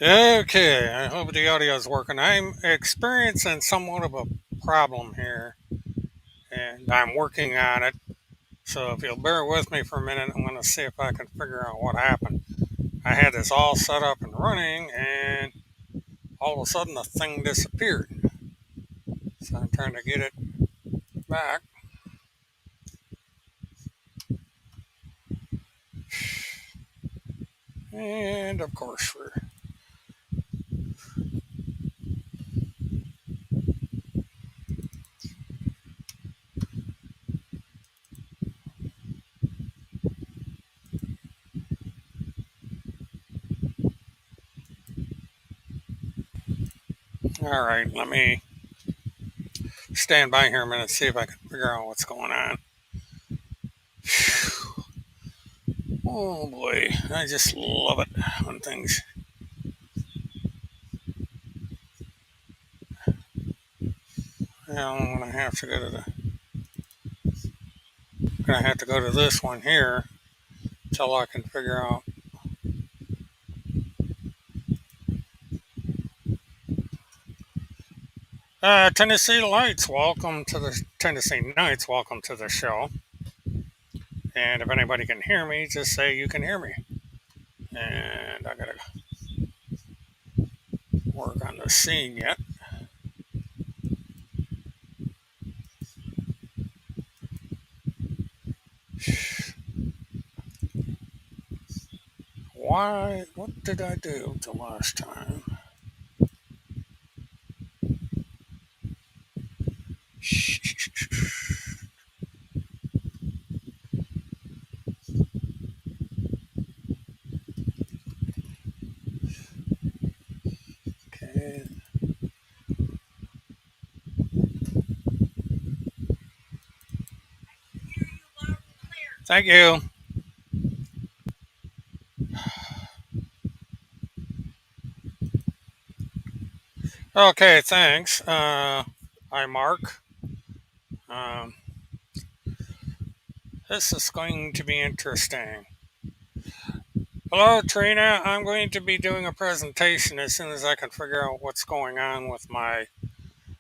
Okay, I hope the audio is working. I'm experiencing somewhat of a problem here, and I'm working on it. So if you'll bear with me for a minute, I'm going to see if I can figure out what happened. I had this all set up and running, and all of a sudden the thing disappeared. So I'm trying to get it back. And of course, we're all right. Let me stand by here a minute and see if I can figure out what's going on. Oh boy, I just love it when things. Well, I'm gonna have to go to this one here until I can figure out. Tennessee Lights, welcome to the Tennessee Nights, welcome to the show. And if anybody can hear me, just say you can hear me. And I gotta work on the scene yet. Why? What did I do the last time? Okay. Thank you. Okay, thanks. Hi, Mark. Um, this is going to be interesting. Hello, Trina. I'm going to be doing a presentation as soon as I can figure out what's going on with my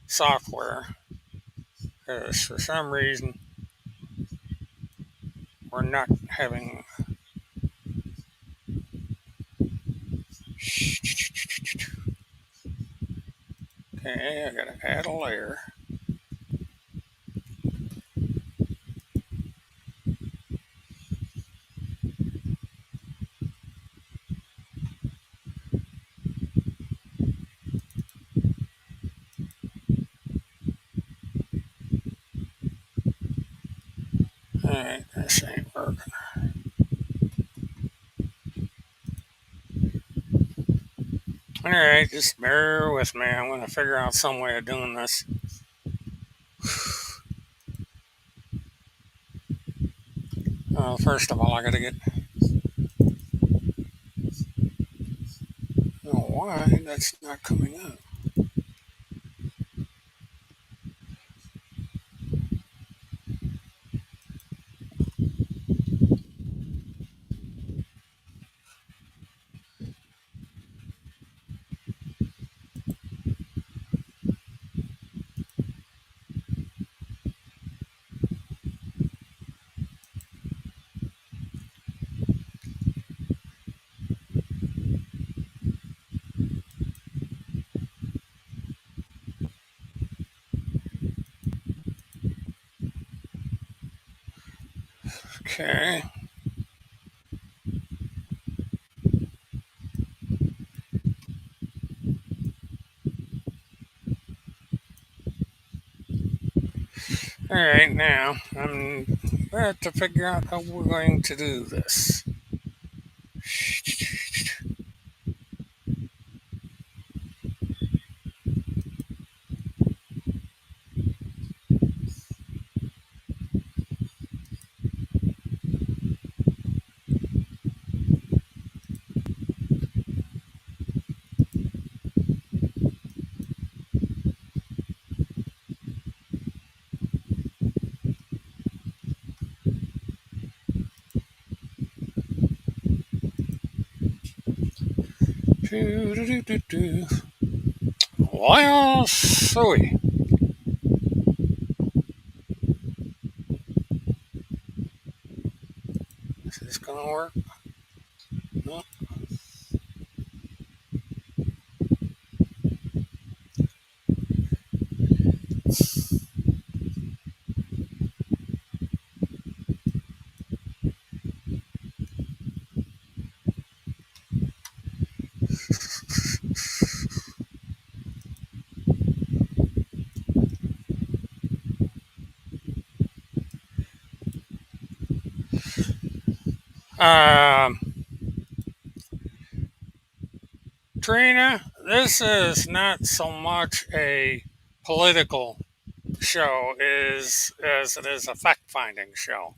software. Because for some reason, we're not having. Okay, I gotta add a layer. Alright, this ain't working. Alright, just bear with me. I'm gonna figure out some way of doing this. First of all, I gotta get. Oh, why that's not coming up? Okay. Alright, now I'm about to figure out how we're going to do this. Do, do, do, do, do. Well, sweet. Is this gonna work? No. Um, Trina, this is not so much a political show as it is a fact-finding show.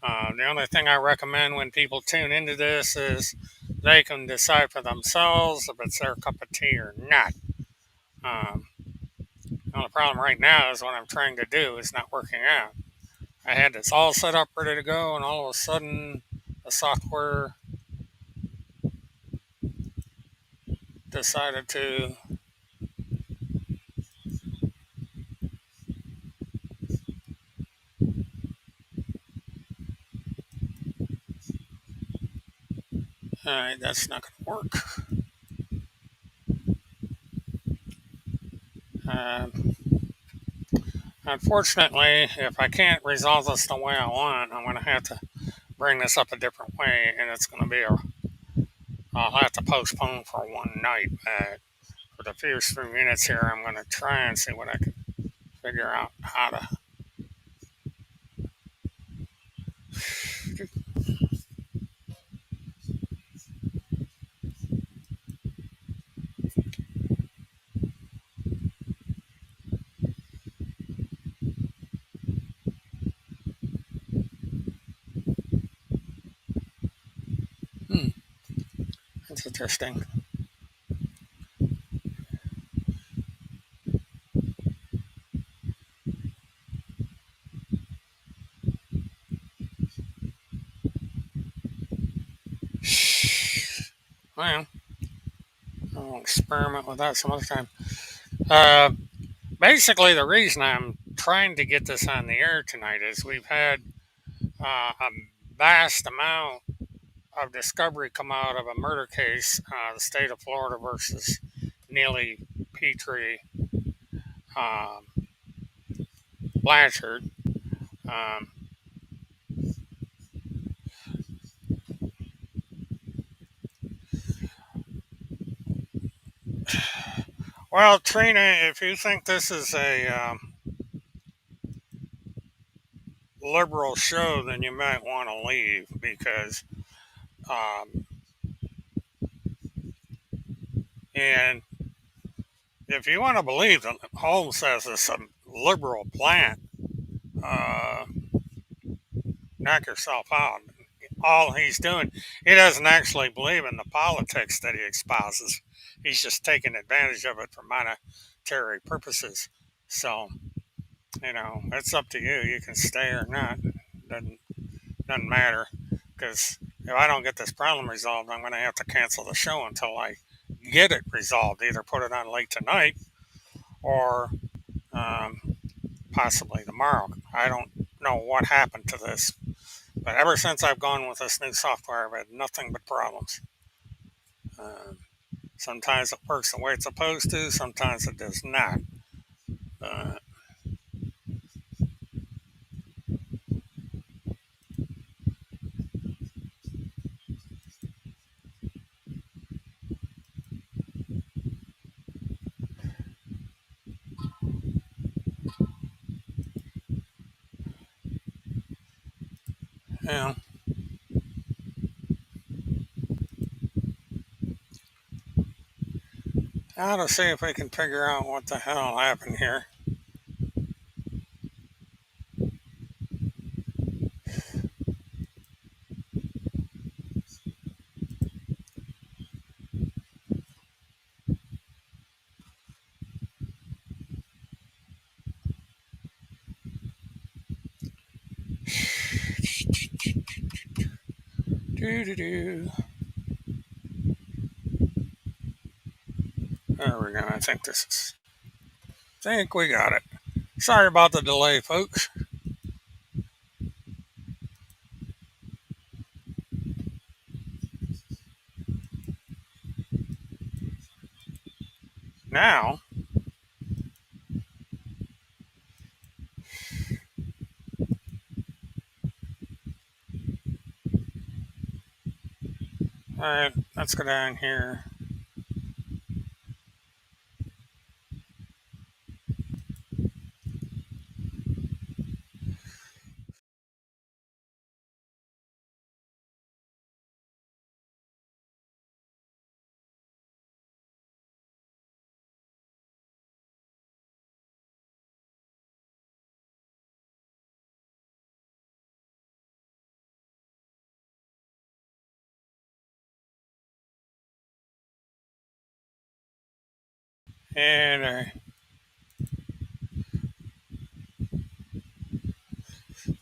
The only thing I recommend when people tune into this is they can decide for themselves if it's their cup of tea or not. Um, the only problem right now is what I'm trying to do is not working out. I had this all set up, ready to go, and all of a sudden the software decided to. All right, that's not going to work. Um, Unfortunately, if I can't resolve this the way I want, I'm going to have to bring this up a different way, and it's going to be a. I'll have to postpone for one night. For the first few minutes here, I'm going to try and see what I can figure out how to. Hmm, that's interesting. Well, I'll experiment with that some other time. Uh, Basically, the reason I'm trying to get this on the air tonight is we've had a vast amount of discovery come out of a murder case, the state of Florida versus Neely Petrie um, Blanchard. Um, well, Trina, if you think this is a liberal show, then you might want to leave because, um, and if you want to believe that Holmes says it's a liberal plant, uh, knock yourself out. All he's doing, he doesn't actually believe in the politics that he espouses. He's just taking advantage of it for monetary purposes. So, it's up to you. You can stay or not. Doesn't matter. Because if I don't get this problem resolved, I'm going to have to cancel the show until I get it resolved. Either put it on late tonight or um, possibly tomorrow. I don't know what happened to this. But ever since I've gone with this new software, I've had nothing but problems. Um, Sometimes it works the way it's supposed to, sometimes it does not. Uh, yeah, now to see if we can figure out what the hell happened here. Do do do. think this is. I think we got it. Sorry about the delay, folks. Now, alright, let's go down here. And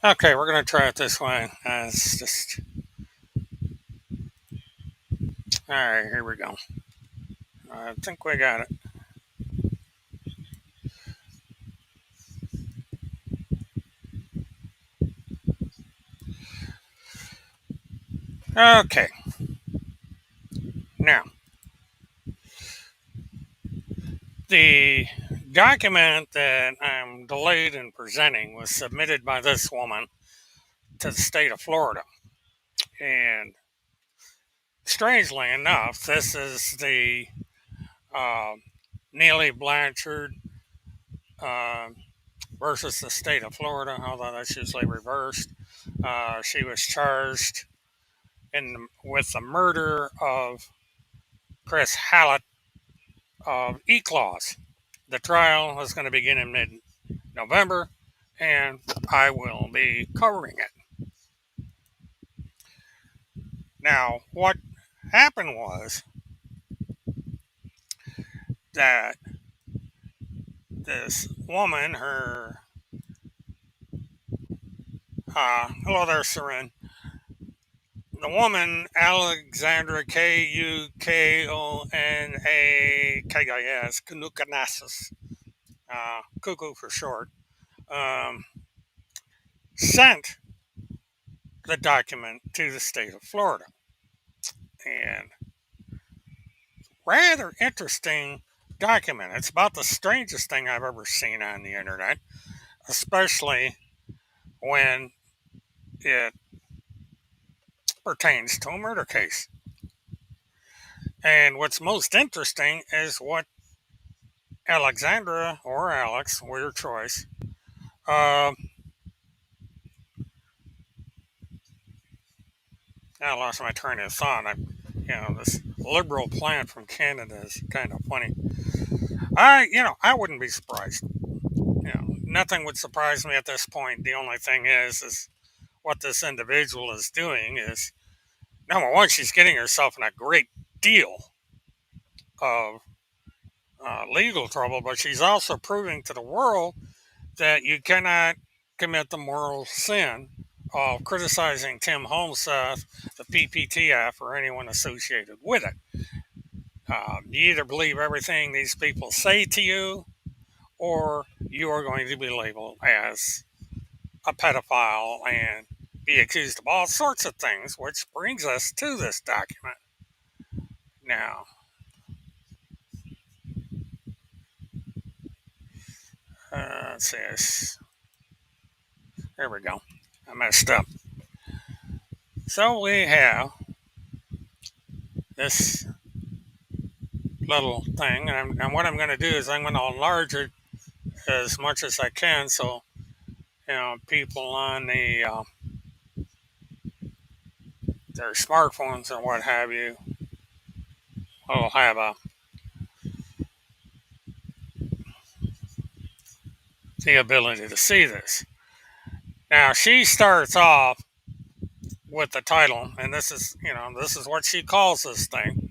okay, we're gonna try it this way. It's just all right. Here we go. I think we got it. Okay. Now, the document that I'm delayed in presenting was submitted by this woman to the state of Florida, and strangely enough, this is the uh, Neely Blanchard uh, versus the state of Florida, although that's usually reversed. She was charged with the murder of Chris Hallett of E-Clause. The trial is going to begin in mid-November, and I will be covering it. Now, what happened was that this woman, hello there, Seren. The woman, Alexandra Kukonakis, Kanukanassis, Cuckoo for short, um, sent the document to the state of Florida. And rather interesting document. It's about the strangest thing I've ever seen on the internet, especially when it pertains to a murder case. And what's most interesting is what Alexandra or Alex, your choice, uh, I lost my train of thought. This liberal plant from Canada is kind of funny. I wouldn't be surprised. Nothing would surprise me at this point. The only thing is what this individual is doing is number one, she's getting herself in a great deal of legal trouble, but she's also proving to the world that you cannot commit the moral sin of criticizing Tim Holmseth, the PPTF, or anyone associated with it. You either believe everything these people say to you, or you are going to be labeled as a pedophile and be accused of all sorts of things, which brings us to this document. Now, let's see. There we go. I messed up. So we have this little thing, and what I'm going to do is I'm going to enlarge it as much as I can, so people on their smartphones and what have you will have the ability to see this. Now she starts off with the title, and this is what she calls this thing: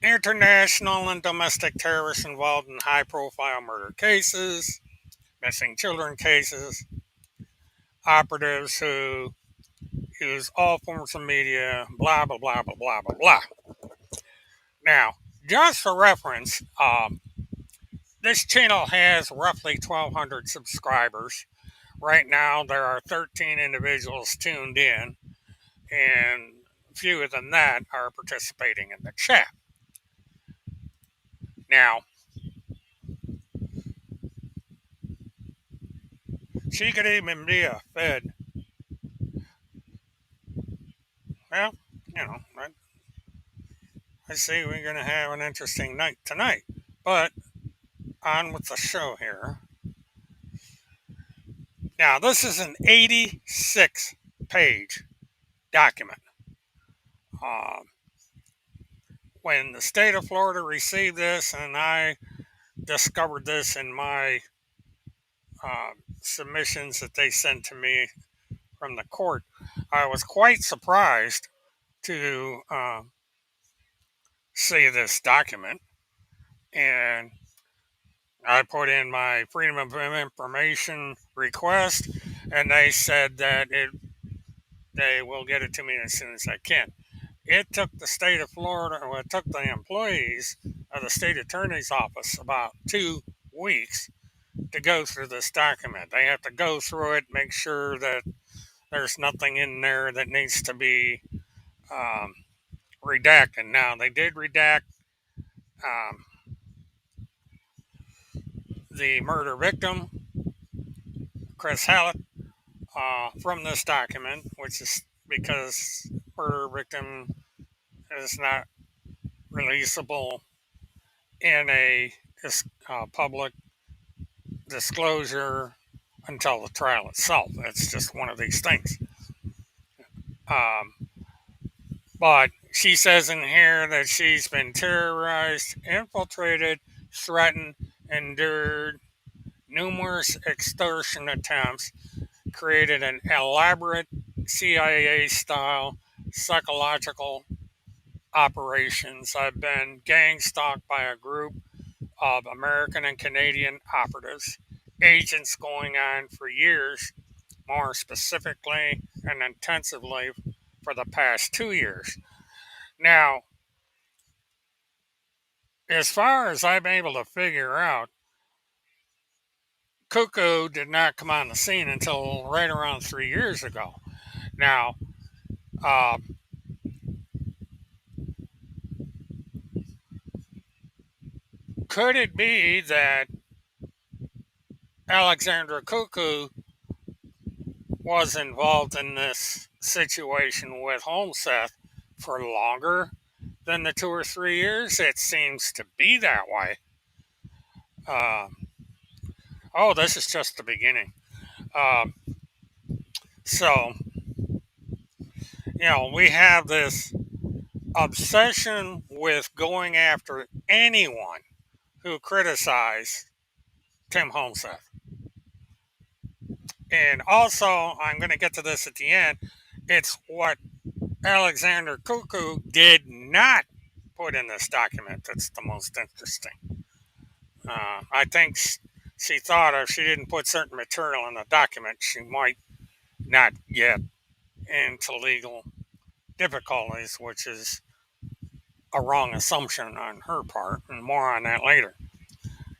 international and domestic terrorists involved in high-profile murder cases, missing children cases, operatives who use all forms of media, blah blah blah blah blah blah blah. Now, just for reference, this channel has roughly 1,200 subscribers. Right now, there are 13 individuals tuned in, and fewer than that are participating in the chat. Now, she could even be a Fed. Well, I see we're going to have an interesting night tonight. But on with the show here. Now, this is an 86 page document. Um, when the state of Florida received this, and I discovered this in my submissions that they sent to me from the court, I was quite surprised to see this document. And I put in my Freedom of Information request, and they said that they will get it to me as soon as I can. It took the state of Florida, or it took the employees of the state attorney's office about 2 weeks to go through this document. They have to go through it, make sure that there's nothing in there that needs to be um, redacted. Now, they did redact um, the murder victim, Chris Hallett, from this document, which is because murder victim is not releasable in a public disclosure until the trial itself. It's just one of these things. Um, but she says in here that she's been terrorized, infiltrated, threatened, endured numerous extortion attempts, created an elaborate CIA style psychological operations. I've been gang stalked by a group of American and Canadian operatives, agents going on for years, more specifically and intensively for the past 2 years. Now, as far as I'm able to figure out, Cuckoo did not come on the scene until right around 3 years ago. Now, uh, could it be that Alexandra Cuckoo was involved in this situation with Homeseth for longer than the 2 or 3 years? It seems to be that way. Uh, oh, this is just the beginning. Uh, so, we have this obsession with going after anyone who criticized Tim Homeseth. And also, I'm going to get to this at the end, it's what Alexander Cuckoo did not put in this document that's the most interesting. I think she thought if she didn't put certain material in the document, she might not get into legal difficulties, which is a wrong assumption on her part, and more on that later.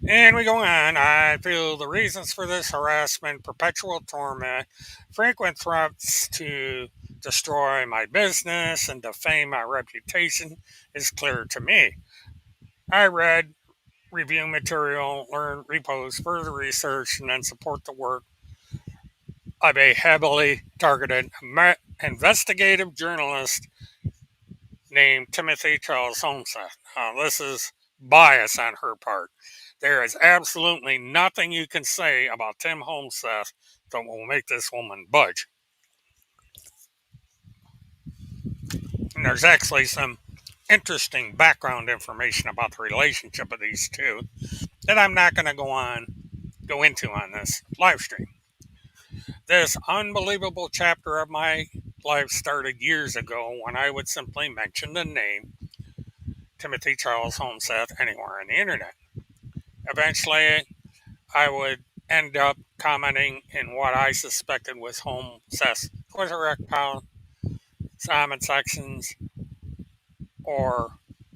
And we go on. I feel the reasons for this harassment, perpetual torment, frequent threats to destroy my business and defame my reputation is clear to me. I read, review material, learn, repost, further research, and then support the work of a heavily targeted investigative journalist named Timothy Charles Homeseth. This is bias on her part. There is absolutely nothing you can say about Tim Homeseth that will make this woman budge. And there's actually some interesting background information about the relationship of these two that I'm not going to go into on this live stream. This unbelievable chapter of my life started years ago when I would simply mention the name Timothy Charles Homeseth anywhere on the internet. Eventually, I would end up commenting in what I suspected was Homeseth's Twitter account, comment sections, or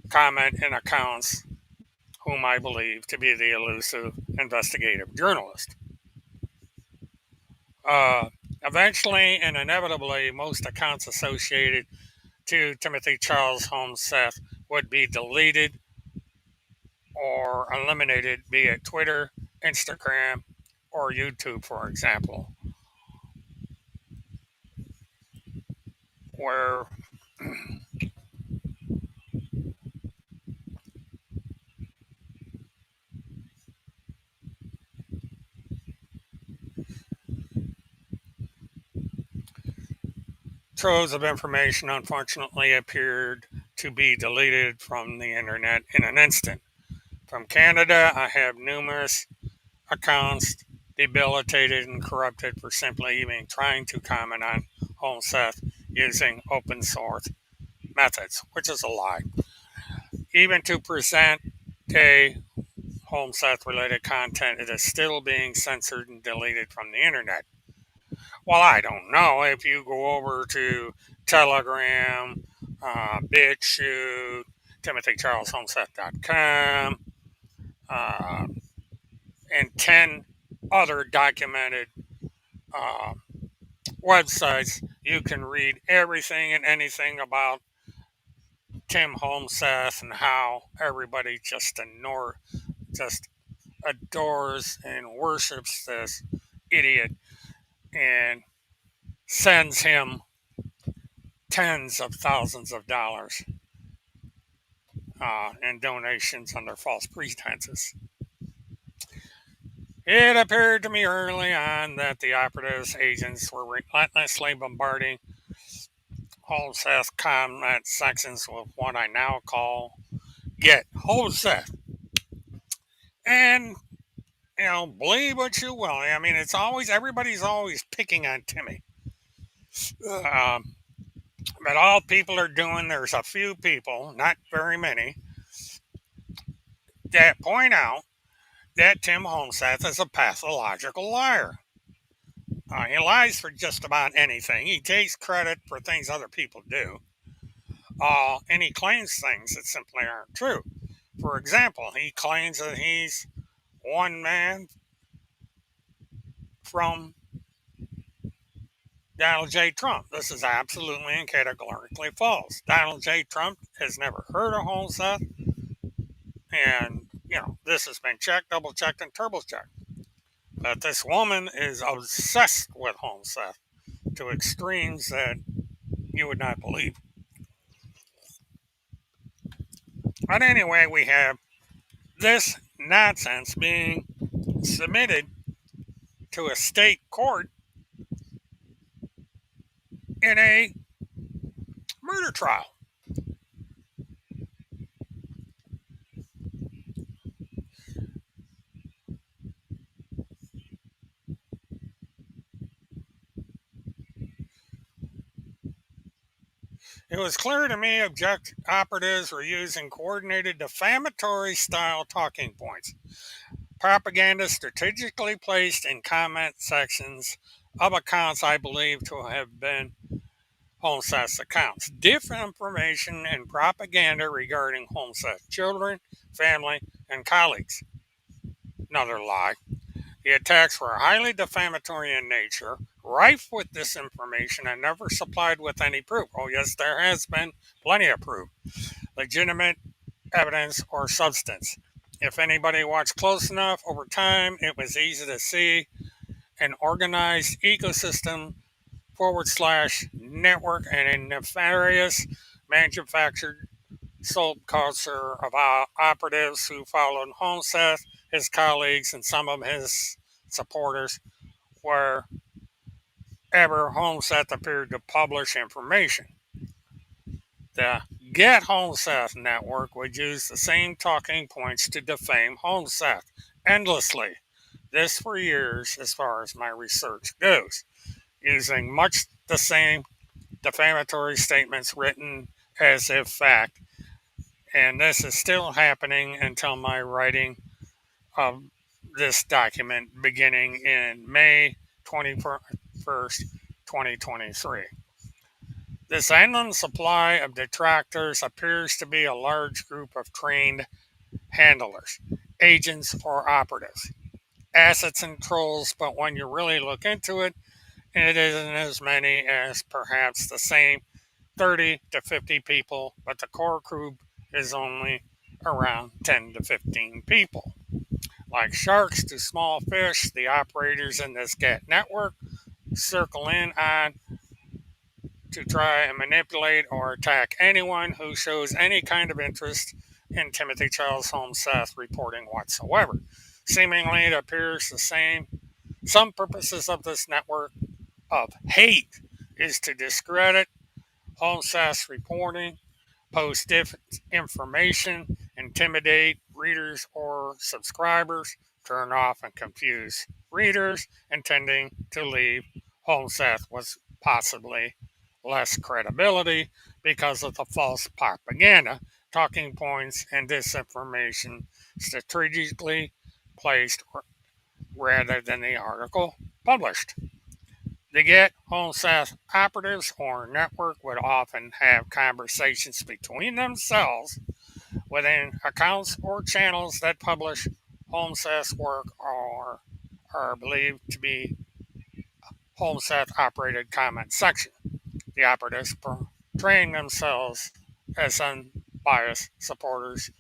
comment in accounts whom I believe to be the elusive investigative journalist. Uh, Eventually and inevitably, most accounts associated to Timothy Charles Holmes Seth would be deleted or eliminated, be it Twitter, Instagram, or YouTube, for example, where troves of information unfortunately appeared to be deleted from the internet in an instant. From Canada, I have numerous accounts debilitated and corrupted for simply even trying to comment on Home Seth using open source methods, which is a lie. Even to present day Home Seth related content, it is still being censored and deleted from the internet. Well, I don't know. If you go over to Telegram, BitChute, TimothyCharlesHomeseth.com, uh, and 10 other documented uh, websites, you can read everything and anything about Tim Homeseth and how everybody just adores and worships this idiot and sends him tens of thousands of dollars in donations under false pretenses. It appeared to me early on that the operatives' agents were relentlessly bombarding Holseth comment sections with what I now call "Get Holseth." And, believe what you will. I mean, everybody's always picking on Timmy. Um, but all people are doing, there's a few people, not very many, that point out that Tim Holmseth is a pathological liar. He lies for just about anything. He takes credit for things other people do. And he claims things that simply aren't true. For example, he claims that he's one man from Donald J. Trump. This is absolutely and categorically false. Donald J. Trump has never heard of Holmseth, and this has been checked, double checked, and turbo checked. But this woman is obsessed with Holmseth to extremes that you would not believe. But anyway, we have this nonsense being submitted to a state court in a murder trial. It was clear to me operatives were using coordinated defamatory style talking points, propaganda strategically placed in comment sections of accounts I believe to have been Homeseth's accounts. Disinformation and propaganda regarding Homeseth's children, family, and colleagues. Another lie. The attacks were highly defamatory in nature, rife with disinformation, and never supplied with any proof. Oh, yes, there has been plenty of proof, legitimate evidence or substance. If anybody watched close enough over time, it was easy to see an organized ecosystem / network and a nefarious manufactured soap culture of operatives who followed Homeseth, his colleagues, and some of his supporters wherever Homeseth appeared to publish information. The Get Homeseth network would use the same talking points to defame Homeseth endlessly. This for years, as far as my research goes, using much the same defamatory statements written as if fact. And this is still happening until my writing of this document beginning in May 21st, 2023. This endless supply of detractors appears to be a large group of trained handlers, agents, or operatives, assets and trolls, but when you really look into it, it isn't as many as perhaps the same 30 to 50 people, but the core group is only around 10 to 15 people. Like sharks to small fish, the operators in this GET network circle in on to try and manipulate or attack anyone who shows any kind of interest in Timothy Charles Holmes Seth reporting whatsoever. Seemingly, it appears the same. Some purposes of this network of hate is to discredit Holmes Seth's reporting, post information, intimidate readers or subscribers, turn off and confuse readers, intending to leave Holmes Seth with possibly less credibility because of the false propaganda, talking points, and disinformation strategically placed rather than the article published. The Get Home Seth operatives or network would often have conversations between themselves within accounts or channels that publish Home Seth's work or are believed to be Home Seth operated comment section. The operatives portraying themselves as unbiased supporters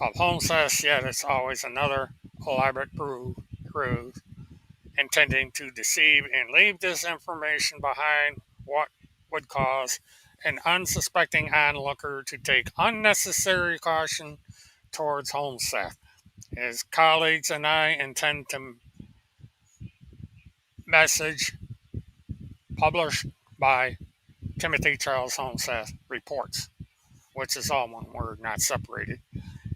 of Home Seth, yet it's always another elaborate ruse intending to deceive and leave disinformation behind, what would cause an unsuspecting onlooker to take unnecessary caution towards Holmes Seth. His colleagues and I intend to message published by Timothy Charles Holmes Seth reports, which is all one word, not separated.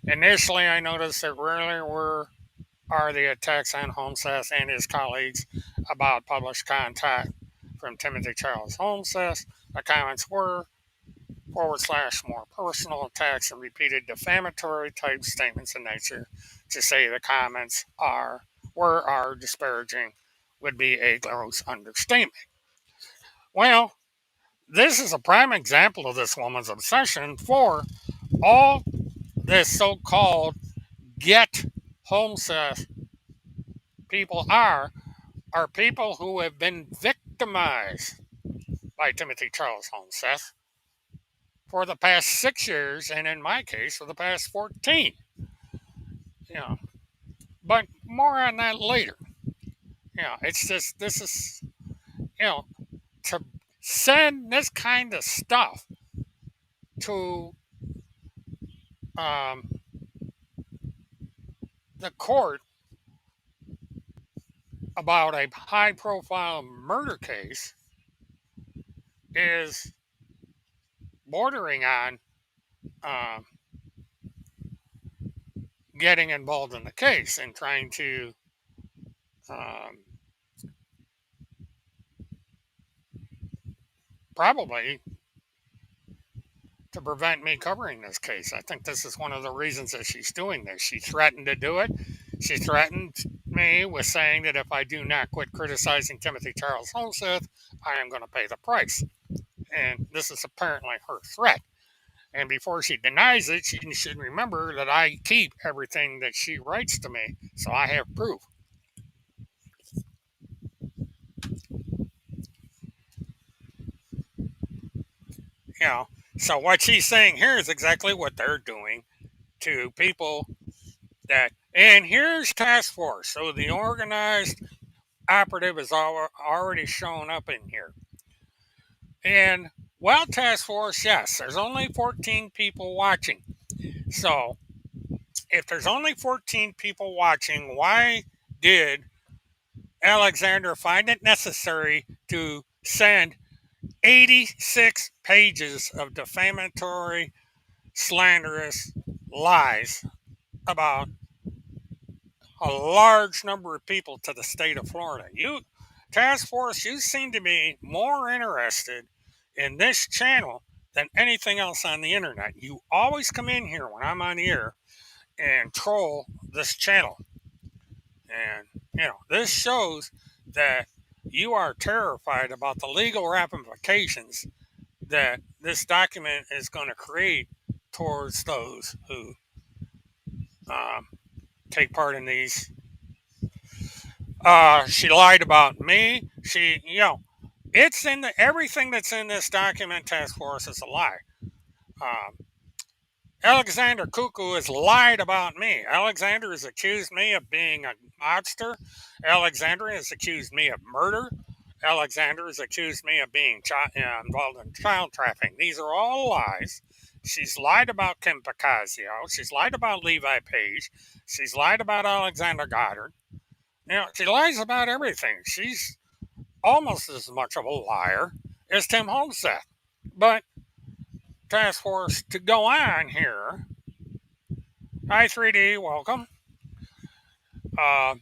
Initially, I noticed that rarely are the attacks on Holmes Seth and his colleagues about published content from Timothy Charles Holmes Seth. The comments were / more personal attacks and repeated defamatory type statements in nature. To say the comments are disparaging would be a gross understatement. Well, this is a prime example of this woman's obsession for all this so-called get Holmes Seth people are people who have been victimized by Timothy Charles Holmes Seth for the past 6 years, and in my case, for the past 14. You know, but more on that later. It's just this is you know to send this kind of stuff to um, the court about a high-profile murder case is bordering on um, getting involved in the case and trying to um, probably to prevent me covering this case. I think this is one of the reasons that she's doing this. She threatened to do it. She threatened me with saying that if I do not quit criticizing Timothy Charles Holmes Seth, I am going to pay the price. And this is apparently her threat. And before she denies it, she should remember that I keep everything that she writes to me. So I have proof. You know, so what she's saying here is exactly what they're doing to people that, and here's task force. So the organized operative is already shown up in here. And well, task force, yes, there's only 14 people watching. So if there's only 14 people watching, why did Alexander find it necessary to send 86 pages of defamatory, slanderous lies about a large number of people to the state of Florida? You, task force, you seem to be more interested in this channel than anything else on the internet. You always come in here when I'm on the air and troll this channel. And, this shows that you are terrified about the legal ramifications that this document is going to create towards those who um, take part in these. She lied about me. It's in everything that's in this document. Task Force is a lie. Um, Alexander Cuckoo has lied about me. Alexander has accused me of being a monster. Alexander has accused me of murder. Alexander has accused me of being involved in child trafficking. These are all lies. She's lied about Kim Pacasio. She's lied about Levi Page. She's lied about Alexander Goddard. She lies about everything. She's almost as much of a liar as Tim Holmseth. But Task Force, to go on here, hi 3D, welcome. Uh,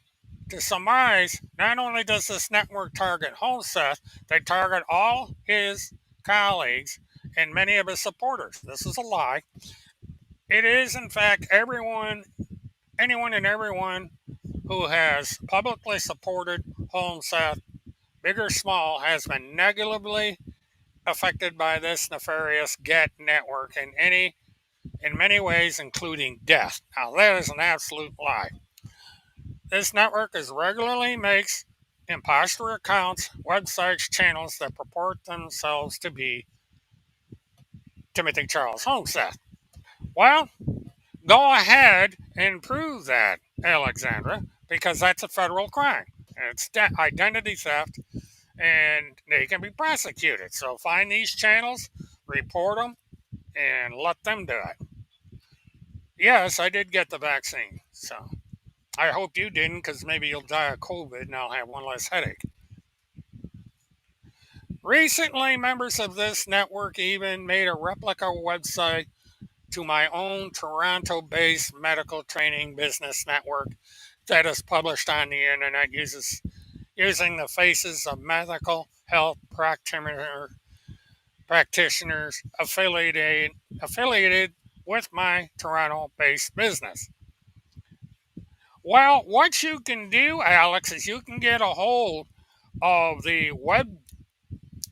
to summarize, not only does this network target Holmseth, they target all his colleagues and many of his supporters. This is a lie. It is, in fact, anyone and everyone who has publicly supported Holmseth, big or small, has been negatively affected by this nefarious Get network in many ways, including death. Now, that is an absolute lie. This network regularly makes imposter accounts, websites, channels that purport themselves to be Timothy Charles Homestead. Well, go ahead and prove that, Alexandra, because that's a federal crime. It's identity theft, and they can be prosecuted. So find these channels, report them, and let them do it. Yes, I did get the vaccine, so I hope you didn't, because maybe you'll die of COVID and I'll have one less headache. Recently, members of this network even made a replica website to my own Toronto based medical training business network that is published on the internet using the faces of medical health practitioners affiliated with my Toronto based business. Well, what you can do, Alex, is you can get a hold of the web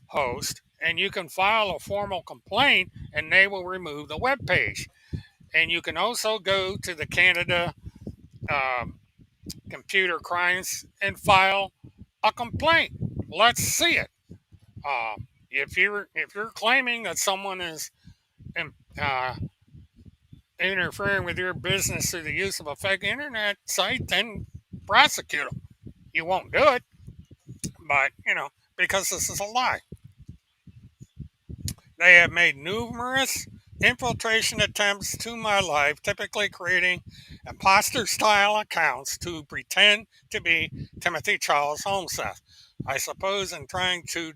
host and you can file a formal complaint and they will remove the web page. And you can also go to the Canada um, Computer Crimes and file a complaint. Let's see it. If you're claiming that someone is uh, interfering with your business through the use of a fake internet site, then prosecute them. You won't do it, but because this is a lie. They have made numerous infiltration attempts to my life, typically creating imposter style accounts to pretend to be Timothy Charles Homestead. I suppose in trying to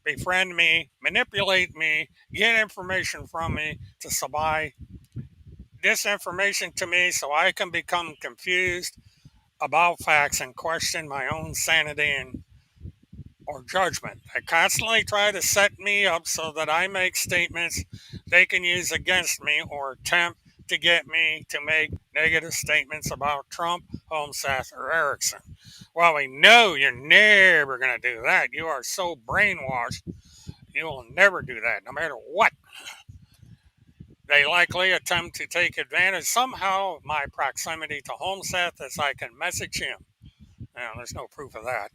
befriend me, manipulate me, get information from me to supply disinformation to me so I can become confused about facts and question my own sanity and or judgment. They constantly try to set me up so that I make statements they can use against me or attempt to get me to make negative statements about Trump, Homestead, or Erickson. Well, we know you're never going to do that. You are so brainwashed, you will never do that, no matter what. They likely attempt to take advantage somehow of my proximity to Homestead as I can message him. Now, there's no proof of that.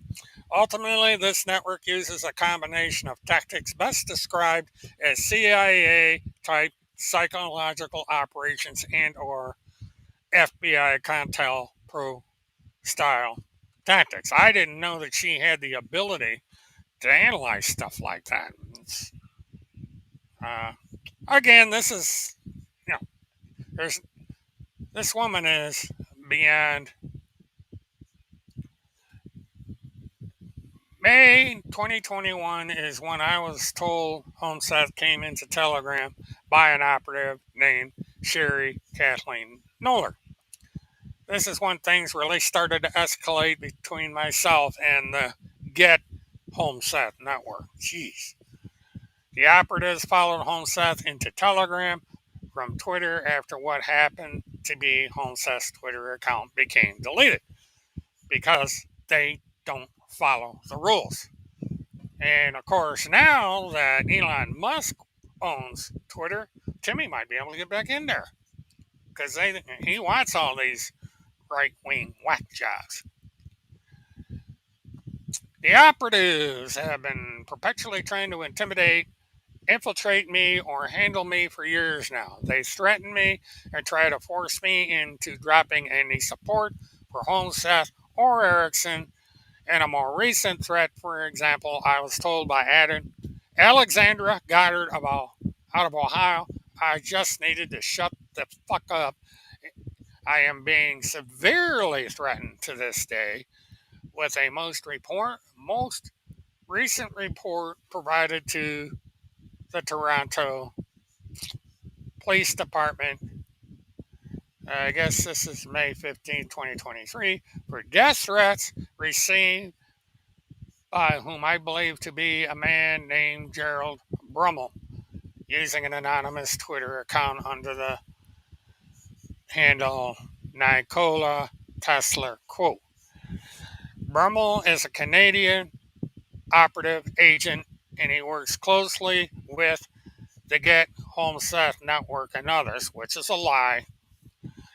Ultimately, this network uses a combination of tactics best described as CIA-type psychological operations and/or FBI CONTELPRO style tactics. I didn't know that she had the ability to analyze stuff like that. Uh, Again, this is, there's this woman is beyond. May 2021 is when I was told Homestead came into Telegram by an operative named Sherry Kathleen Noller. This is when things really started to escalate between myself and the Get Homestead network. Jeez. The operatives followed Homestead into Telegram from Twitter after what happened to be Homestead's Twitter account became deleted because they don't follow the rules. And of course, now that Elon Musk owns Twitter, Timmy might be able to get back in there because he wants all these right wing whack jobs. The operatives have been perpetually trying to intimidate, infiltrate me, or handle me for years now. They threaten me and try to force me into dropping any support for Homeseth or Erickson. And a more recent threat, for example, I was told by Alexandra Goddard out of Ohio, I just needed to shut the fuck up. I am being severely threatened to this day with a most recent report provided to the Toronto Police Department. I guess this is May 15, 2023, for death threats received by whom I believe to be a man named Gerald Brummel, using an anonymous Twitter account under the handle Nikola Tesla. Quote, Brummel is a Canadian operative agent and he works closely with the Get Home Seth Network and others, which is a lie.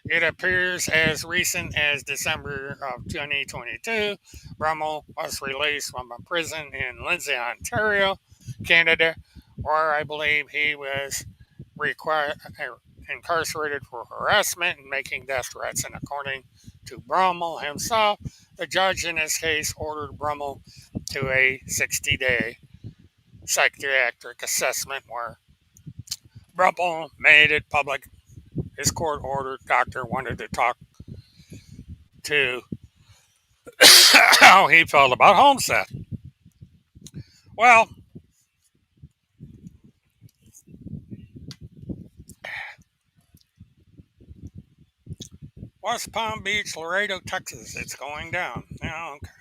It appears as recent as December of 2022, Brummel was released from a prison in Lindsay, Ontario, Canada, where I believe he was incarcerated for harassment and making death threats. And according to Brummel himself, the judge in this case ordered Brummel to a 60-day psychiatric assessment where Brummel made it public. His court ordered doctor wanted to talk to how he felt about Homestead. Well, West Palm Beach, Laredo, Texas, it's going down. Okay.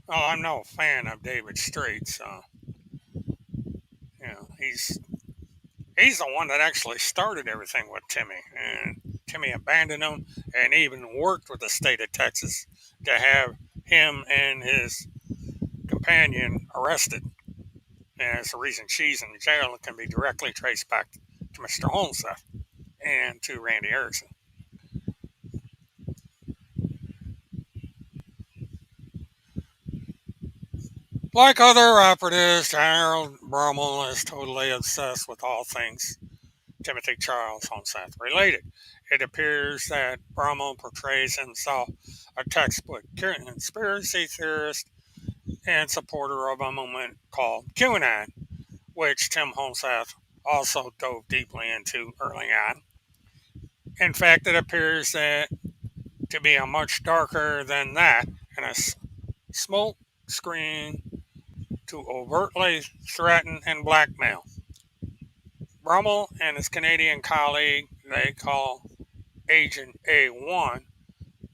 Well, I'm no fan of David Strait, so he's the one that actually started everything with Timmy, and Timmy abandoned him and even worked with the state of Texas to have him and his companion arrested. And it's the reason she's in jail and can be directly traced back to Mr. Holmeseth and to Randy Erickson. Like other operatives, Harold Brummel is totally obsessed with all things Timothy Charles Homeseth related. It appears that Brummel portrays himself a textbook conspiracy theorist and supporter of a movement called QAnon, which Tim Homeseth also dove deeply into early on. In fact, it appears that to be a much darker than that, and a smoke screen to overtly threaten and blackmail. Brummel and his Canadian colleague, they call Agent A1,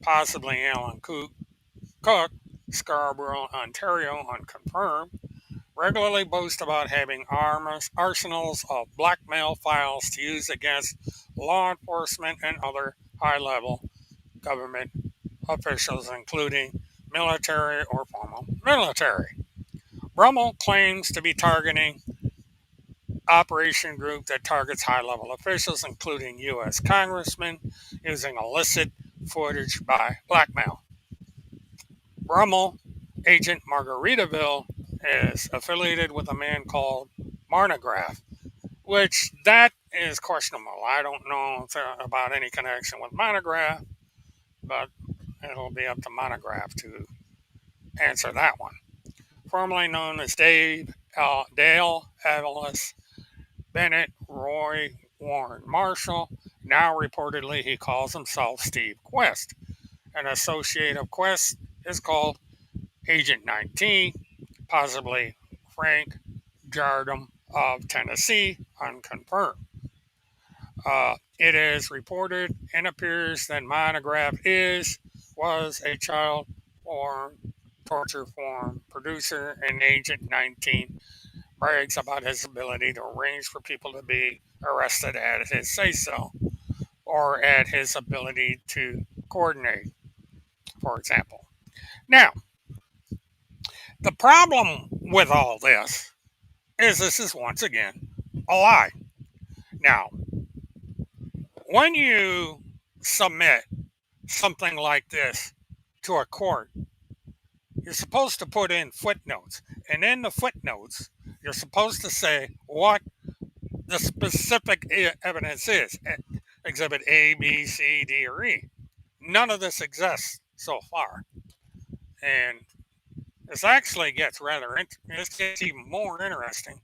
possibly Alan Cook, Scarborough, Ontario, unconfirmed, regularly boast about having arsenals of blackmail files to use against law enforcement and other high-level government officials, including military or former military. Brummel claims to be targeting operation group that targets high-level officials, including U.S. congressmen, using illicit footage by blackmail. Brummel agent Margaritaville is affiliated with a man called Marnagraph, which that is questionable. I don't know about any connection with Monograph, but it'll be up to Monograph to answer that one. Formerly known as Dale Evelys Bennett Roy Warren Marshall, now reportedly he calls himself Steve Quest. An associate of Quest is called Agent 19, possibly Frank Jardum of Tennessee, unconfirmed. It is reported and appears that Monograph was a child torture form producer, and Agent 19 brags about his ability to arrange for people to be arrested at his say-so or at his ability to coordinate. for example. Now, the problem with all this is once again a lie. Now, when you submit something like this to a court, you're supposed to put in footnotes. And in the footnotes, you're supposed to say what the specific evidence is. Exhibit A, B, C, D, or E. None of this exists so far. And this actually gets this gets even more interesting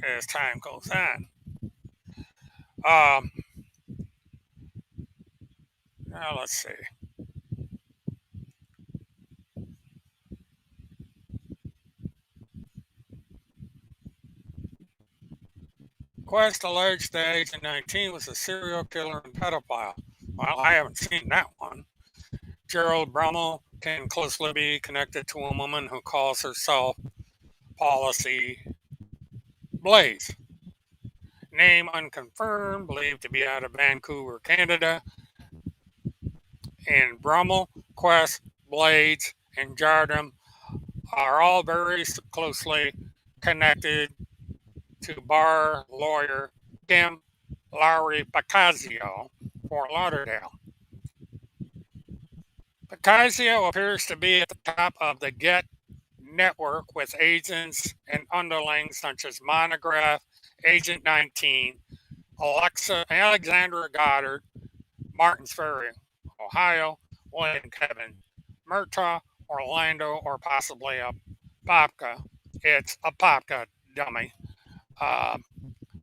as time goes on. Now let's see. Quest alleged that Agent 19 was a serial killer and pedophile. Well, I haven't seen that one. Gerald Brummel can closely be connected to a woman who calls herself Policy Blaze. Name unconfirmed, believed to be out of Vancouver, Canada. And Brummel, Quest, Blades, and Jardim are all very closely connected to bar lawyer Kim Lowry Pacazio, Fort Lauderdale. Pacazio appears to be at the top of the Get network with agents and underlings such as Monograph, Agent 19, Alexandra Goddard, Martins Ferry, Ohio, William Kevin, Murtaugh, Orlando, or possibly a Popka. It's a Popka dummy.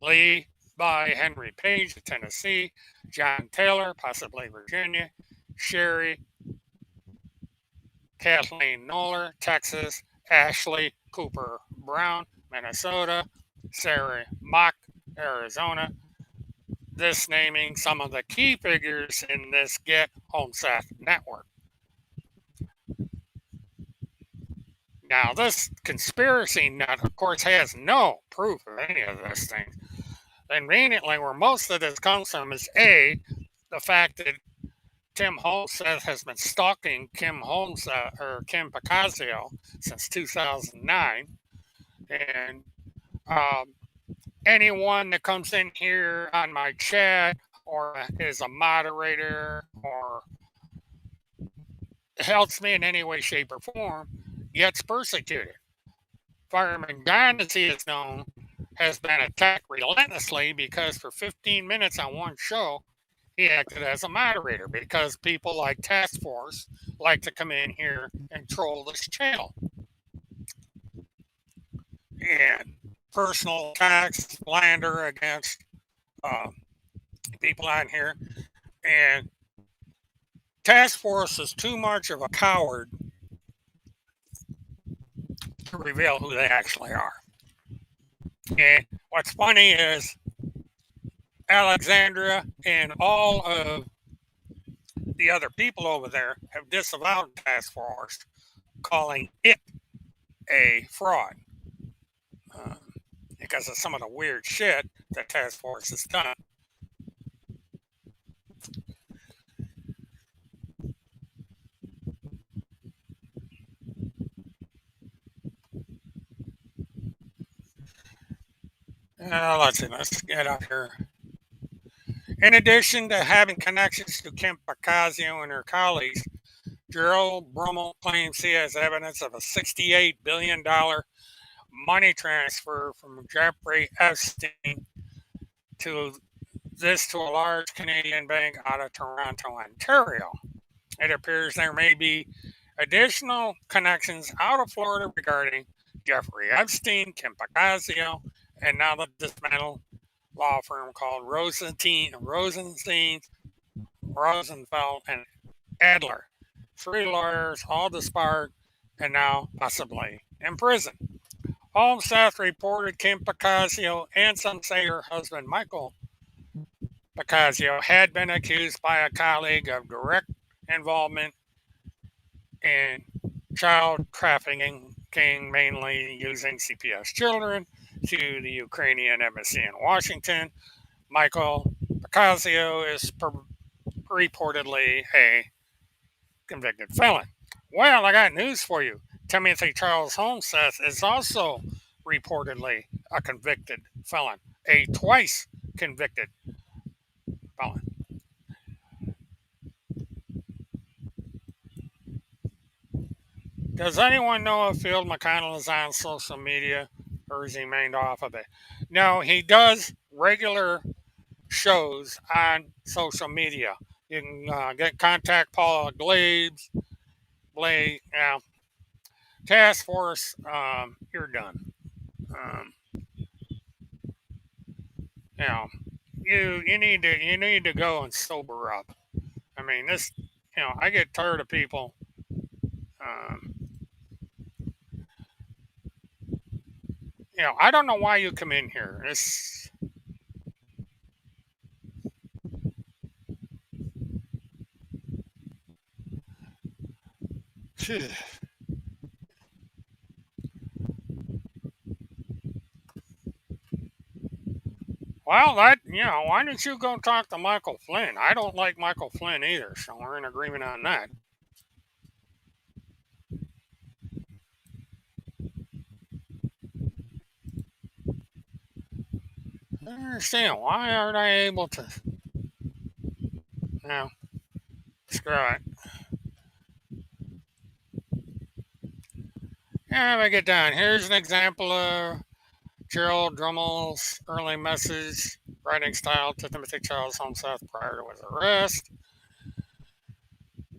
Lee by Henry Page, Tennessee, John Taylor, possibly Virginia, Sherry, Kathleen Noller, Texas, Ashley Cooper Brown, Minnesota, Sarah Mock, Arizona. This naming some of the key figures in this Get HomeSafe network. Now, this conspiracy nut, of course, has no proof of any of this thing. Conveniently, where most of this comes from is A, the fact that Tim Holmseth has been stalking Kim Pacazio since 2009, and anyone that comes in here on my chat or is a moderator or helps me in any way, shape, or form gets persecuted. Fireman John, as he is known, has been attacked relentlessly because for 15 minutes on one show, he acted as a moderator because people like Task Force like to come in here and troll this channel. And personal attacks, slander against people on here. And Task Force is too much of a coward to reveal who they actually are. And what's funny is Alexandra and all of the other people over there have disavowed Task Force, calling it a fraud because of some of the weird shit that Task Force has done. Let's get up here. In addition to having connections to Kim Pacazio and her colleagues, Gerald Brummel claims he has evidence of a $68 billion money transfer from Jeffrey Epstein to a large Canadian bank out of Toronto, Ontario. It appears there may be additional connections out of Florida regarding Jeffrey Epstein, Kim Pacazio, and now the dismantled law firm called Rosenstein, Rosenfeld, and Adler. 3 lawyers, all disbarred, and now possibly in prison. HomeSafe reported Kim Pacazio and some say her husband Michael Pacazio had been accused by a colleague of direct involvement in child trafficking, mainly using CPS children, to the Ukrainian embassy in Washington. Michael Pacazio is reportedly a convicted felon. Well, I got news for you. Timothy Charles Holmseth is also reportedly a convicted felon, a twice convicted felon. Does anyone know if Field McConnell is on social media or is he mained off of it? No, he does regular shows on social media. You can get contact Paula Glabes, Blake, Task Force. You're done. Um, you know, you need to go and sober up. I mean, this. I get tired of people. Um, I don't know why you come in here. It's well, why don't you go talk to Michael Flynn? I don't like Michael Flynn either, so we're in agreement on that. I don't understand why aren't I able to? No, screw it. Yeah, we get down. Here's an example of Gerald Drummel's early message writing style to Timothy Charles Holmseth prior to his arrest.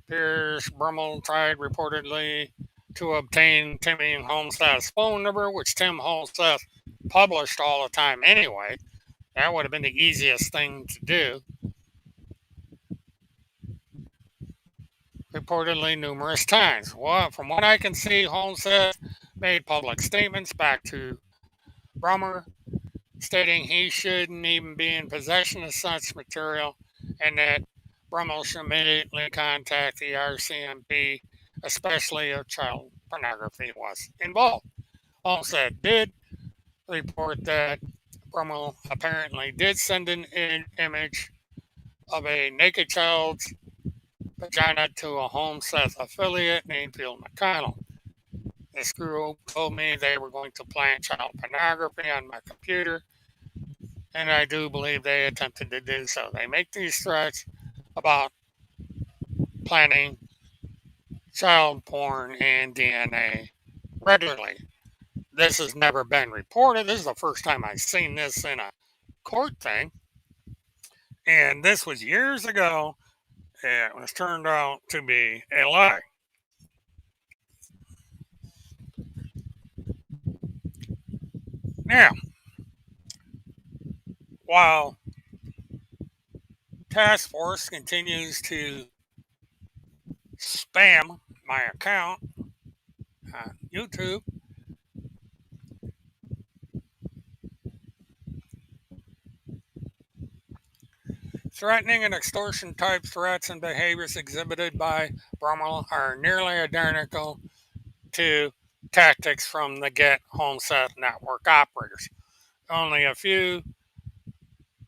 Pierce Brummel tried reportedly to obtain Timmy Holmseth's phone number, which Tim Holmseth published all the time anyway. That would have been the easiest thing to do. Reportedly numerous times. Well, from what I can see, Holmseth made public statements back to Brummer stating he shouldn't even be in possession of such material and that Brummel should immediately contact the RCMP, especially if child pornography was involved. Holmseth did report that Brummel apparently did send an image of a naked child's vagina to a Holmseth affiliate named Field McConnell. This group told me they were going to plant child pornography on my computer, and I do believe they attempted to do so. They make these threats about planting child porn and DNA regularly. This has never been reported. This is the first time I've seen this in a court thing. And this was years ago. It was turned out to be a lie. Now, while Task Force continues to spam my account on YouTube, threatening and extortion type threats and behaviors exhibited by Brummel are nearly identical to tactics from the Get Homestead Network operators. Only a few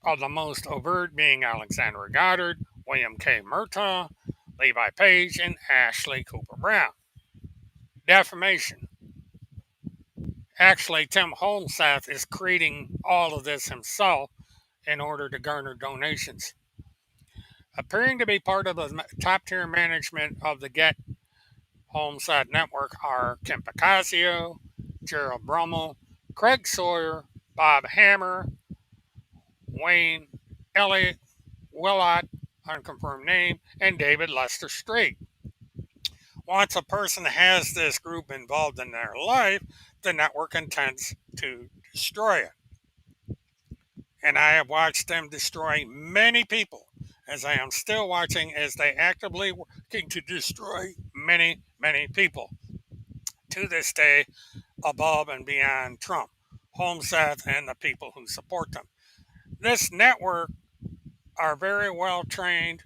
of the most overt being Alexander Goddard, William K. Murtaugh, Levi Page, and Ashley Cooper Brown. Defamation. Actually, Tim Holmseth is creating all of this himself in order to garner donations. Appearing to be part of the top tier management of the Get Homestead Network are Kim Picasio, Gerald Brummel, Craig Sawyer, Bob Hammer, Wayne Elliott, Willott, unconfirmed name, and David Lester Strait. Once a person has this group involved in their life, the network intends to destroy it. And I have watched them destroy many people, as I am still watching as they actively working to destroy many, many people to this day, above and beyond Trump, Homestead, and the people who support them. This network are very well trained,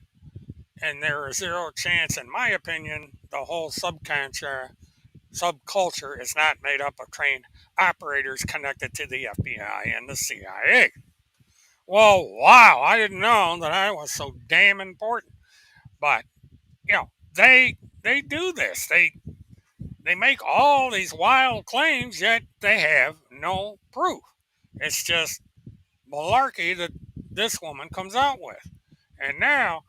and there is zero chance, in my opinion, the whole subculture is not made up of trained operators connected to the FBI and the CIA. Well, wow, I didn't know that I was so damn important. But, They do this. They make all these wild claims, yet they have no proof. It's just malarkey that this woman comes out with. And now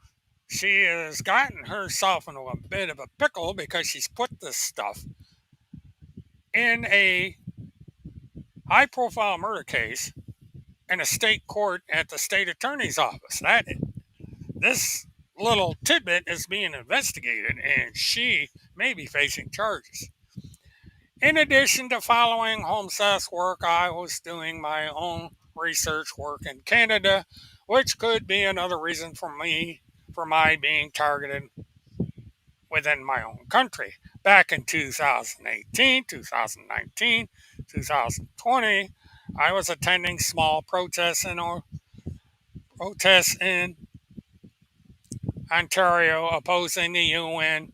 she has gotten herself into a bit of a pickle because she's put this stuff in a high profile murder case in a state court at the state attorney's office. This little tidbit is being investigated and she may be facing charges. In addition to following HomeSeth's work, I was doing my own research work in Canada, which could be another reason for my being targeted within my own country. Back in 2018, 2019, 2020, I was attending small protests in Ontario opposing the UN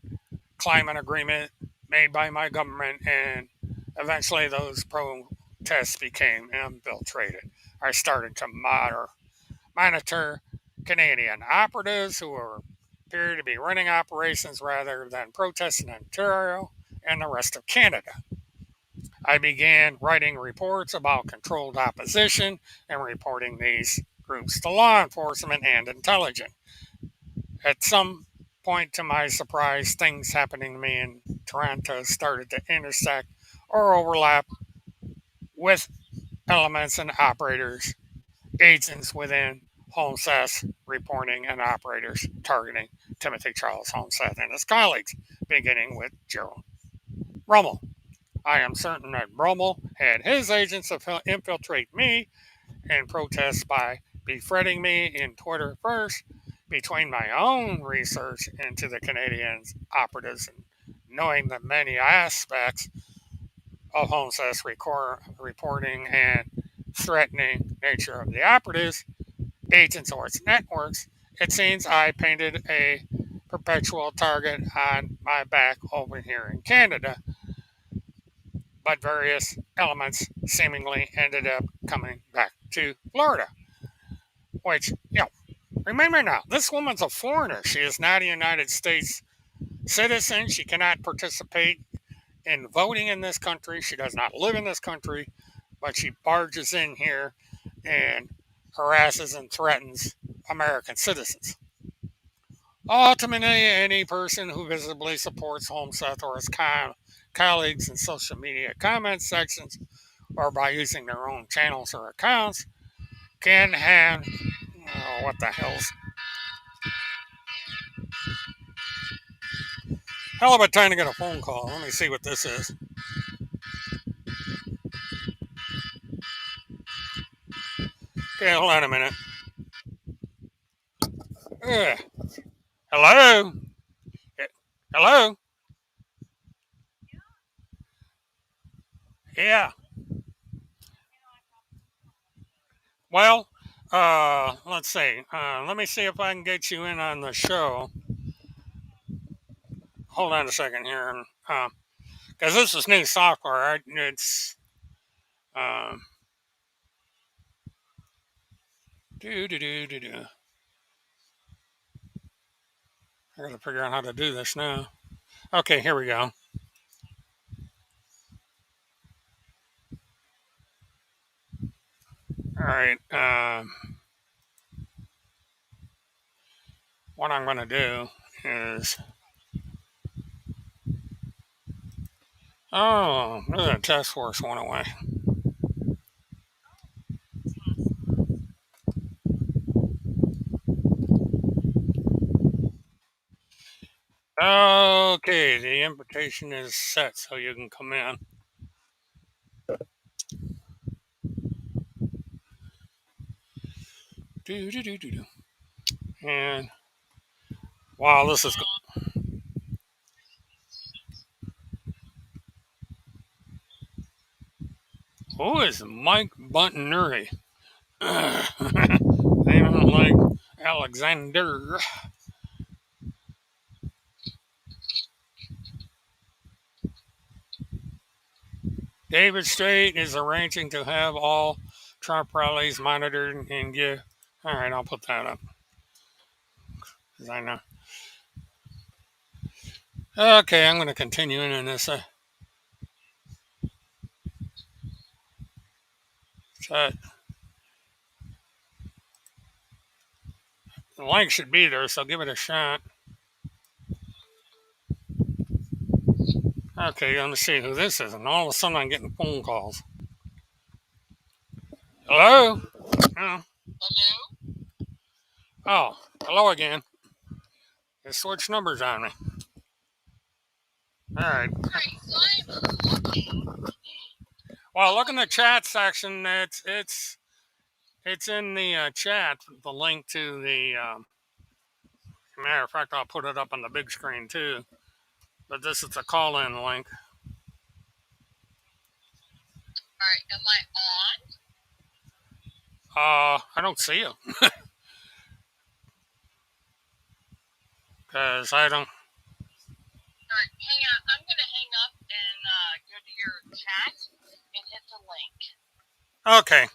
climate agreement made by my government, and eventually those protests became infiltrated. I started to monitor Canadian operatives who appeared to be running operations rather than protesting in Ontario and the rest of Canada. I began writing reports about controlled opposition and reporting these groups to law enforcement and intelligence. At some point, to my surprise, things happening to me in Toronto started to intersect or overlap with elements and operators, agents within HomeSeth reporting and operators targeting Timothy Charles HomeSeth and his colleagues, beginning with Gerald Brummel. I am certain that Brummel had his agents infiltrate me and protest by befriending me in Twitter first, between my own research into the Canadian operatives and knowing the many aspects of HomeSeth's reporting and threatening nature of the operatives, agents, or its networks, it seems I painted a perpetual target on my back over here in Canada, but various elements seemingly ended up coming back to Florida, which, remember now, this woman's a foreigner. She is not a United States citizen. She cannot participate in voting in this country. She does not live in this country, but she barges in here and harasses and threatens American citizens. Ultimately, any person who visibly supports HomeSeth or his colleagues in social media comment sections or by using their own channels or accounts can have, what the hell's hell of a time to get a phone call. Let me see what this is. Okay, hold on a minute. Ugh. Hello? Hello? Yeah. Well, let's see. Let me see if I can get you in on the show. Hold on a second here. Because this is new software. It's. Um, do, do, do, do, do. I gotta figure out how to do this now. Okay, here we go. All right. What I'm going to do is. Oh, the task force went away. Okay, the invitation is set so you can come in. Do, do, do, do, do. And wow, this is. Who is Mike Buntanuri? They don't like Alexander. David Strait is arranging to have all Trump rallies monitored and give. All right, I'll put that up because I know. Okay, I'm going to continue in this. So the link should be there, so give it a shot. Okay, let me see who this is. And all of a sudden I'm getting phone calls. Hello? Oh, oh, hello again. They switched numbers on me. All right. Well, look in the chat section. It's in the chat. The link to the. Matter of fact, I'll put it up on the big screen too. But this is the call-in link. I don't see you because I don't. Okay.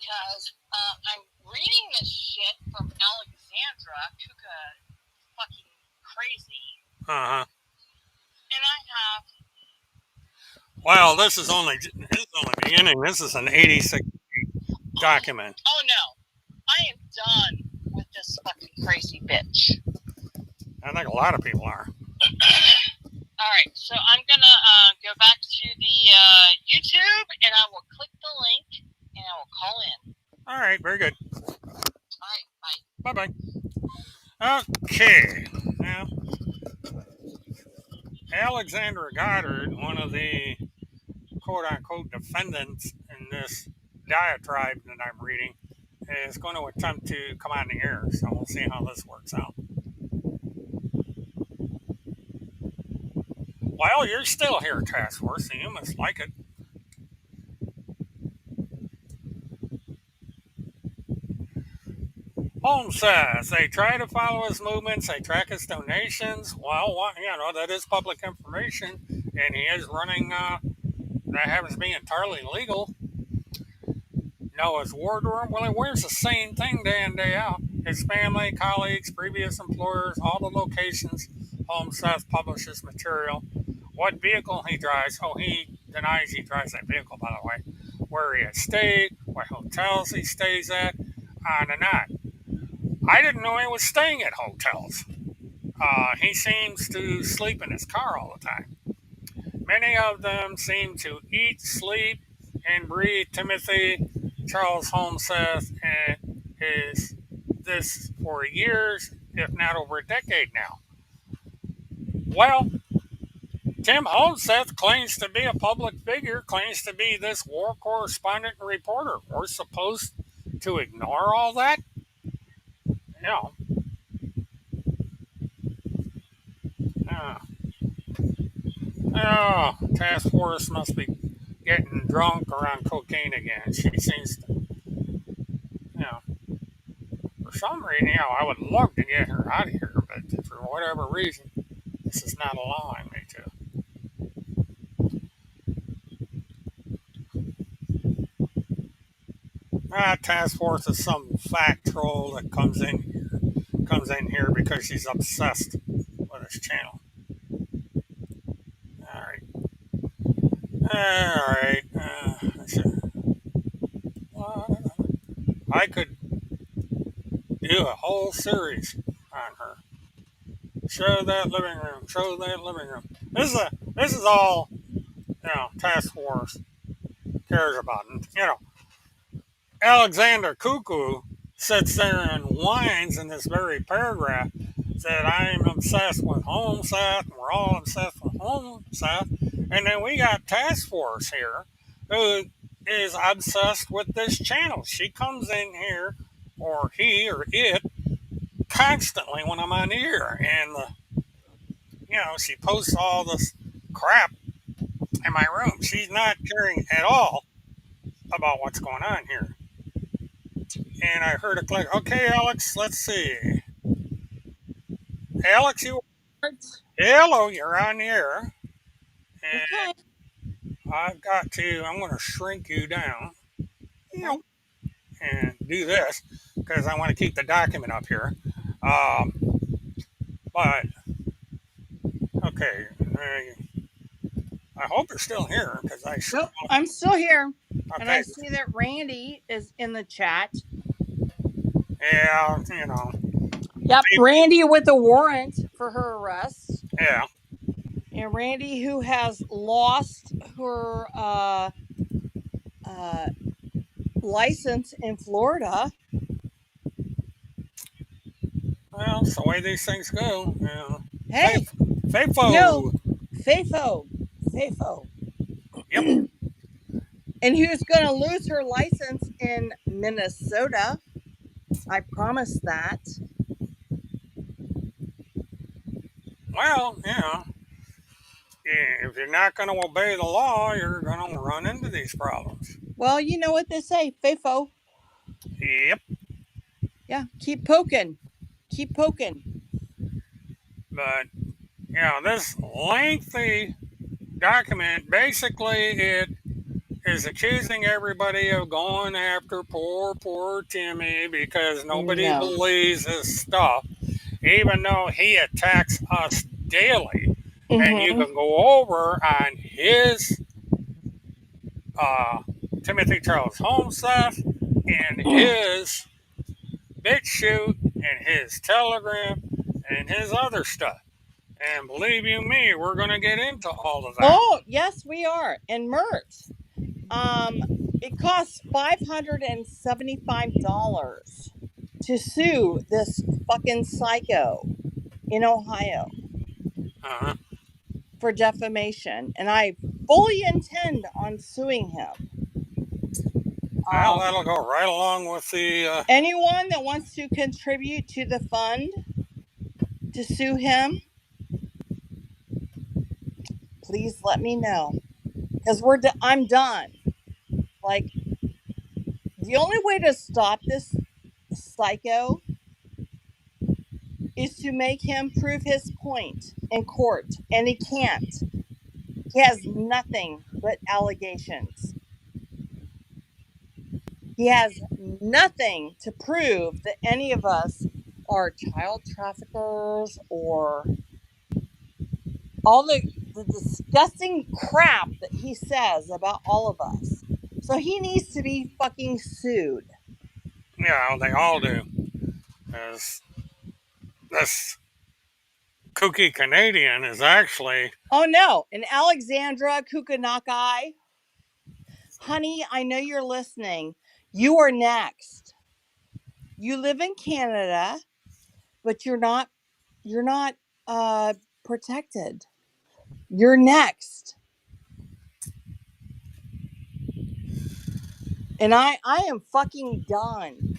Uh huh. Well, this is only beginning. This is an 86 document. I think a lot of people are. All right, very good. Bye bye. Okay. Now, Alexandra Goddard, one of the quote unquote defendants in this diatribe that I'm reading, is going to attempt to come on the air. So we'll see how this works out. Well, you're still here, Task Force, so you must like it. Holmes says they try to follow his movements, they track his donations. Well, that is public information, and he is running. That happens to be entirely legal. Know his wardrobe. Well, he wears the same thing day in, day out. His family, colleagues, previous employers, all the locations Holmes says publishes material. What vehicle he drives. Oh, he denies he drives that vehicle, by the way. Where he has stayed, what hotels he stays at, on and on. I didn't know he was staying at hotels. He seems to sleep in his car all the time. Many of them seem to eat, sleep, and breathe Timothy. Charles Holmes says, and is this for years, if not over a decade now. Well, Tim Holmseth claims to be a public figure, claims to be this war correspondent and reporter. We're supposed to ignore all that? No. Task Force must be getting drunk or on cocaine again. She seems to, for some reason, I would love to get her out of here, but for whatever reason, this is not allowing me to. Task Force is some fat troll that comes in here because she's obsessed with this channel. All right. I could do a whole series on her. Show that living room. Show that living room. This is all Task Force cares about. And, Alexander Cuckoo sits there and whines in this very paragraph that I'm obsessed with Homeseth, and we're all obsessed with Homeseth. And then we got Task Force here who is obsessed with this channel. She comes in here, or he or it, constantly when I'm on the air. And, she posts all this crap in my room. She's not caring at all about what's going on here. And I heard a click. Okay, Alex, let's see. Alex, hello, you're on the air. And I'm going to shrink you down, and do this because I want to keep the document up here. But, okay, I hope you're still here because I sure Nope, I'm still here. And okay. I see that Randy is in the chat. Yeah, Yep, Randy with a warrant for her arrest. yeah. And Randy, who has lost her uh, license in Florida. Well, it's the way these things go. Hey, Faithful. FAFO. FAFO. Yep. And who's going to lose her license in Minnesota? I promise that. Well, if you're not going to obey the law, you're going to run into these problems. Well, you know what they say, FAFO. Yep. Yeah, keep poking. Keep poking. But this lengthy document basically it is accusing everybody of going after poor Timmy because nobody No. believes his stuff, even though he attacks us daily. And you Mm-hmm. can go over on his uh, Timothy Charles Holmes stuff and his BitChute and his Telegram and his other stuff. And believe you me, we're going to get into all of that. Oh, yes, we are. And Mert, it costs $575 to sue this fucking psycho in Ohio Uh-huh. for defamation, and I fully intend on suing him. Well, that'll go right along with the. Anyone that wants to contribute to the fund to sue him, please let me know, because I'm done. Like, the only way to stop this psycho is to make him prove his point in court, and he can't. He has nothing but allegations. He has nothing to prove that any of us are child traffickers or all the disgusting crap that he says about all of us. So he needs to be fucking sued. They all do. As this kooky Canadian is actually. Oh no. And Alexandra Kukanakai, honey, I know you're listening. You are next. You live in Canada, but you're not protected. You're next. And I am fucking done.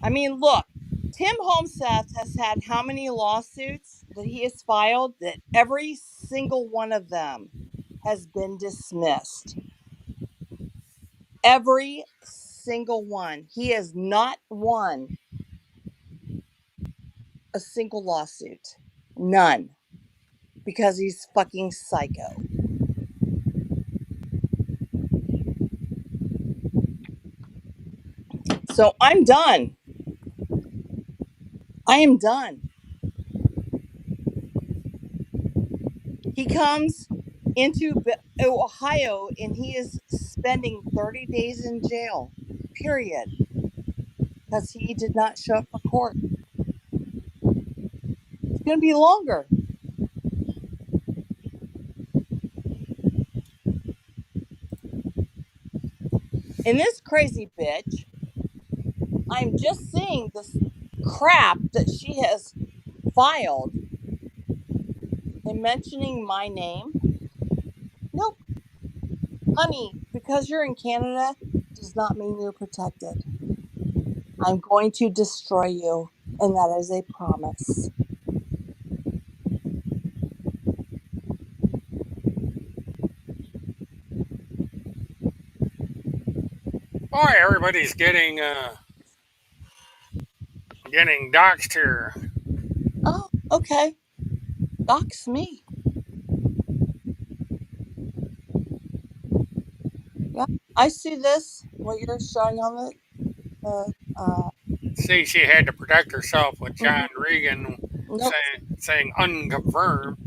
I mean, look, Tim Homeseth has had how many lawsuits that he has filed that every single one of them has been dismissed. Every single one. He has not won a single lawsuit. None. Because he's fucking psycho. So I'm done. I am done. He comes into Ohio and he is spending 30 days in jail, period, because he did not show up for court. It's going to be longer. And this crazy bitch, I'm just seeing this crap that she has filed and mentioning my name. Nope. Honey, because you're in Canada does not mean you're protected. I'm going to destroy you, and that is a promise. Boy, everybody's getting doxxed here. Oh, okay. Dox me. Yeah, I see this. What you're showing on the See, she had to protect herself with John Regan nope. saying saying unconfirmed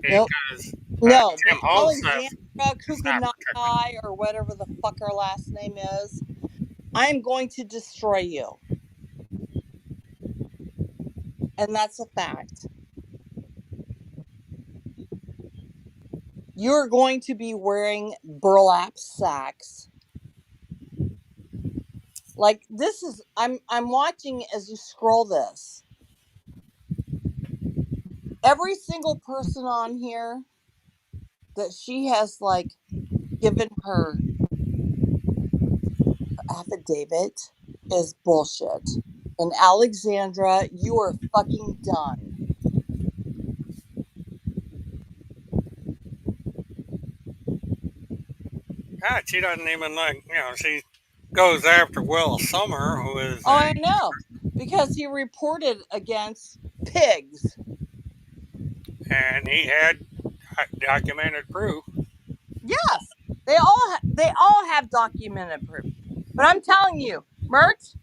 Nope. because No, but Tim Holseth Alexandra is not protected. Kukanakai, or whatever the fuck her last name is, I'm going to destroy you. And that's a fact. You're going to be wearing burlap sacks. Like, this is, I'm watching as you scroll this. Every single person on here that she has, like, given her affidavit is bullshit. And Alexandra, you are fucking done. God, she doesn't even like, she goes after Will Summer, who is Oh, I know. Because he reported against pigs. and he had documented proof. Yes. They all have documented proof. But I'm telling you, Mert,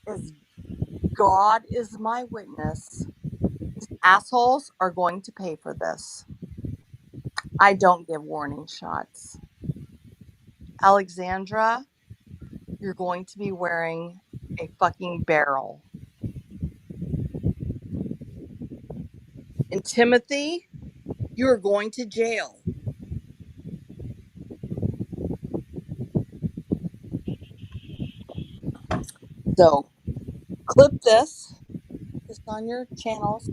is God is my witness. These assholes are going to pay for this. I don't give warning shots. Alexandra, you're going to be wearing a fucking barrel. And Timothy, you're going to jail. So clip this. It's on your channels.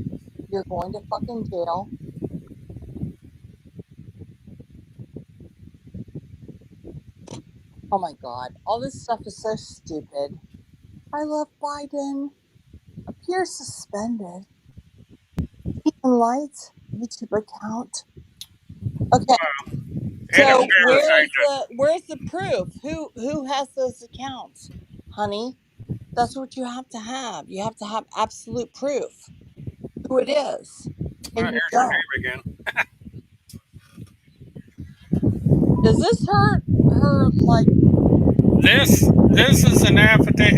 You're going to fucking jail. Oh my God. All this stuff is so stupid. I love Biden. Appears suspended. Ethan Lights YouTube account. Okay. It So appears they just, where's the proof? Who has those accounts? Honey, that's what you have to have. You have to have absolute proof who it is. And you here's her don't. name again. Is this her like This is an affidavit,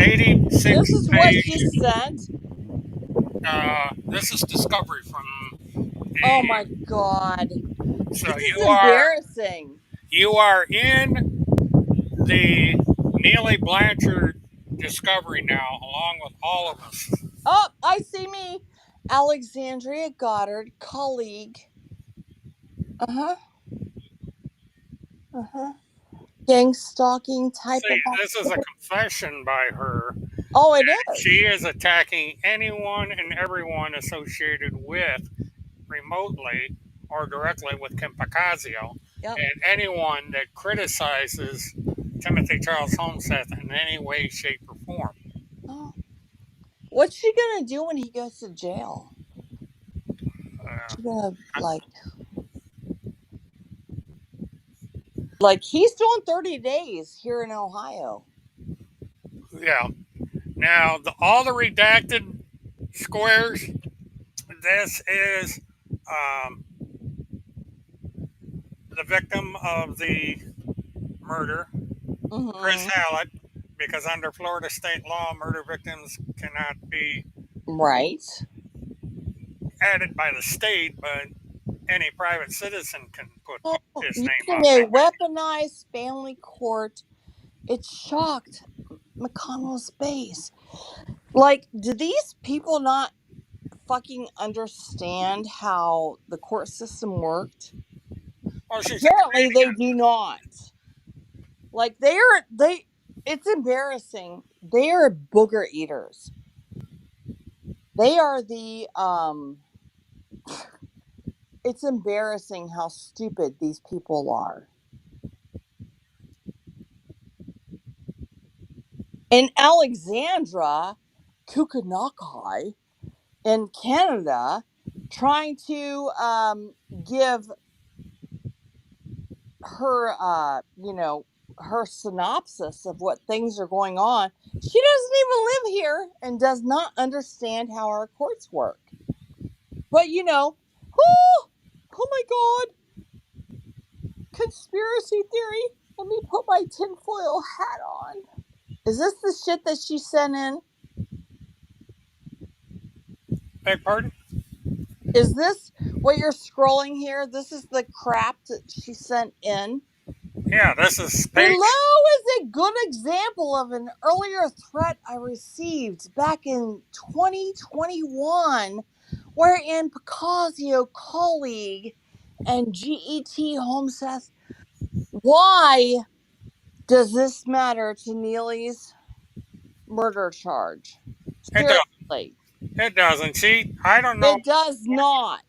this 86 is what she page. sent? This is discovery from Oh my the. God. So This is embarrassing. you are in the Neely Blanchard discovery now, along with all of us. Oh, I see me. Alexandria Goddard, colleague. Uh-huh. Uh-huh. Gang stalking type See, of this is a activity. confession by her. Oh, it She is. is attacking anyone and everyone associated with, remotely or directly, with Kim Pacazio, Yep. and anyone that criticizes Timothy Charles Homeseth in any way, shape, or form. Oh. What's she gonna do when he goes to jail? Uh, She gonna like he's doing 30 days here in Ohio. yeah. Now, all the redacted squares, this is um, the victim of the murder, Chris Mm-hmm. Hallett, because under Florida state law, murder victims cannot be Right. added by the state, but any private citizen can put Oh, his name using on a there. weaponized family court, it shocked McConnell's base. Like, do these people not fucking understand how the court system worked? Well, she's a Apparently they comedian. do not. Like they it's embarrassing. They are booger eaters. They are the it's embarrassing how stupid these people are. And Alexandra Kukanakai in Canada trying to give her her synopsis of what things are going on. She doesn't even live here and does not understand how our courts work. But oh my God, conspiracy theory. Let me put my tinfoil hat on. Is this the shit that she sent in? Beg pardon? Is this what you're scrolling here? This is the crap that she sent in. Yeah, this is Below page. is a good example of an earlier threat I received back in 2021, wherein Picasio colleague and GET home says, why does this matter to Neely's murder charge? It does. Seriously, It doesn't. I don't know it does not.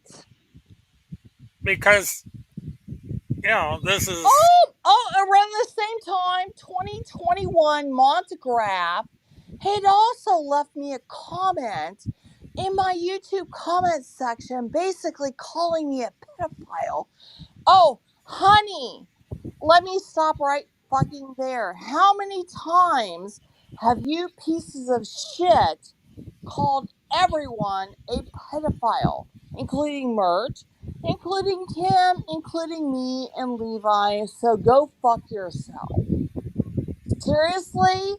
because this is. Around the same time, 2021, Montegraph had also left me a comment in my YouTube comment section, basically calling me a pedophile. Oh, honey, let me stop right fucking there. How many times have you pieces of shit called everyone a pedophile, including Mert, including Tim, including me and Levi? So go fuck yourself. Seriously?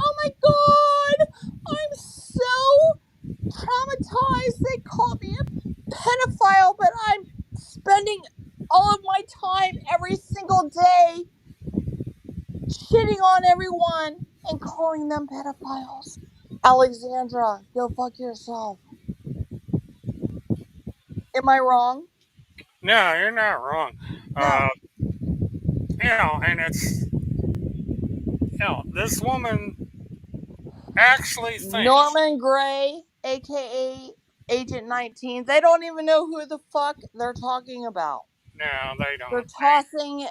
Oh my god! I'm so traumatized. They call me a pedophile, but I'm spending all of my time every single day shitting on everyone and calling them pedophiles. Alexandra, go fuck yourself. Am I wrong? No, you're not wrong. No. And it's this woman actually thinks. Norman Gray, aka Agent 19, they don't even know who the fuck they're talking about. No, they They're don't. tossing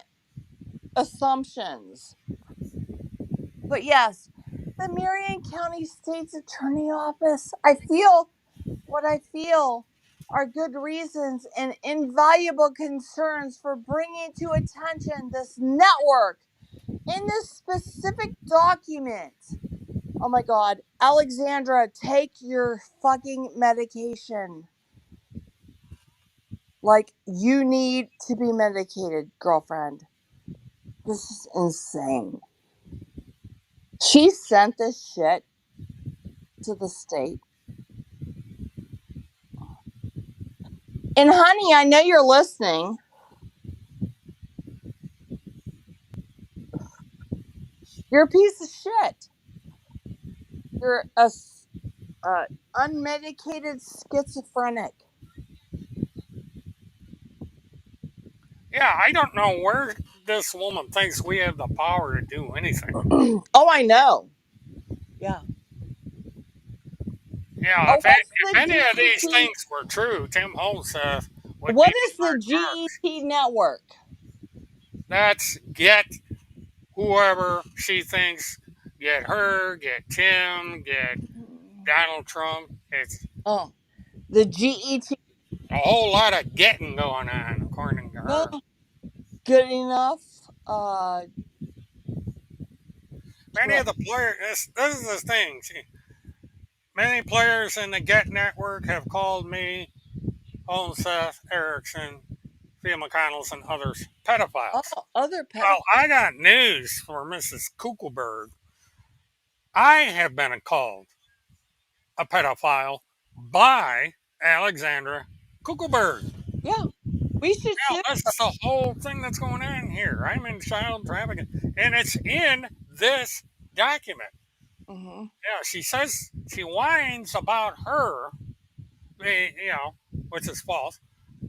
assumptions. But yes, the Marion County State's Attorney Office, I feel what I feel are good reasons and invaluable concerns for bringing to attention this network in this specific document. Oh my god, Alexandra, take your fucking medication. Like, you need to be medicated, girlfriend. This is insane. She sent this shit to the state. And honey, I know you're listening. You're a piece of shit. You're a unmedicated schizophrenic. Yeah, I don't know where this woman thinks we have the power to do anything. Oh, I know. Yeah. Yeah, Oh, if, what's if the any of these GET? things were true, Tim Holseth would What be is the behind bars. GET network? That's get whoever she thinks, get her, get Tim, get Donald Trump. It's Oh, the GET. a whole lot of getting going on, according to Well, her. good enough. Many of the players, this is the thing. Many players in the Get Network have called me, Seth Erickson, Thea McConnell's, and others pedophiles. Other pedophiles. Well, I got news for Mrs. Kuckelberg. I have been called a pedophile by Alexandra Kuckelberg. Yeah, we should Now, sue. this is the whole thing that's going on here. I'm in child trafficking, and it's in this document. Mm-hmm. Yeah, she says she whines about her being, which is false,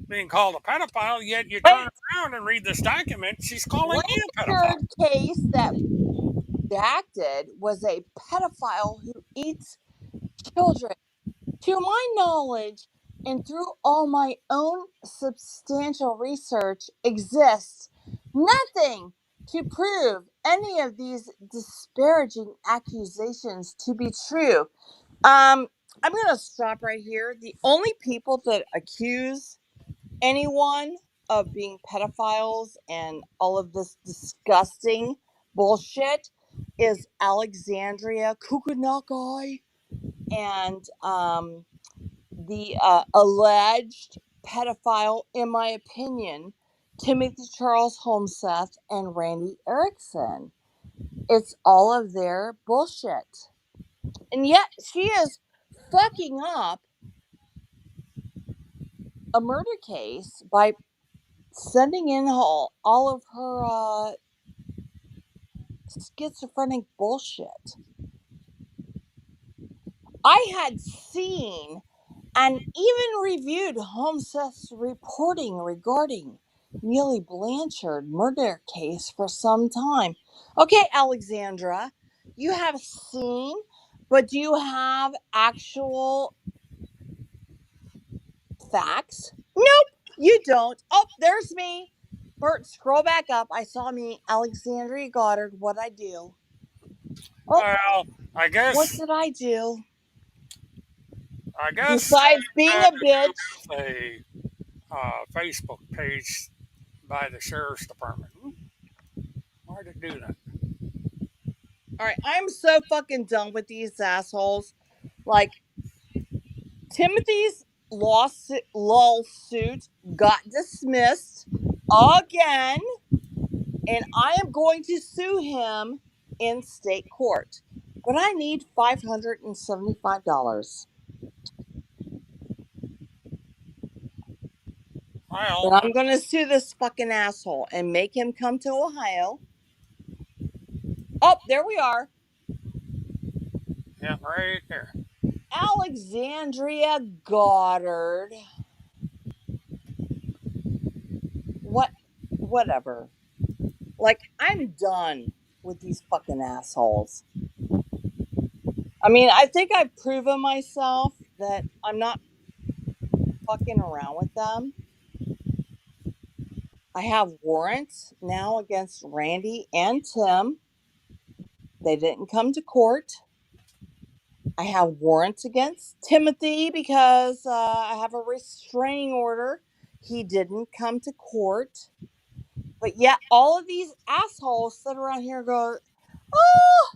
being called a pedophile. Yet you turn Wait, around and read this document, she's calling me a pedophile. Blanchard case that redacted was a pedophile who eats children. To my knowledge, and through all my own substantial research, exists nothing to prove any of these disparaging accusations to be true. Um, I'm going to stop right here. The only people that accuse anyone of being pedophiles and all of this disgusting bullshit is Alexandria Kukunakai and the alleged pedophile, in my opinion, Timothy Charles Holmseth and Randy Erickson. It's all of their bullshit. And yet she is fucking up a murder case by sending in all of her schizophrenic bullshit. I had seen and even reviewed HomeSeth's reporting regarding Neely Blanchard murder case for some time. Okay, Alexandra, you have seen, but do you have actual facts? Nope, you don't. Oh, there's me. Bert, scroll back up. I saw me, Alexandria Goddard. What I do? Oh, Well, I what guess did I do? I guess Besides being that a bitch. had a Facebook page by the sheriff's department. Why'd it do that? All right, I'm so fucking done with these assholes. Like, Timothy's lawsuit got dismissed again, and I am going to sue him in state court. But I need $575. Well, And I'm going to sue this fucking asshole and make him come to Ohio. Oh, there we are. yeah, right there. Alexandria Goddard. What? Whatever. Like, I'm done with these fucking assholes. I mean, I think I've proven myself that I'm not fucking around with them. I have warrants now against Randy and Tim. They didn't come to court. I have warrants against Timothy because I have a restraining order. He didn't come to court. But yet, all of these assholes sit around here and go, oh,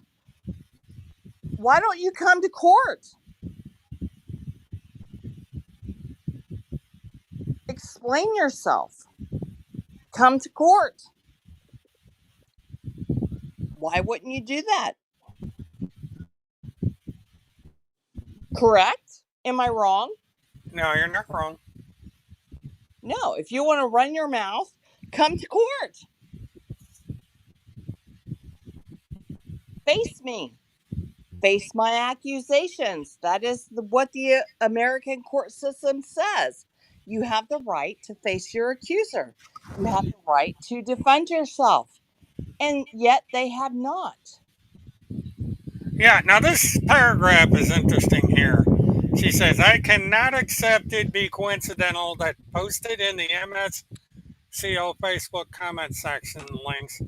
why don't you come to court? Explain yourself. Come to court. Why wouldn't you do that? Correct? Am I wrong? No, you're not wrong. No. If you want to run your mouth, come to court. Face me. Face my accusations. That is what the American court system says. You have the right to face your accuser. You have the right to defend yourself. And yet they have not. Yeah, now this paragraph is interesting here. She says, I cannot accept it be coincidental that posted in the MSCO Facebook comment section links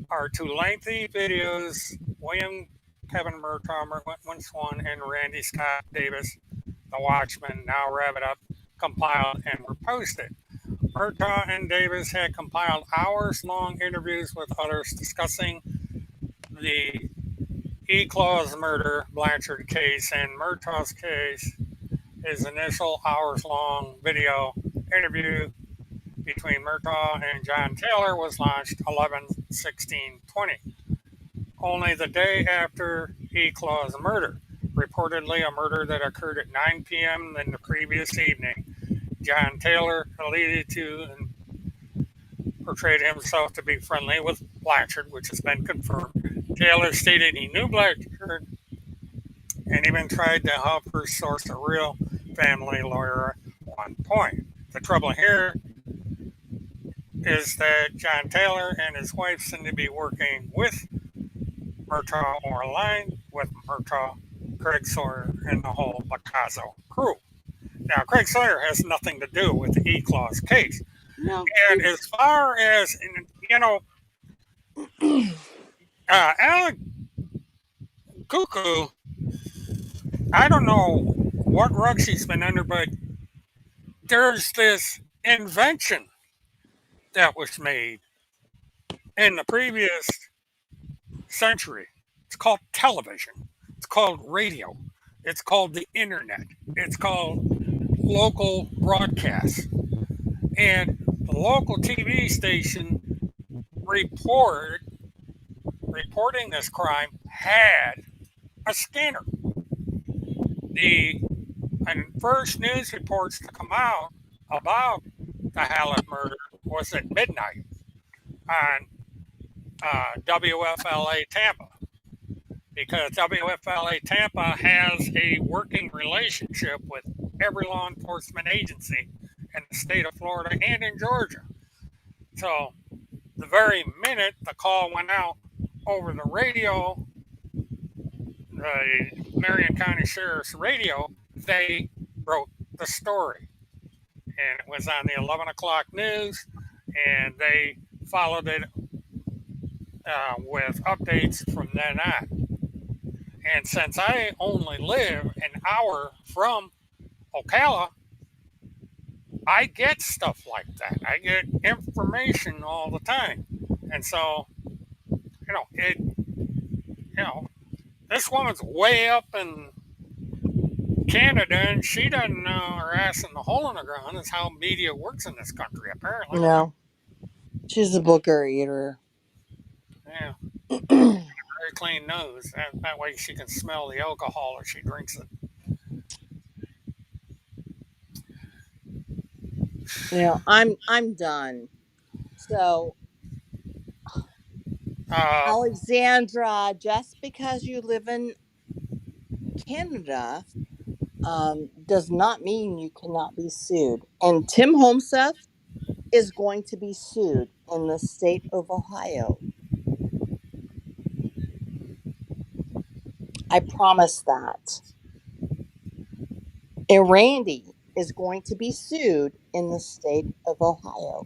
are two lengthy videos William Kevin Murtaugh, Whitman Swan, and Randy Scott Davis, the Watchman, now wrap it up, compiled and were posted. Murtaugh and Davis had compiled hours-long interviews with others discussing the E-Clause murder Blanchard case and Murtaugh's case. His initial hours-long video interview between Murtaugh and John Taylor was launched 11/16/20, only the day after E-Clause murder, reportedly a murder that occurred at 9 p.m. in the previous evening. John Taylor alluded to and portrayed himself to be friendly with Blanchard, which has been confirmed. Taylor stated he knew Blanchard and even tried to help her source a real family lawyer at one point. The trouble here is that John Taylor and his wife seem to be working with Murtaugh or aligned with Murtaugh, Craig Sawyer, and the whole Picasso crew. Now, Craig Sawyer has nothing to do with the E-Clause case. No. And as far as, Alan Cuckoo, I don't know what rug she's been under, but there's this invention that was made in the previous century. It's called television. It's called radio. It's called the internet. It's called local broadcast. And the local TV station reporting this crime had a scanner. The first news reports to come out about the Hallett murder was at midnight on WFLA Tampa, because WFLA Tampa has a working relationship with every law enforcement agency in the state of Florida and in Georgia. So the very minute the call went out over the radio, the Marion County Sheriff's radio, they wrote the story. And it was on the 11 o'clock news, and they followed it with updates from then on. And since I only live an hour from Ocala, I get stuff like that. I get information all the time. And so, this woman's way up in Canada, and she doesn't know her ass in the hole in the ground is how media works in this country, apparently. No, she's a booger eater. Yeah. Very clean nose. That way she can smell the alcohol as she drinks it. I'm done. So, Alexandra, just because you live in Canada does not mean you cannot be sued. And Tim Homeseth is going to be sued in the state of Ohio. I promise that. And Randy is going to be sued in the state of Ohio.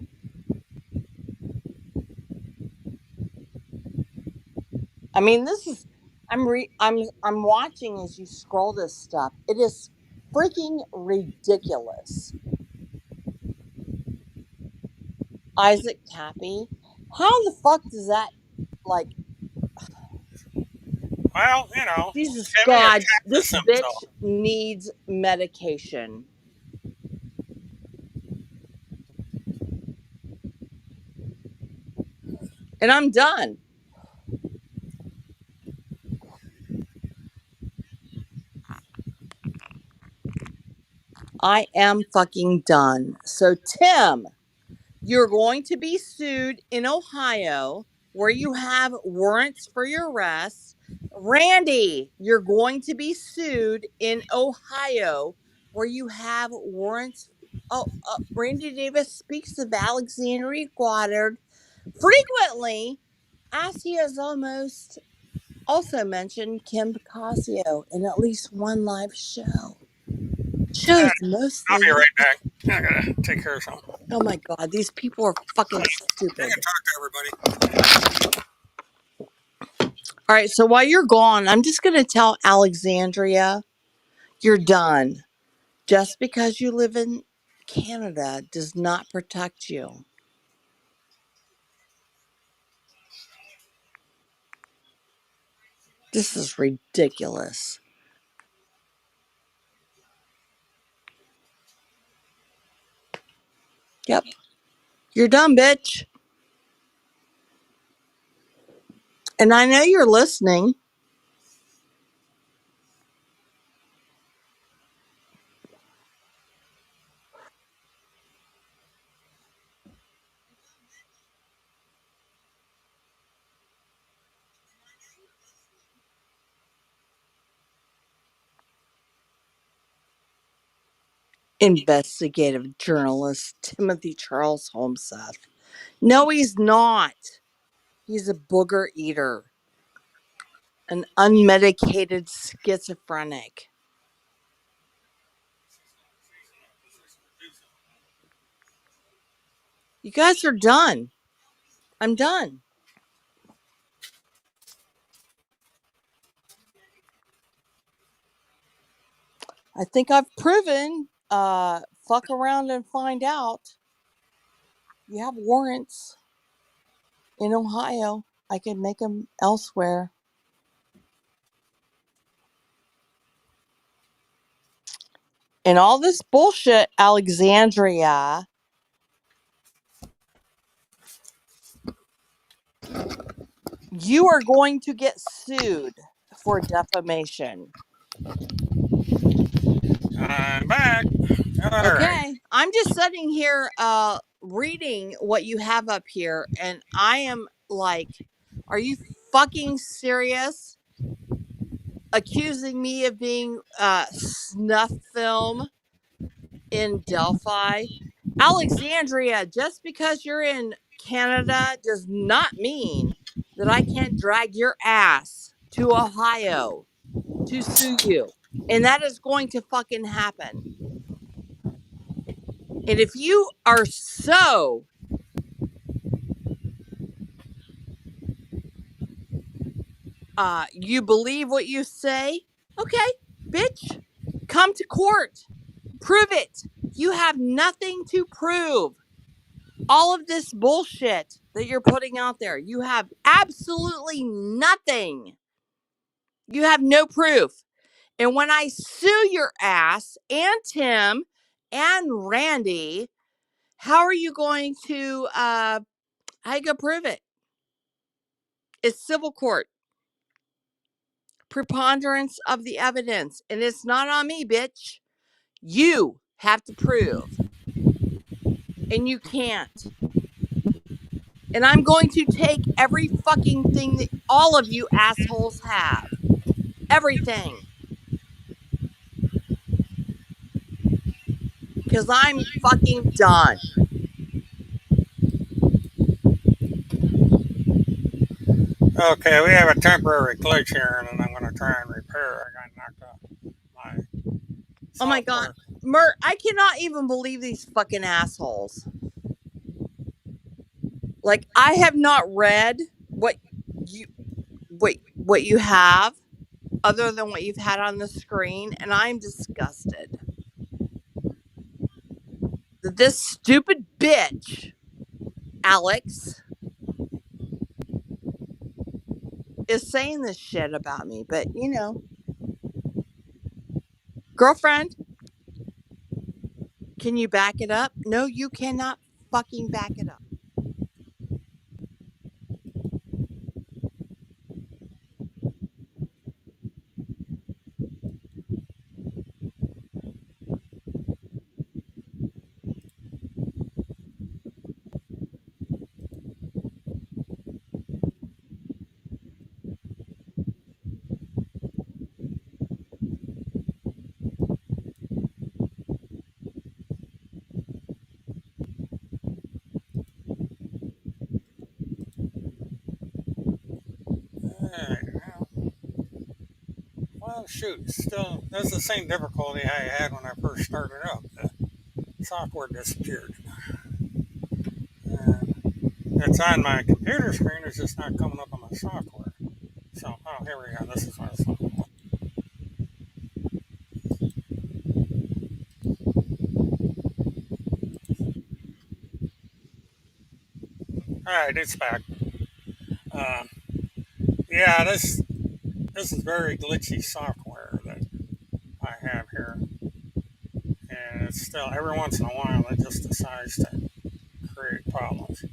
I mean, this is I'm watching as you scroll this stuff. It is freaking ridiculous. Isaac Tappy, how the fuck does that, like, Well, Jesus Timmy God, attacked this himself. bitch needs medication. And I'm done. I am fucking done. So, Tim, you're going to be sued in Ohio where you have warrants for your arrest. Randy, you're going to be sued in Ohio where you have warrants. Randy Davis speaks of Alexandria Goddard frequently, as he has almost also mentioned Kim Picasso in at least one live show. Shows mostly. I'll be right back. I gotta take care of something. Oh my God, these people are fucking stupid. I can talk to everybody. All right, so while you're gone, I'm just going to tell Alexandria, you're done. Just because you live in Canada does not protect you. This is ridiculous. Yep. You're done, bitch. And I know you're listening. Investigative journalist Timothy Charles Homeseth. No, he's not. He's a booger eater. An unmedicated schizophrenic. You guys are done. I'm done. I think I've proven fuck around and find out. You have warrants in Ohio. I can make them elsewhere. And all this bullshit, Alexandria, you are going to get sued for defamation. I'm back. All right. Okay, I'm just sitting here reading what you have up here, and I am like, are you fucking serious? Accusing me of being snuff film in Delphi? Alexandria, just because you're in Canada does not mean that I can't drag your ass to Ohio to sue you. And that is going to fucking happen. And if you are so you believe what you say, okay, bitch, come to court. Prove it. You have nothing to prove. All of this bullshit that you're putting out there, you have absolutely nothing. You have no proof. And when I sue your ass and Tim and Randy, how are you going to how you gonna prove it? It's civil court. Preponderance of the evidence. And it's not on me, bitch. You have to prove. And you can't. And I'm going to take every fucking thing that all of you assholes have. Everything. Because I'm fucking done. Okay, we have a temporary glitch here, and I'm going to try and repair it. I got knocked off my Oh my god. software. Mert, I cannot even believe these fucking assholes. Like, I have not read you what you have other than what you've had on the screen, and I'm disgusted that this stupid bitch, Alex, is saying this shit about me. But, girlfriend, can you back it up? No, you cannot fucking back it up. Alright, well, shoot, still, that's the same difficulty I had when I first started up. The software disappeared. And it's on my computer screen, it's just not coming up on my software. So, oh, here we go. This is what it's talking about. Alright, it's back. Um, yeah, this is very glitchy software that I have here. And it's still, every once in a while, it just decides to create problems.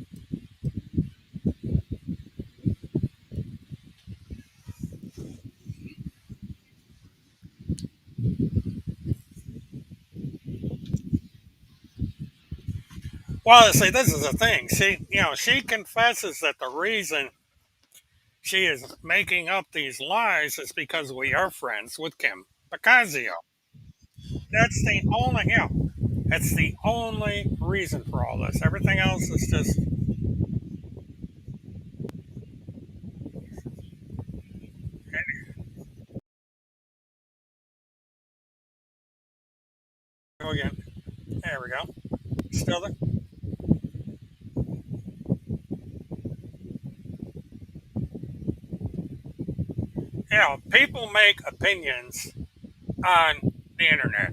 Well, see, this is the thing. She confesses that the reason she is making up these lies is because we are friends with Kim Bacazio. That's the only, that's the only reason for all this. Everything else is just, go again. There we go. Still there. People make opinions on the internet.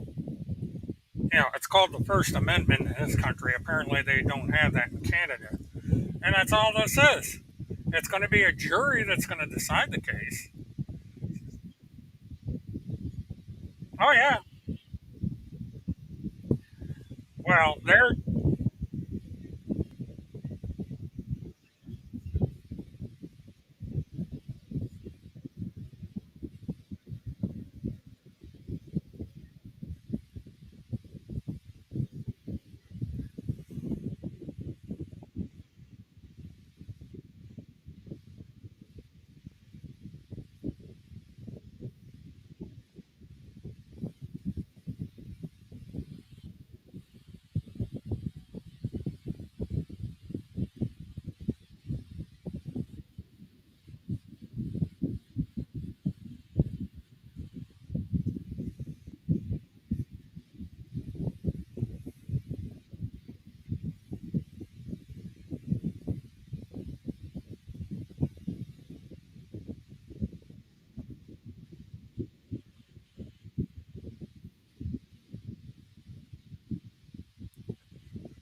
It's called the First Amendment in this country. Apparently, they don't have that in Canada. And that's all this is. It's going to be a jury that's going to decide the case. Oh, yeah. Well, they're,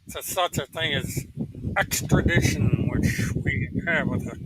such a thing as extradition, which we have with it.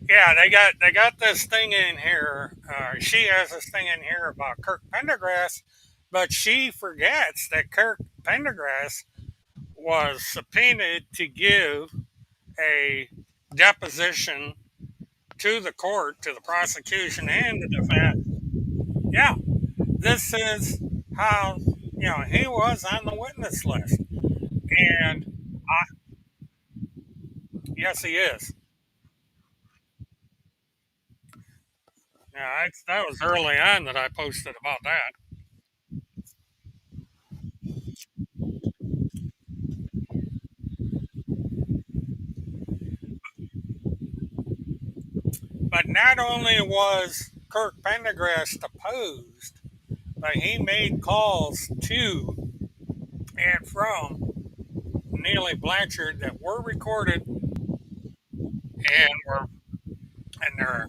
Yeah, they got this thing in here. She has this thing in here about Kirk Pendergrass, but she forgets that Kirk Pendergrass was subpoenaed to give a deposition to the court, to the prosecution and the defense. Yeah, this is how he was on the witness list, and yes, he is. Yeah, that was early on that I posted about that. But not only was Kirk Pendergrass deposed, but he made calls to and from Neely Blanchard that were recorded and were and there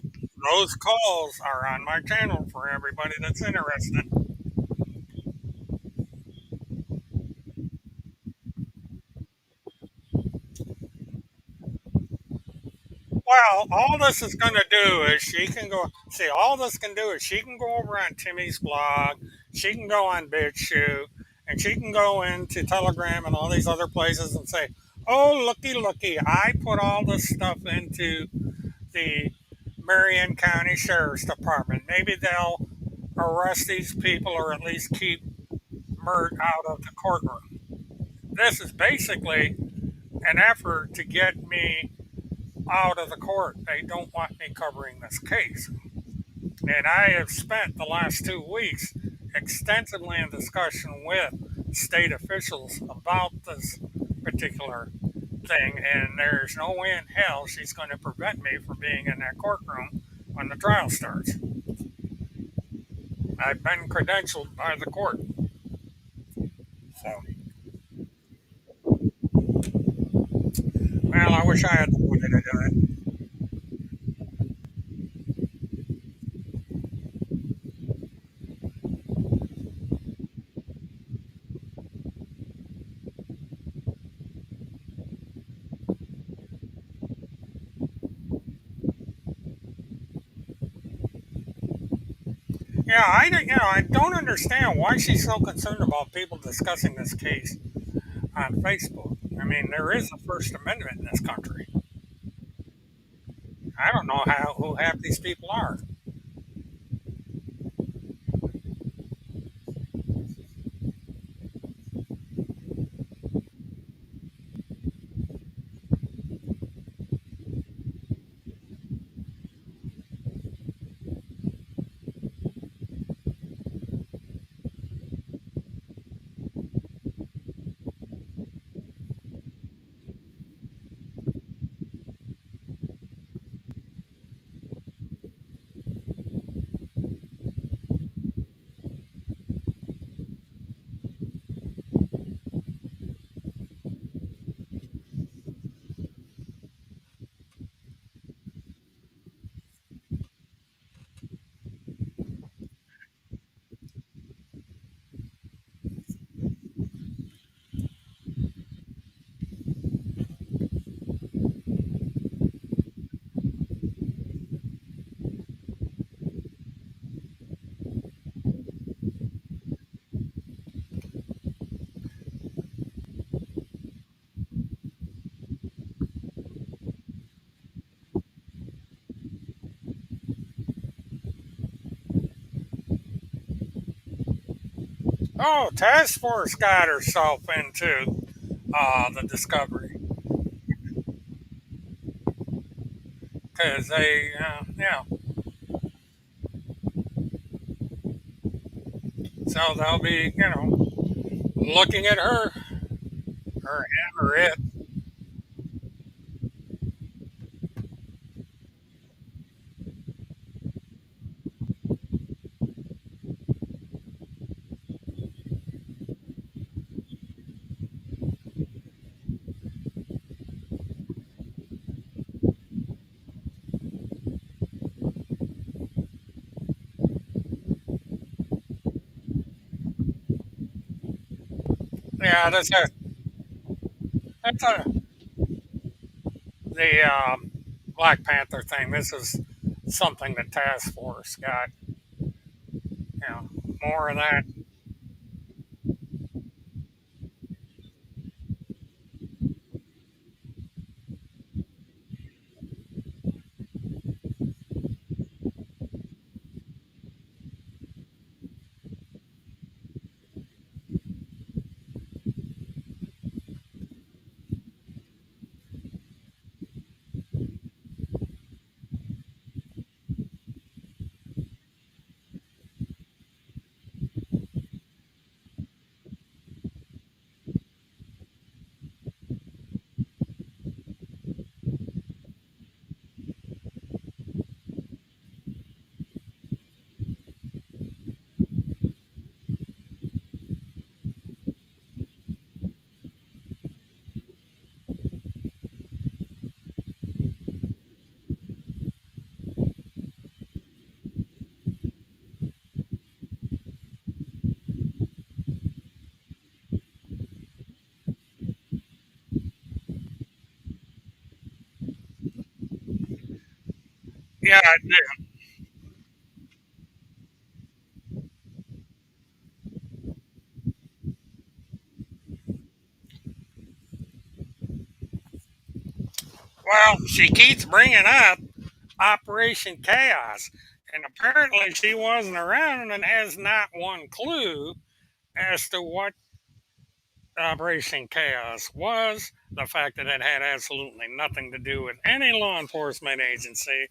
those calls are on my channel for everybody that's interested. Well, all this is going to do is she can go see. All this can do is she can go over on Timmy's blog. She can go on BitChute, and she can go into Telegram and all these other places and say, "Oh, looky, looky! I put all this stuff into the Marion County Sheriff's Department. Maybe they'll arrest these people or at least keep Mert out of the courtroom." This is basically an effort to get me out of the court. They don't want me covering this case. And I have spent the last 2 weeks extensively in discussion with state officials about this particular thing, and there's no way in hell she's going to prevent me from being in that courtroom when the trial starts. I've been credentialed by the court. So, well, I wish I had the money to do it. Yeah, I don't understand why she's so concerned about people discussing this case on Facebook. I mean, there is a First Amendment in this country. I don't know who half these people are. Oh, task force got herself into the discovery because so they'll be, looking at her, him, or it. Yeah, that's the Black Panther thing. This is something the task force got. More of that. Yeah, well, she keeps bringing up Operation Chaos, and apparently she wasn't around and has not one clue as to what Operation Chaos was. The fact that it had absolutely nothing to do with any law enforcement agency.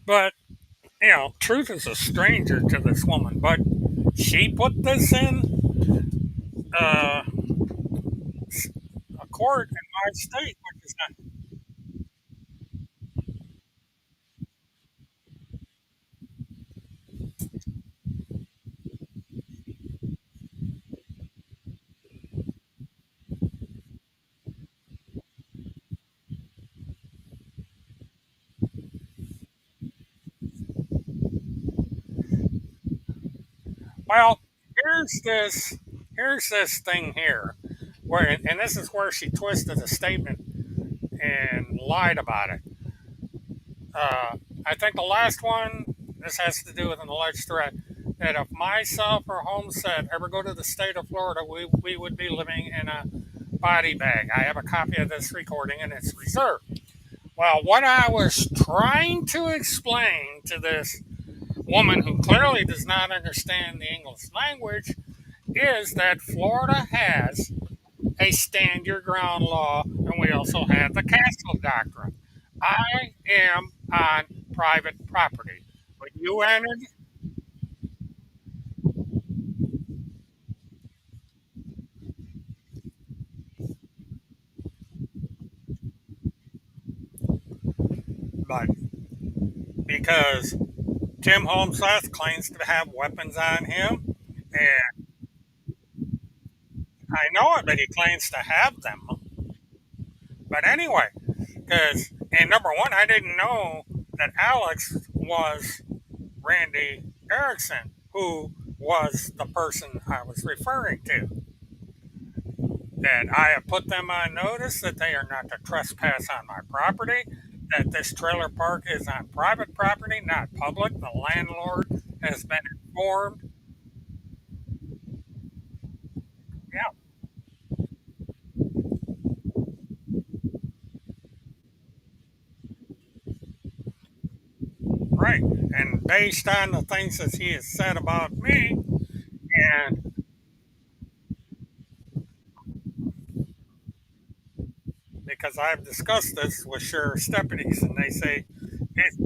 But, truth is a stranger to this woman. But she put this in uh, a court in my state, which is not. Well, here's this. Here's this thing here, where and this is where she twisted a statement and lied about it. Uh, I think the last one, this has to do with an alleged threat, that if myself or Homestead ever go to the state of Florida, we would be living in a body bag. I have a copy of this recording and it's reserved. Well, what I was trying to explain to this woman who clearly does not understand the English language is that Florida has a stand your ground law, and we also have the castle doctrine. I am on private property. When you entered, but because Tim Holmesworth claims to have weapons on him, and I know it, but he claims to have them. But anyway, because, and number one, I didn't know that Alex was Randy Erickson, who was the person I was referring to. That I have put them on notice that they are not to trespass on my property, that this trailer park is on private property, not public. The landlord has been informed. Yeah, right. And based on the things that he has said about me, and because I've discussed this with sheriff's deputies, and they say it's,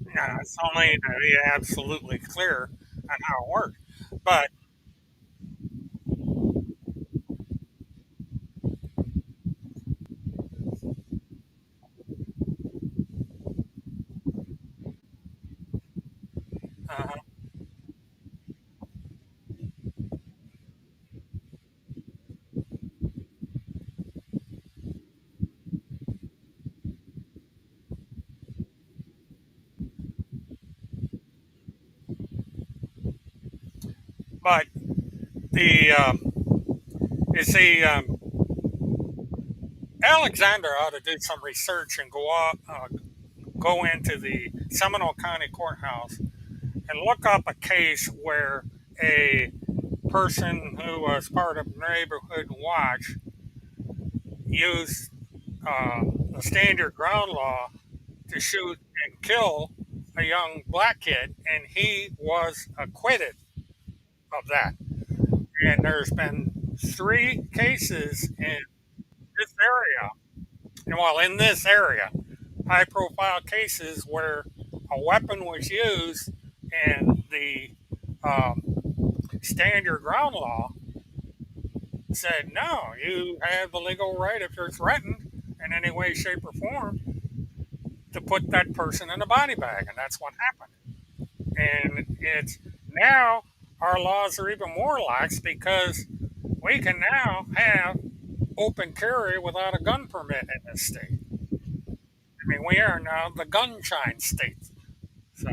it's only to be absolutely clear on how it works. But uh, but the you see, Alexander ought to do some research and go into the Seminole County Courthouse and look up a case where a person who was part of Neighborhood Watch used the standard ground law to shoot and kill a young black kid, and he was acquitted of that. And there's been three cases in this area, well, in this area, high profile cases where a weapon was used and the um, standard ground law said, no, you have the legal right if you're threatened in any way, shape, or form to put that person in a body bag. And that's what happened. And it's now our laws are even more lax because we can now have open carry without a gun permit in this state. I mean, we are now the gunshine state. So,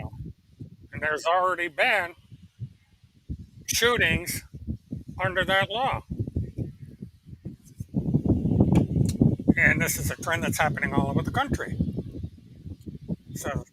and there's already been shootings under that law. And this is a trend that's happening all over the country. So,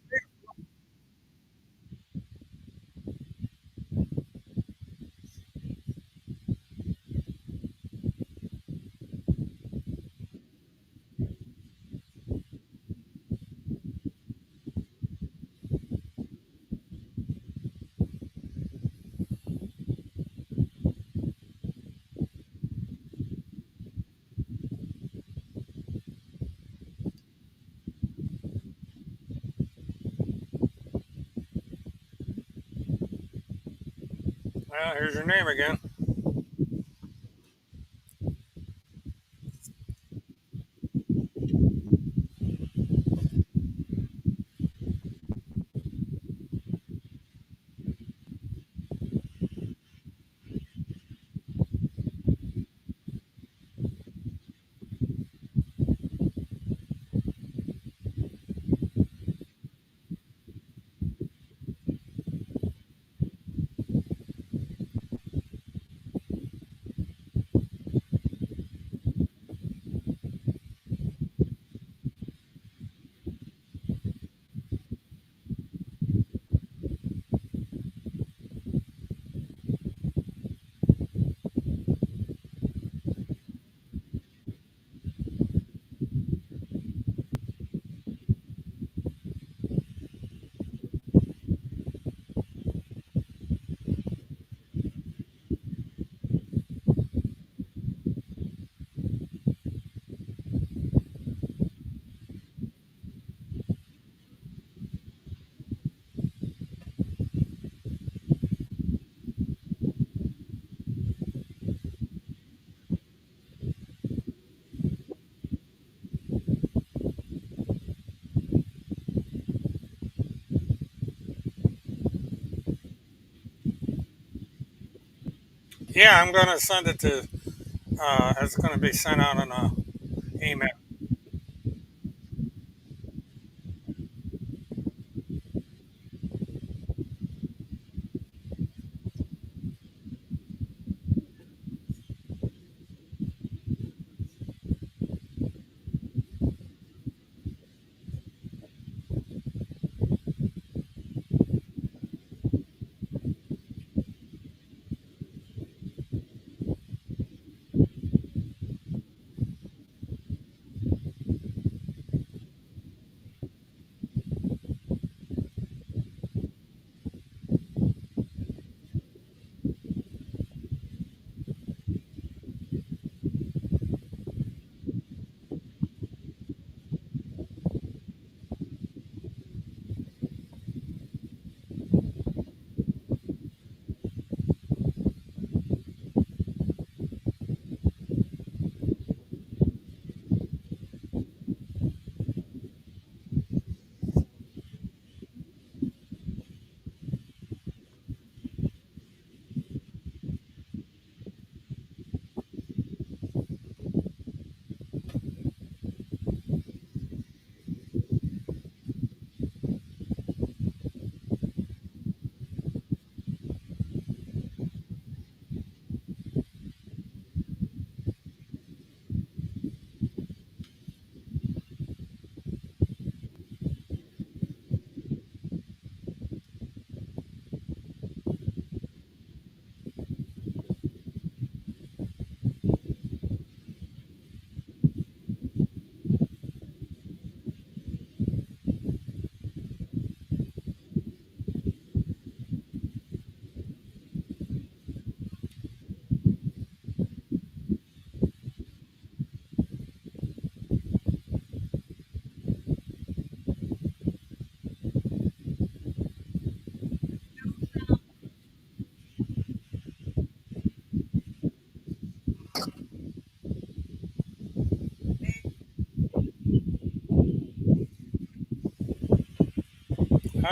well, here's your name again. Yeah, I'm going to send it to, it's going to be sent out in a email.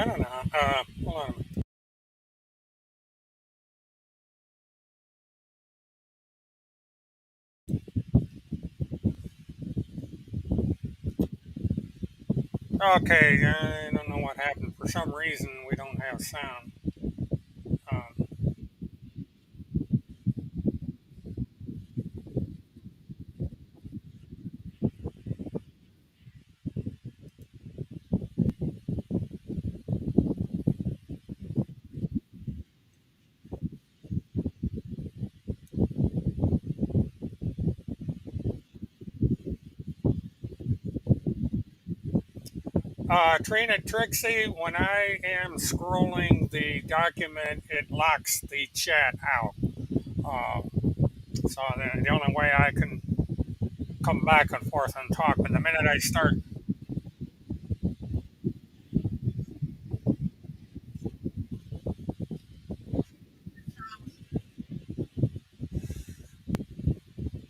I don't know. Hold on. Okay, I don't know what happened. For some reason, we don't have sound. Um, Trina Trixie, when I am scrolling the document, it locks the chat out. Uh, so the only way I can come back and forth and talk, but the minute I start,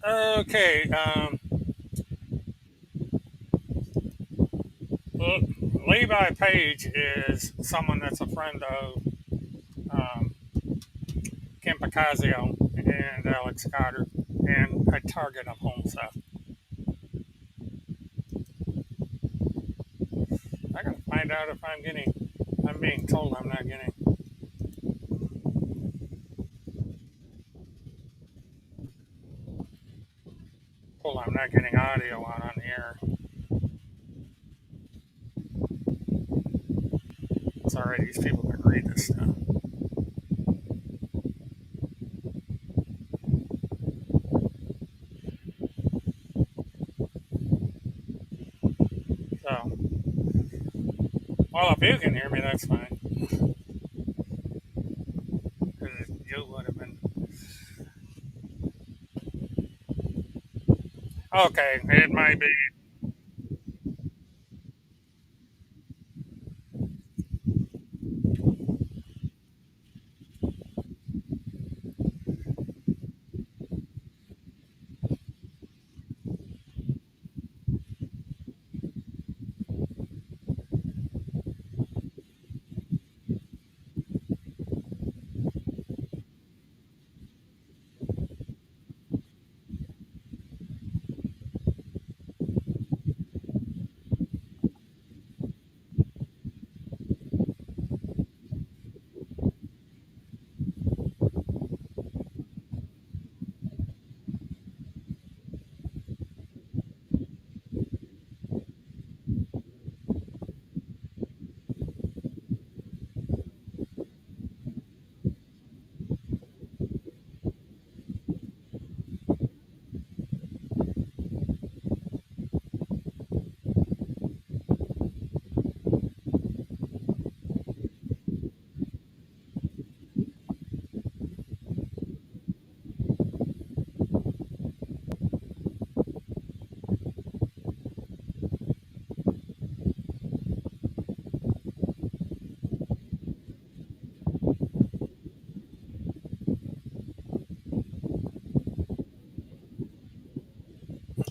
okay, Levi Page is someone that's a friend of um, Kim Picasio and Alex Cotter and a target of home stuff. I gotta find out if I'm getting. I'm being told I'm not getting. Well, I'm not getting audio out on the air. Sorry, these people can read this stuff. So, well, if you can hear me, that's fine. Because you would have been. Okay, it might be.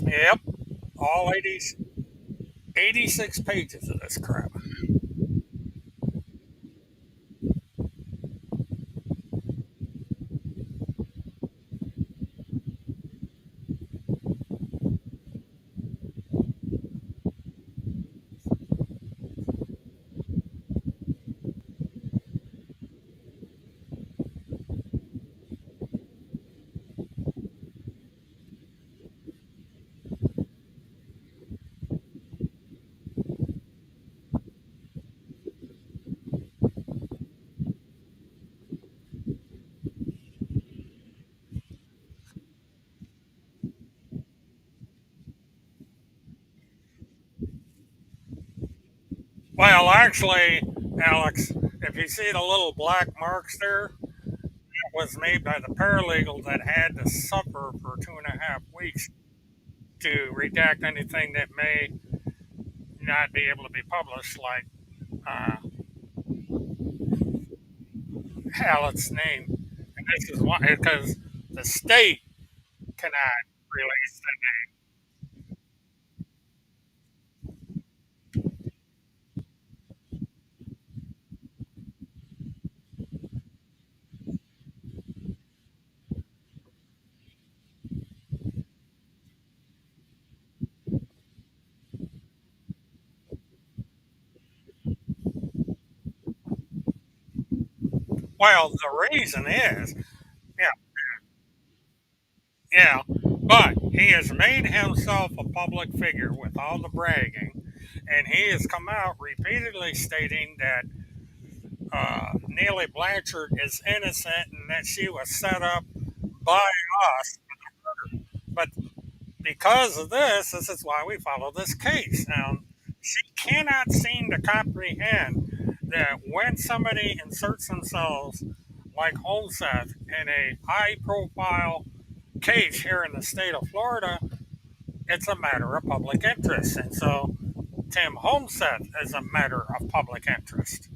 Yep, all 80, 86 pages of this crap. Well, actually, Alex, if you see the little black marks there, that was made by the paralegal that had to suffer for 2.5 weeks to redact anything that may not be able to be published, like uh, Hallett's name. And this is why, because the state cannot release Well, the reason is, yeah, yeah, but he has made himself a public figure with all the bragging, and he has come out repeatedly stating that Neely Blanchard is innocent and that she was set up by us. But because of this is why we follow this case. Now, she cannot seem to comprehend that when somebody inserts themselves, like Holmseth, in a high profile case here in the state of Florida, it's a matter of public interest. And so Tim Holmseth is a matter of public interest.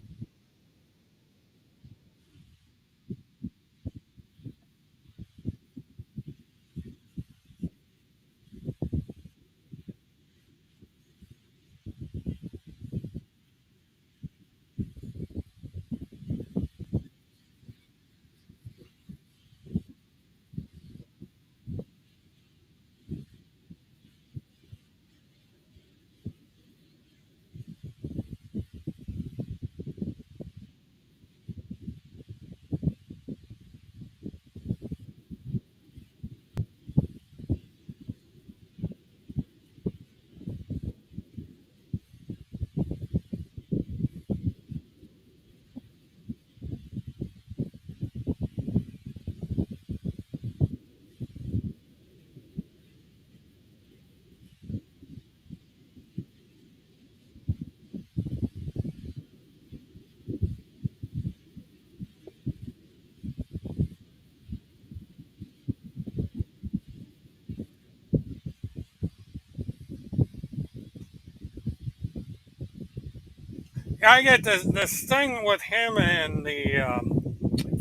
Yeah, I get this thing with him and the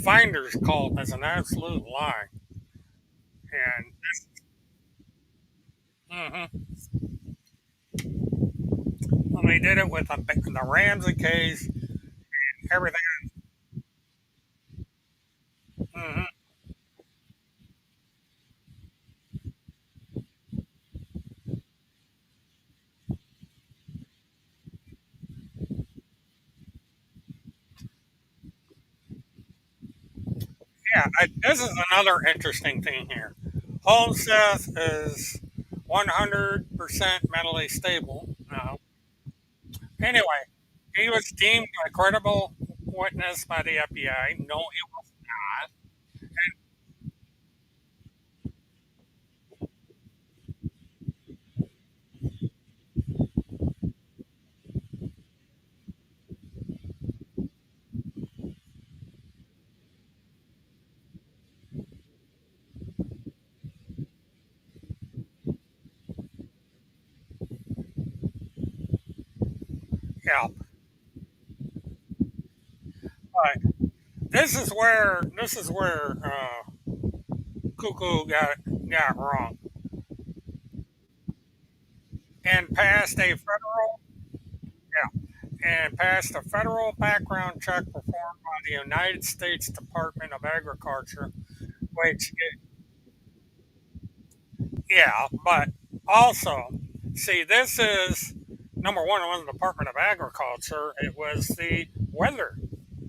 Finders cult as an absolute lie. And mhm, when they did it with the Ramsey case, everything. Hmm. Yeah, this is another interesting thing here. Holmseth is 100% mentally stable. Anyway, he was deemed a credible witness by the FBI. No, he was not. Yeah, but this is where Cuckoo got wrong and passed a federal passed a federal background check performed by the United States Department of Agriculture, which yeah, but also see this is number one. It wasn't the Department of Agriculture; it was the weather.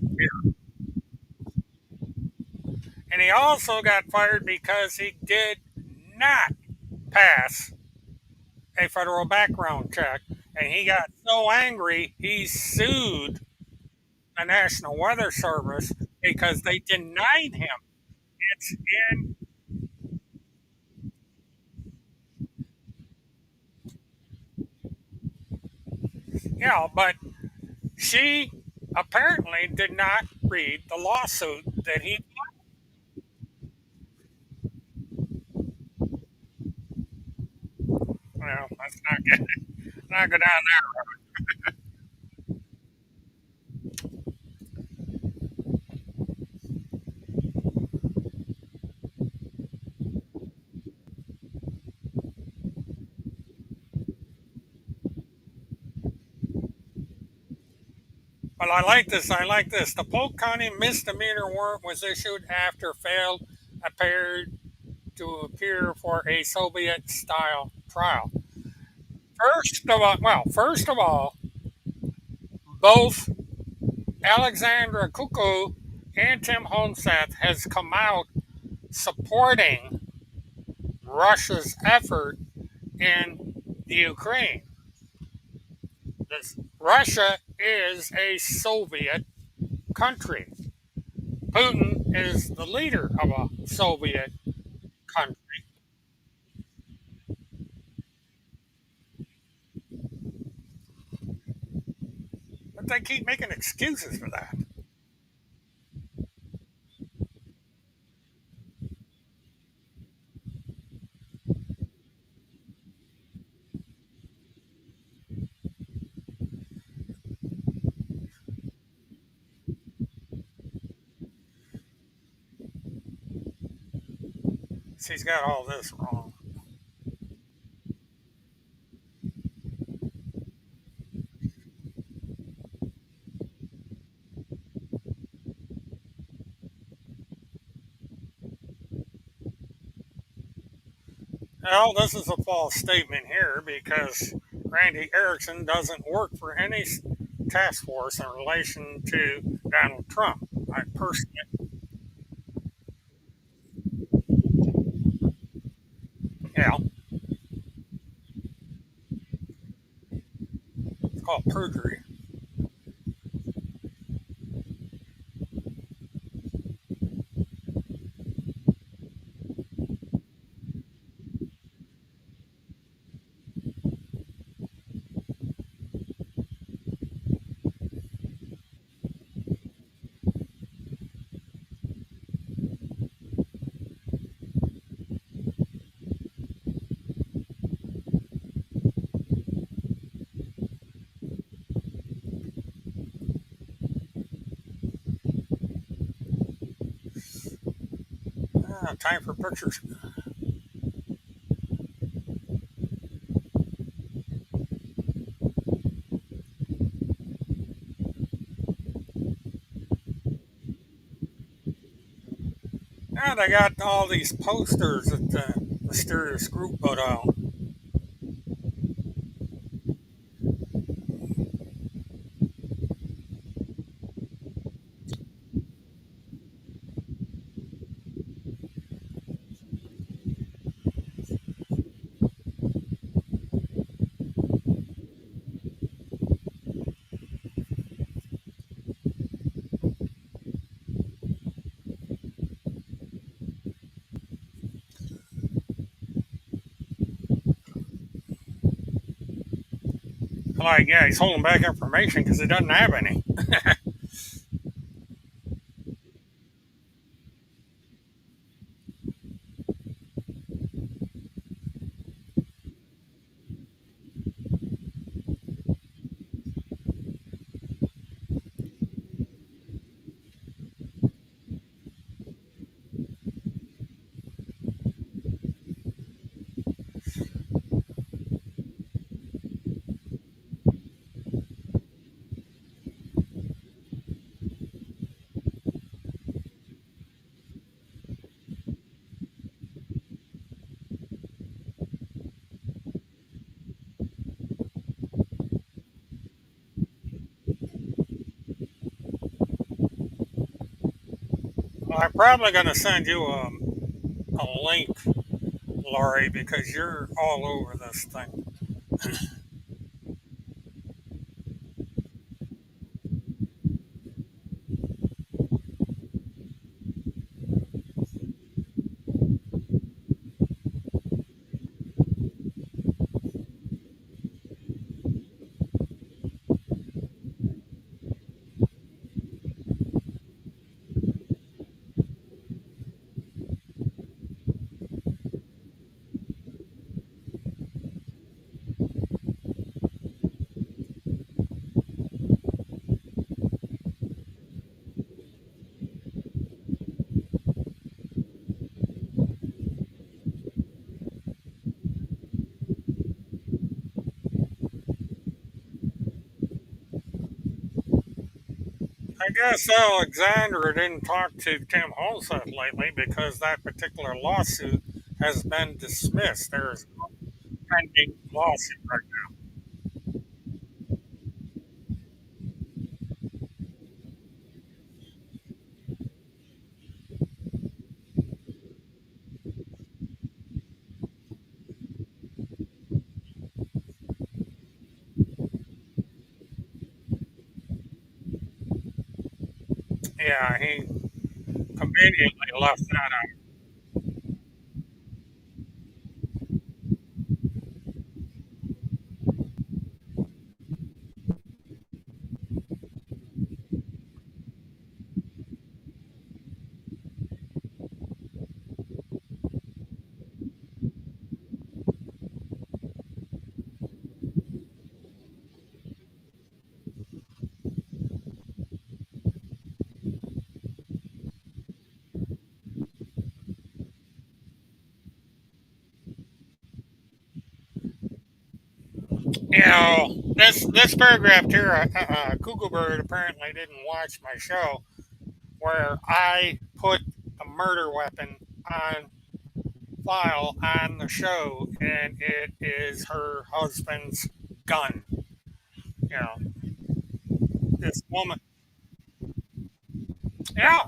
Bureau. And he also got fired because he did not pass a federal background check. And he got so angry, he sued the National Weather Service because they denied him. It's in, but she apparently did not read the lawsuit that he, well, let's not go down there. But I like this. I like this. The Polk County misdemeanor warrant was issued after failed appeared to appear for a Soviet style trial. First of all, both Alexandra Cuckoo and Tim Holmseth has come out supporting Russia's effort in the Ukraine. Russia is a Soviet country. Putin is the leader of a Soviet country. But they keep making excuses for that. She's got all this wrong. Well, this is a false statement here because Randy Erickson doesn't work for any task force in relation to Donald Trump. I personally, yeah, it's called perjury. Time for pictures. Now they got all these posters that the mysterious group put out. Like, yeah, he's holding back information because he doesn't have any. Well, I'm probably going to send you a link, Laurie, because you're all over this thing. I guess Alexandra didn't talk to Tim Holseth lately because that particular lawsuit has been dismissed. There's a pending lawsuit right Yeah, he conveniently left that out. This paragraph here, Google Bird apparently didn't watch my show where I put a murder weapon on file on the show, and it is her husband's gun. You know, this woman, yeah,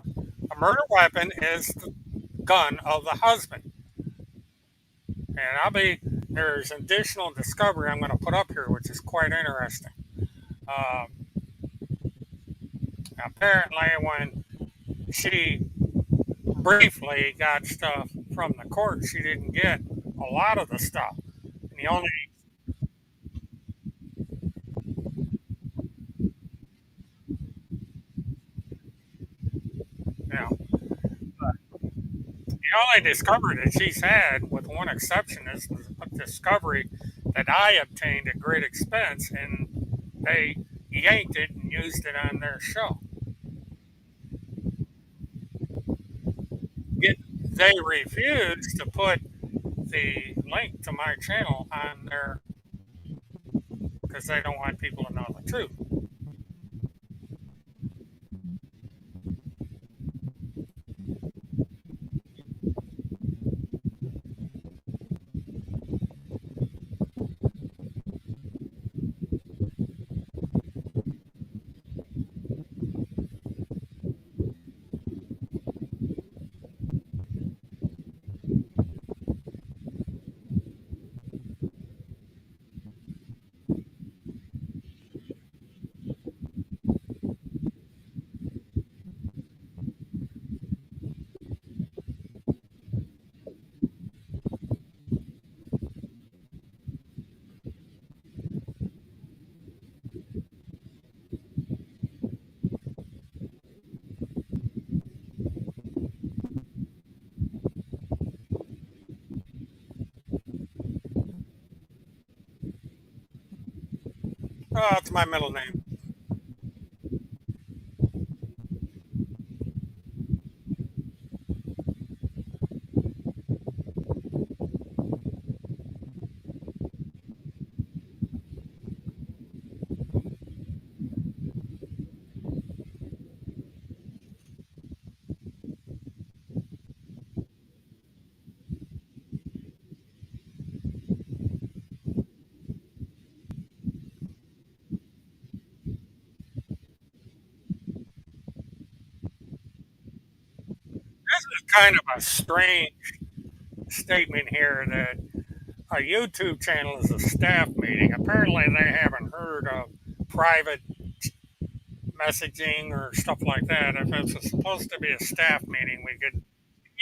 a murder weapon is the gun of the husband. And there's additional discovery I'm going to put up here, which is quite interesting. Um, Apparently, when she briefly got stuff from the court, she didn't get a lot of the stuff. And the only, you know, the only discovery that she's had, with one exception, is a discovery that I obtained at great expense, and they yanked it and used it on their show. Yet they refused to put the link to my channel on there because they don't want people to know the truth. Oh, that's my middle name. This is kind of a strange statement here that a YouTube channel is a staff meeting. Apparently, they haven't heard of private messaging or stuff like that. If it's supposed to be a staff meeting, we could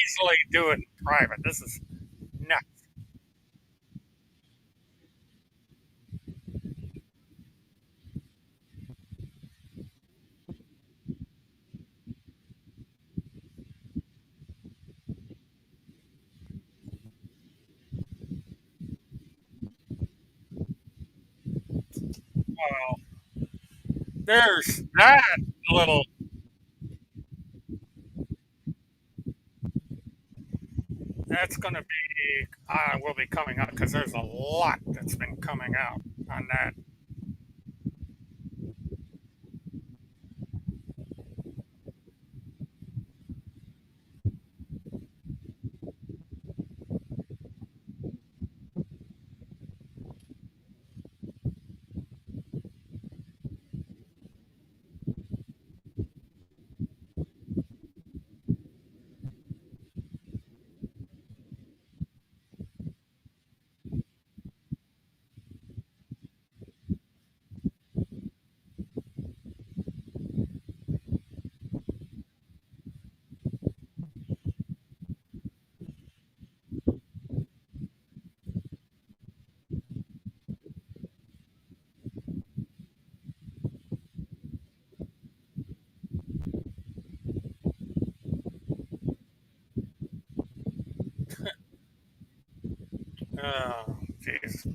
easily do it in private. This is nuts. Well, there's that little. That's going to be. Will be coming out because there's a lot that's been coming out on that. Jeez.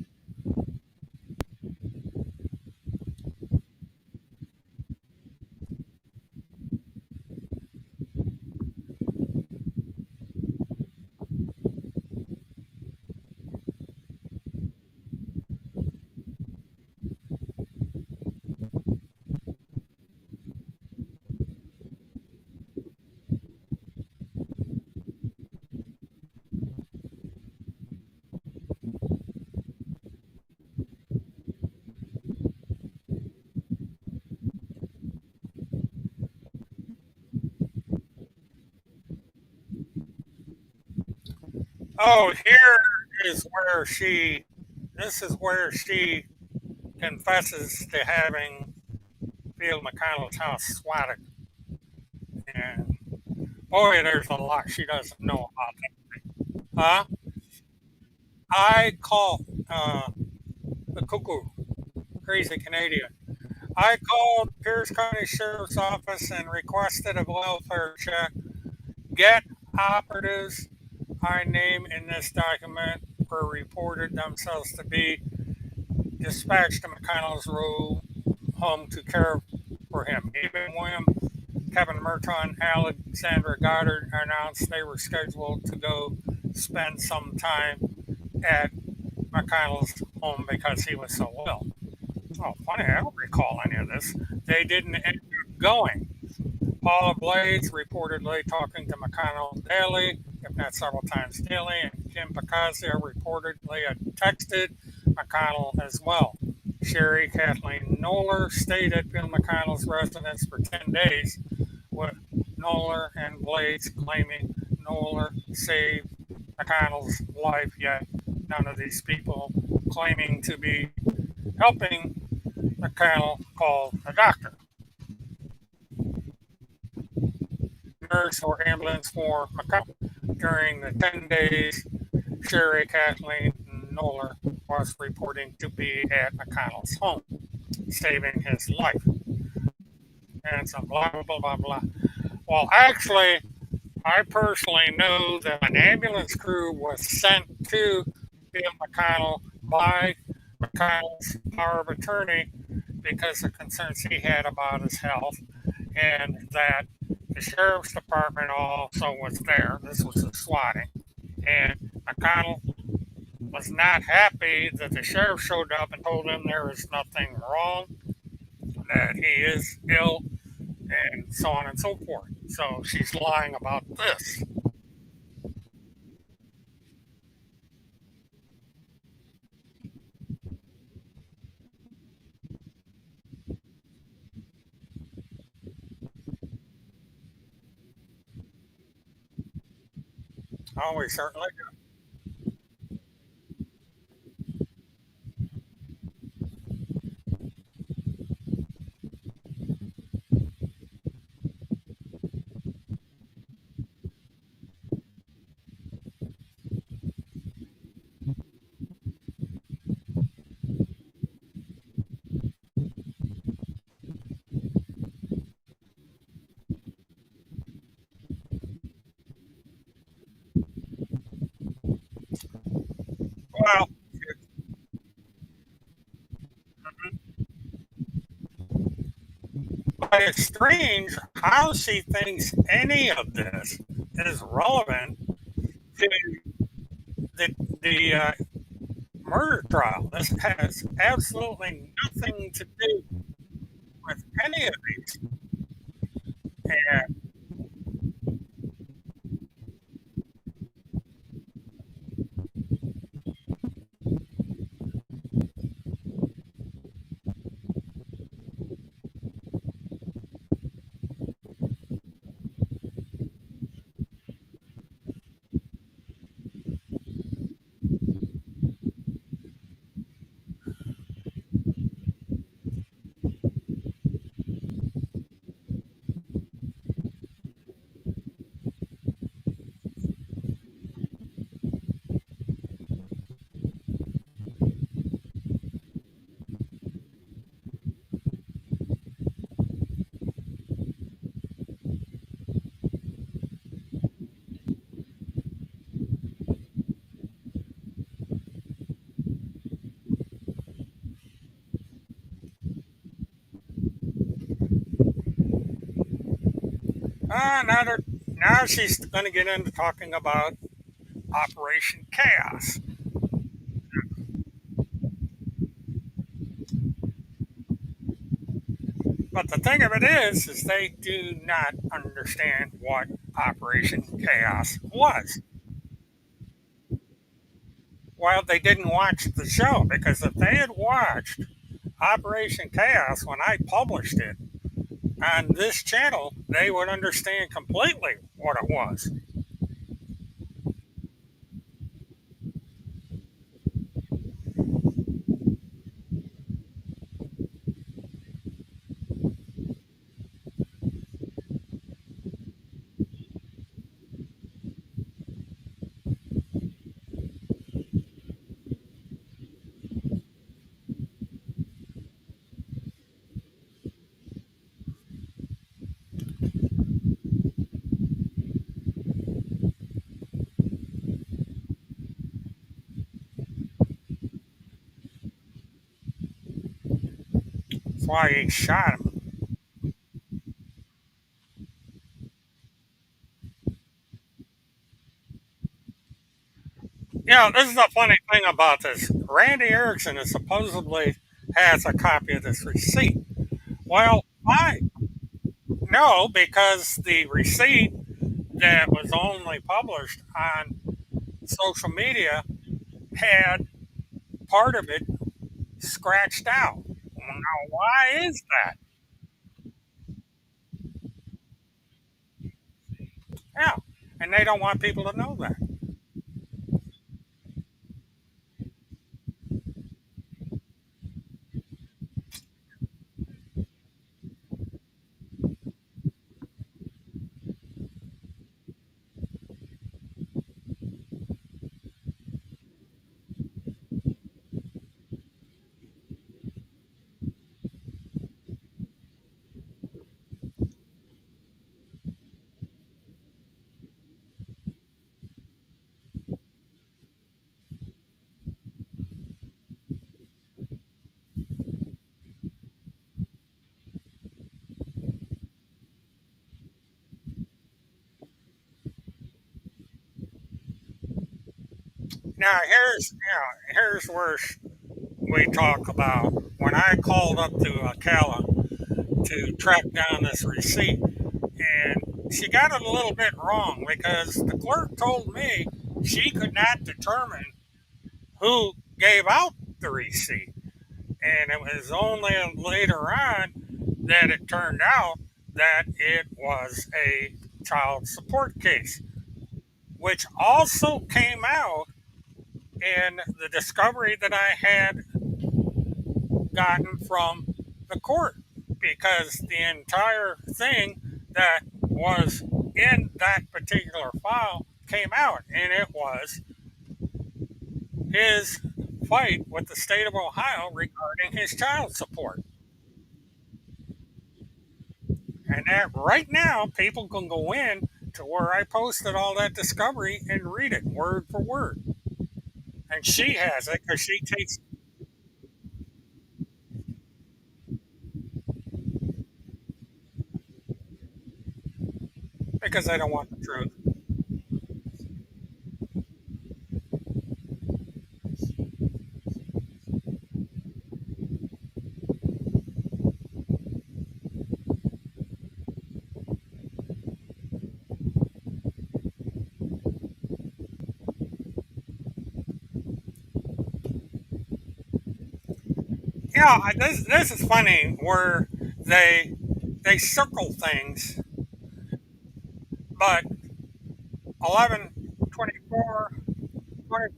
Oh, here is where she. This is where she confesses to having Field McConnell's house swatted. And boy, there's a lot she doesn't know about that. Huh? I call the cuckoo, crazy Canadian. I called Pierce County Sheriff's Office and requested a welfare check. Get operatives I name in this document were reported themselves to be dispatched to McConnell's Row home to care for him. Even William, Kevin Murtathon, Alexandra Goddard announced they were scheduled to go spend some time at McConnell's home because he was so ill. Oh, funny, I don't recall any of this. They didn't end up going. Paula Blades reportedly talking to McConnell daily, if not several times daily, and Kim Picasio reportedly had texted McConnell as well. Sherry Kathleen Noller stayed at Bill McConnell's residence for 10 days, with Noller and Blades claiming Noller saved McConnell's life, yet none of these people claiming to be helping McConnell call a doctor, nurse, or ambulance for McConnell. During the 10 days, Sherry Kathleen Noller was reporting to be at McConnell's home, saving his life. And some blah, blah, blah, blah, blah. Well, actually, I personally know that an ambulance crew was sent to Bill McConnell by McConnell's power of attorney because of concerns he had about his health, and that the sheriff's department also was there. This was a swatting. And McConnell was not happy that the sheriff showed up and told him there was nothing wrong, that he is ill, and so on and so forth. So she's lying about this. Oh, we certainly do. Well, but it's strange how she thinks any of this is relevant to the, the murder trial. This has absolutely nothing to do with any of these. And Now she's going to get into talking about Operation Chaos. But the thing of it is they do not understand what Operation Chaos was. Well, they didn't watch the show because if they had watched Operation Chaos when I published it on this channel, they would understand completely what it was. That's why he shot him. This is the funny thing about this. Randy Erickson is supposedly has a copy of this receipt. Well, I know because the receipt that was only published on social media had part of it scratched out. Now, why is that? Yeah, and they don't want people to know that. Now, here's where we talk about when I called up to Calla to track down this receipt, and she got it a little bit wrong because the clerk told me she could not determine who gave out the receipt. And it was only later on that it turned out that it was a child support case, which also came out in the discovery that I had gotten from the court because the entire thing that was in that particular file came out, and it was his fight with the state of Ohio regarding his child support. And that right now, people can go in to where I posted all that discovery and read it word for word. And she has it because she takes because I don't want the truth. This is funny where they they circle things, but 11, 24, 20.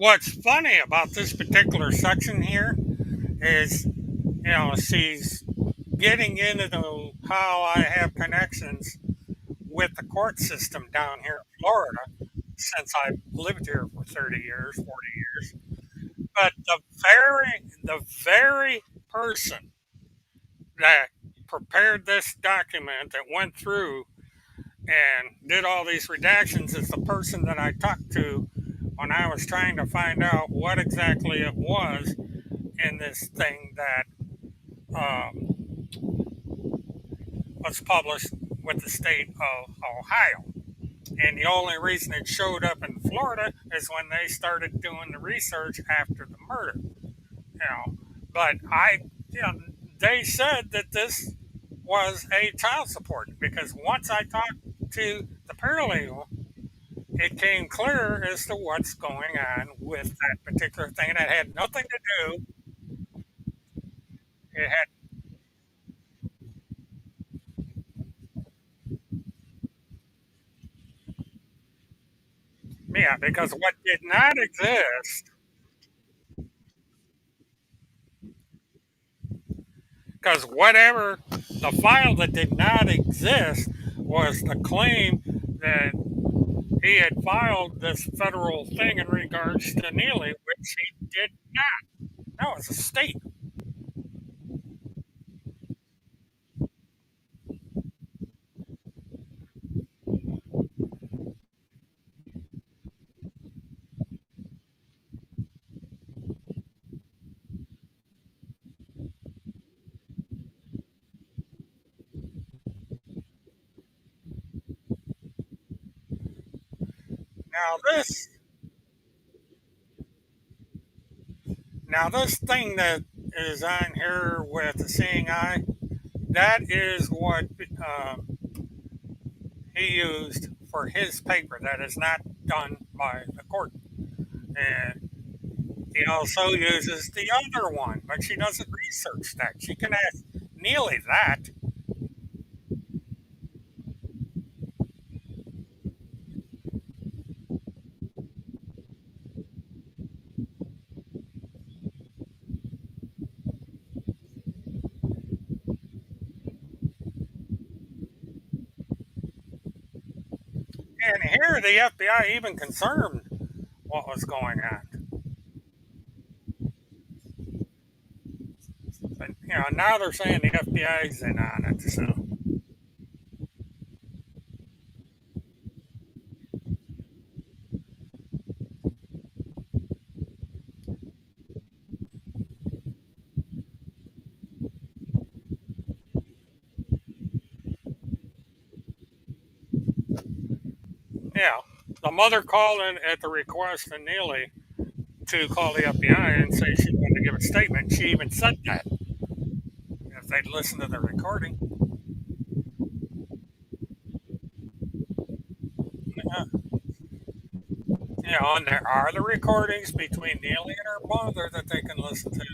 what's funny about this particular section here is, she's getting into how I have connections with the court system down here in Florida since I've lived here for 30 years, 40 years. But the very person that prepared this document that went through and did all these redactions is the person that I talked to when I was trying to find out what exactly it was in this thing that was published with the state of Ohio. And the only reason it showed up in Florida is when they started doing the research after the murder. You know, but they said that this was a child support because once I talked to the paralegal, it came clear as to what's going on with that particular thing. It had nothing to do. It had yeah, because what did not exist, because whatever the file that did not exist was the claim that he had filed this federal thing in regards to Neely, which he did not. No, it's a state. Now this, now this thing that is on here with the seeing eye, that is what he used for his paper. That is not done by the court. And he also uses the other one, but she doesn't research that. She can ask Neely that. And here the FBI even confirmed what was going on. But now they're saying the FBI's in on it. So yeah, the mother called in at the request of Neely to call the FBI and say she wanted to give a statement. She even said that if they'd listened to the recording. Uh, and there are the recordings between Neely and her mother that they can listen to.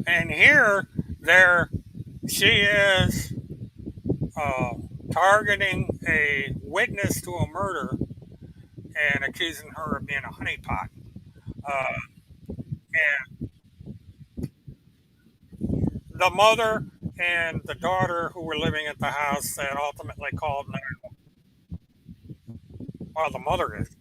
And here, there, she is uh, targeting a witness to a murder and accusing her of being a honeypot. Uh, and the mother and the daughter who were living at the house that ultimately called 911. Well, the mother is.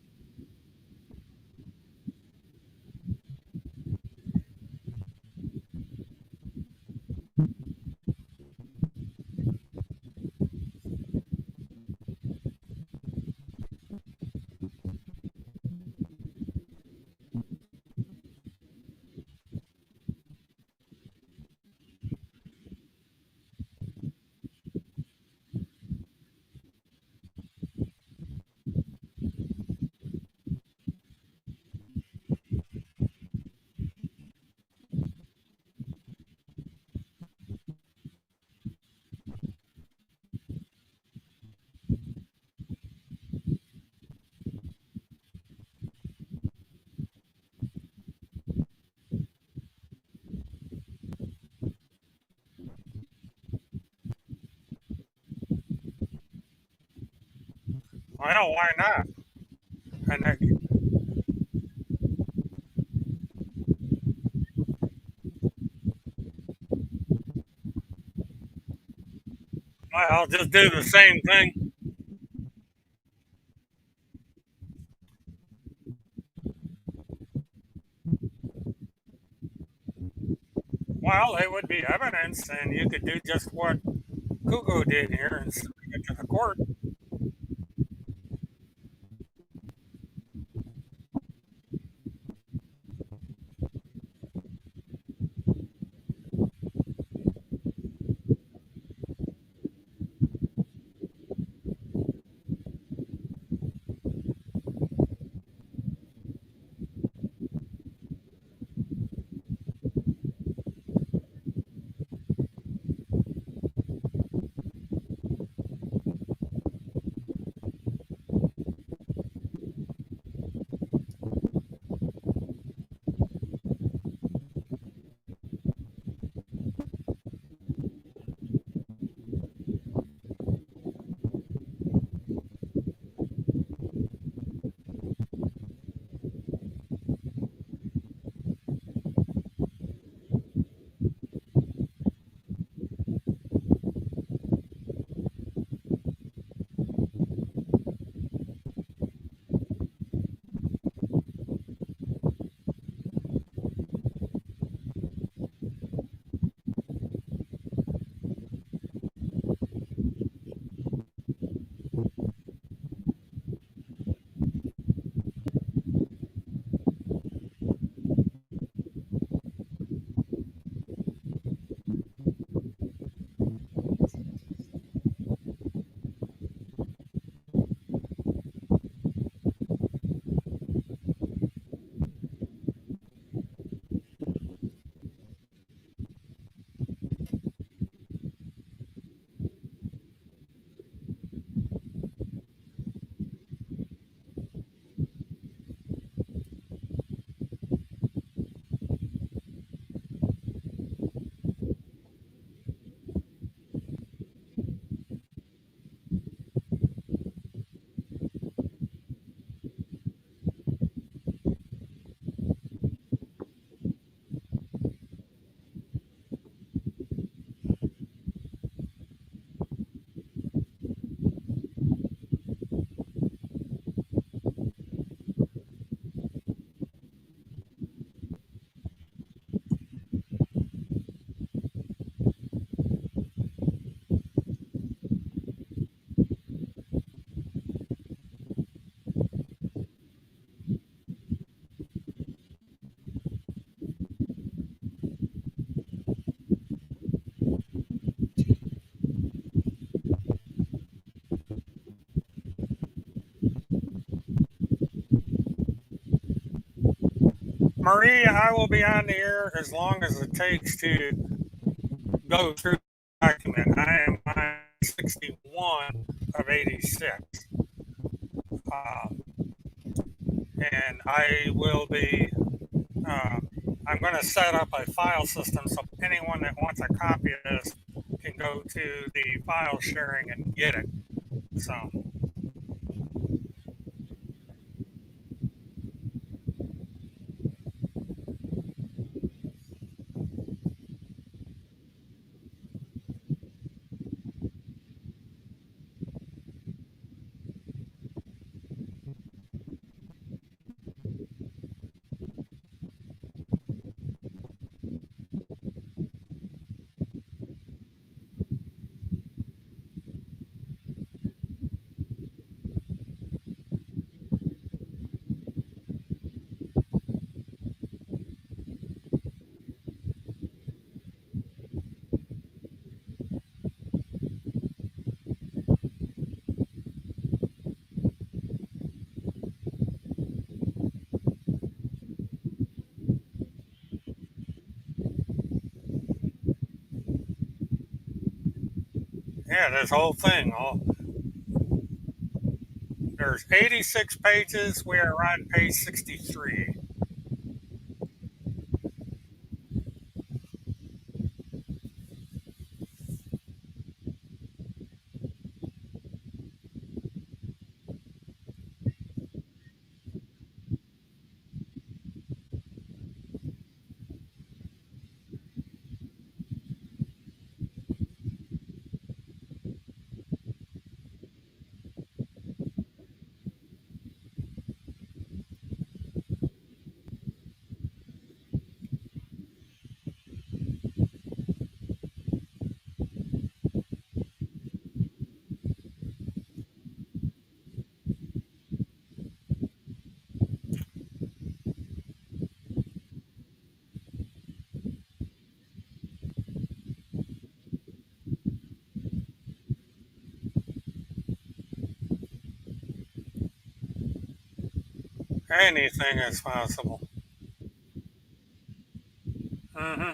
Well, why not? And I'll just do the same thing. Well, it would be evidence, and you could do just what Kugo did here and submit it to the court. Maria, I will be on the air as long as it takes to go through the document. I am on 61 of 86. Um, and I will be, uh, I'm going to set up a file system so anyone that wants a copy of this can go to the file sharing and get it. So, yeah, this whole thing, there's 86 pages. We are on page 63. Anything is possible. Hmm.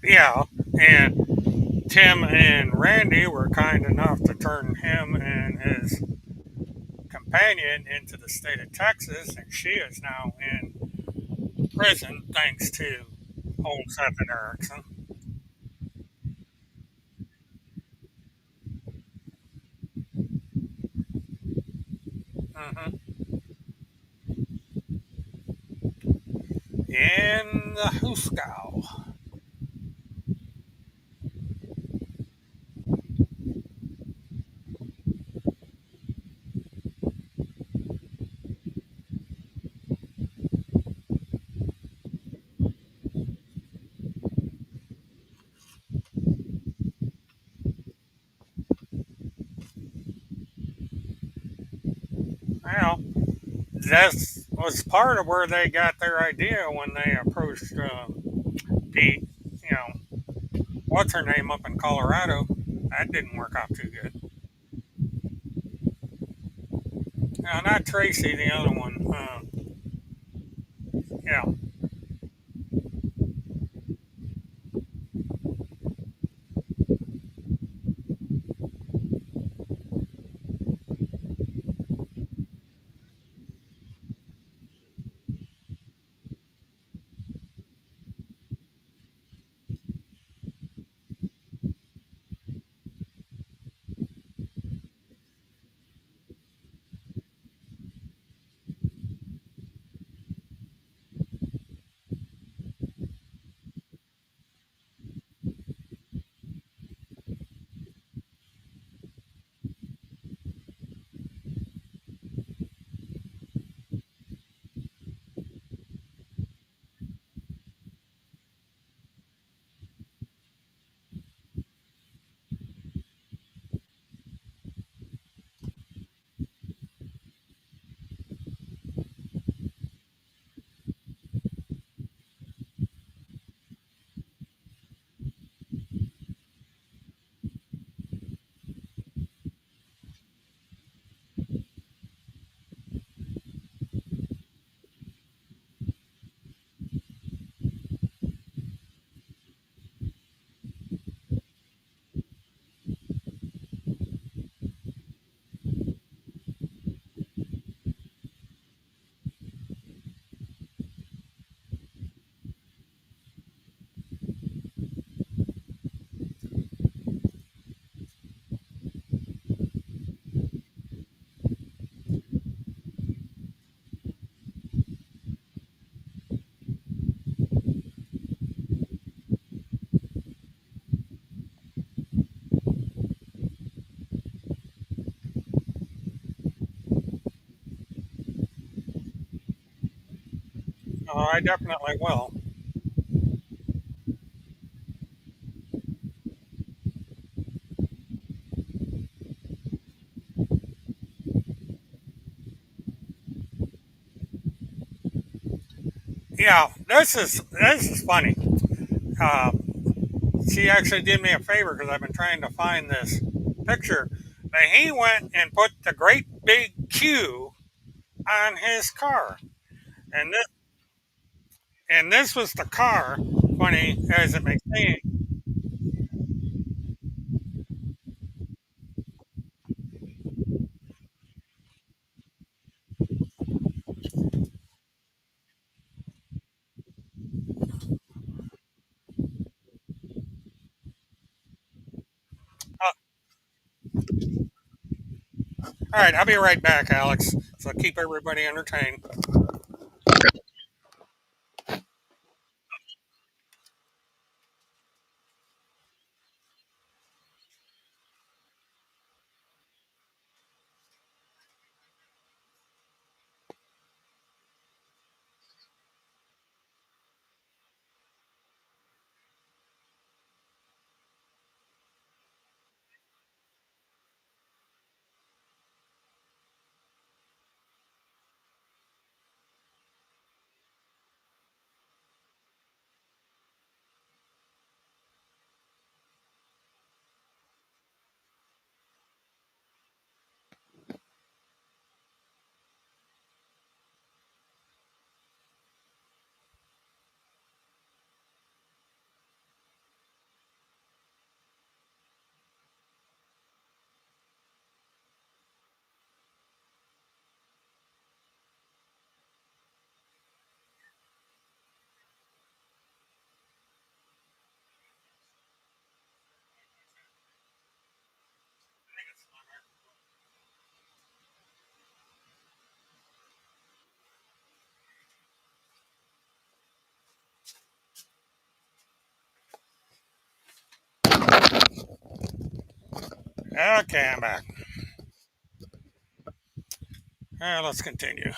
Yeah, and Tim and Randy were kind enough to turn him and his companion into the state of Texas, and she is now in prison thanks to Holmes F. and Erickson. Hmm. In the Huskow. Well, that was part of where they got their idea when they approached Pete. You know, what's her name up in Colorado? That didn't work out too good. No, not Tracy, the other one. Yeah. I definitely will. Yeah, this is funny. Uh, she actually did me a favor because I've been trying to find this picture. But he went and put the great big Q on his car, and this was the car. Funny as it may seem. Uh, all right, I'll be right back, Alex. So keep everybody entertained. Okay, I'm back. Let's continue.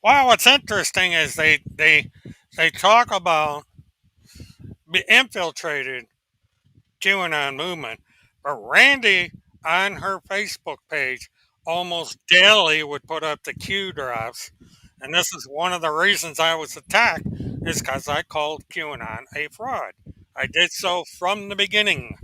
Well, what's interesting is they talk about be infiltrated QAnon movement, but Randy on her Facebook page almost daily would put up the Q drops, and this is one of the reasons I was attacked is because I called QAnon a fraud. I did so from the beginning.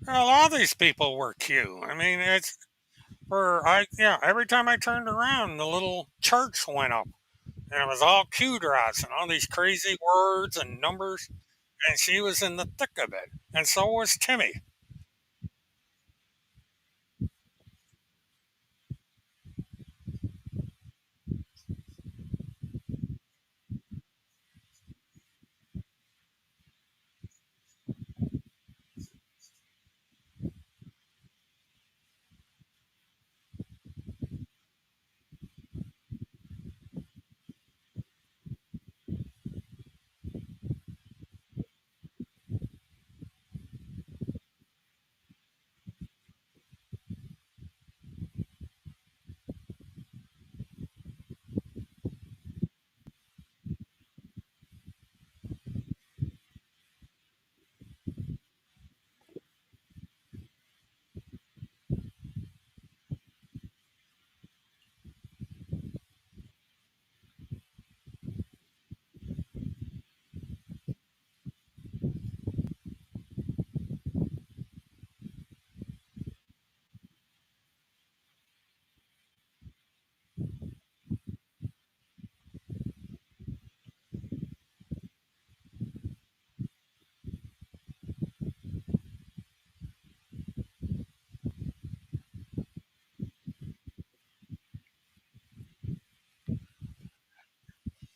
A lot of these people were Q. I mean, it's for I yeah. Every time I turned around, the little church went up, and it was all Q drops and all these crazy words and numbers. And she was in the thick of it, and so was Timmy.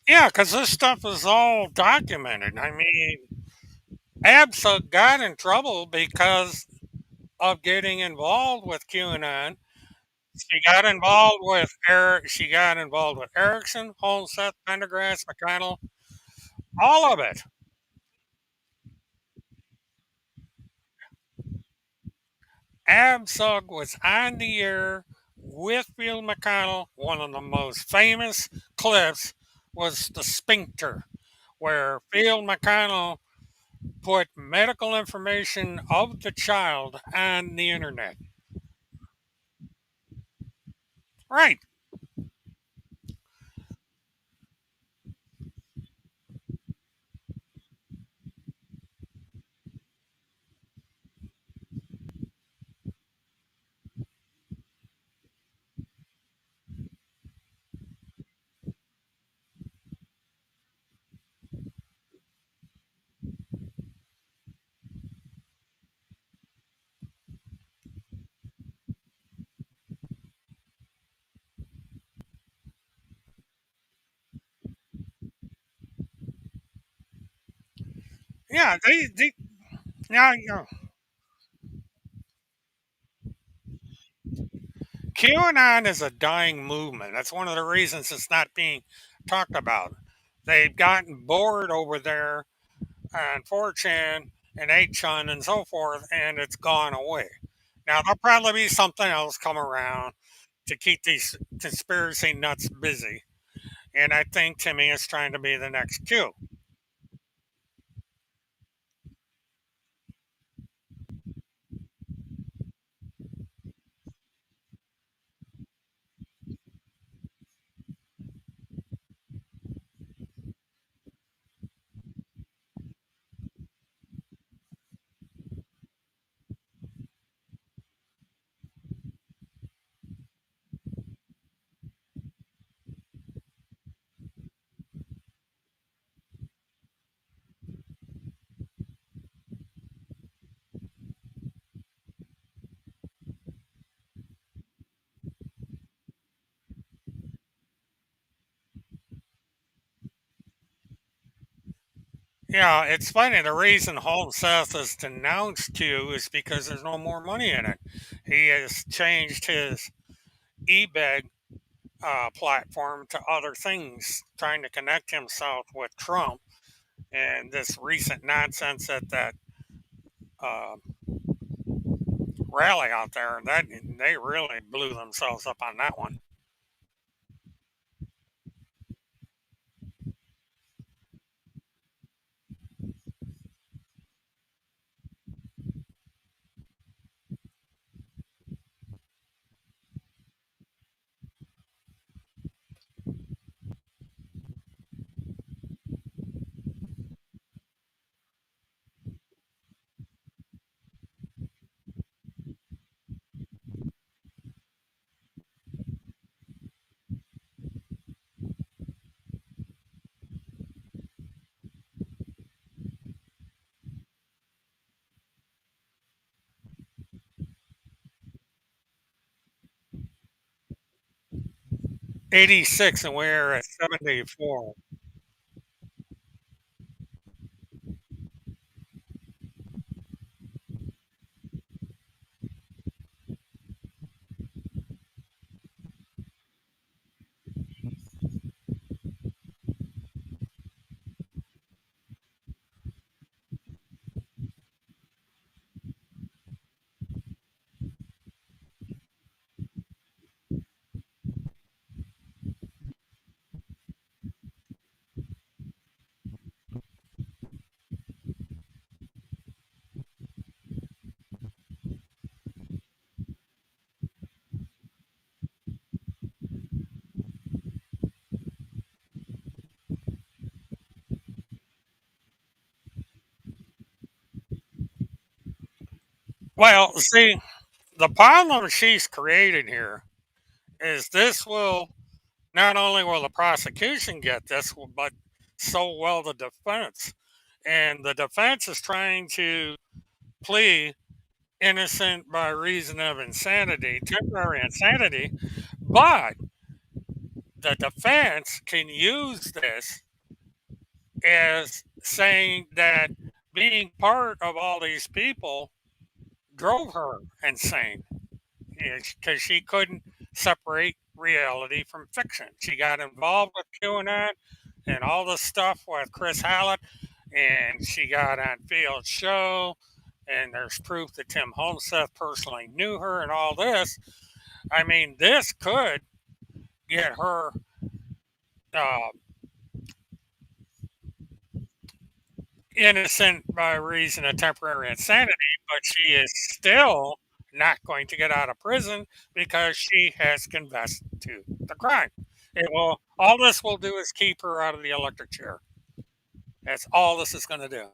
Yeah, because this stuff is all documented. I mean, ABSA got in trouble because of getting involved with QAnon. She got involved with Eric. She got involved with Erickson, Holmseth, Pendergrass, McConnell, all of it. Absug was on the air with Phil McConnell. One of the most famous clips was the sphincter, where Phil McConnell put medical information of the child on the internet. Right. Yeah, they now you know, QAnon is a dying movement. That's one of the reasons it's not being talked about. They've gotten bored over there on 4chan and 8chan and so forth, and it's gone away. Now, there'll probably be something else come around to keep these conspiracy nuts busy. And I think Timmy is trying to be the next Q. Yeah, it's funny. The reason Holmes Seth is denounced Q is because there's no more money in it. He has changed his eBay platform to other things, trying to connect himself with Trump and this recent nonsense at that uh, rally out there. That they really blew themselves up on that one. 86, and we're at 74. Well, see, the problem she's created here is this will not only will the prosecution get this, but so will the defense. And the defense is trying to plead innocent by reason of insanity, temporary insanity, but the defense can use this as saying that being part of all these people drove her insane because she couldn't separate reality from fiction. She got involved with QAnon and all the stuff with Chris Hallett, and she got on Field's show, and there's proof that Tim Homseth personally knew her and all this. I mean, this could get her uh, innocent by reason of temporary insanity, but she is still not going to get out of prison because she has confessed to the crime. It will. All this will do is keep her out of the electric chair. That's all this is going to do.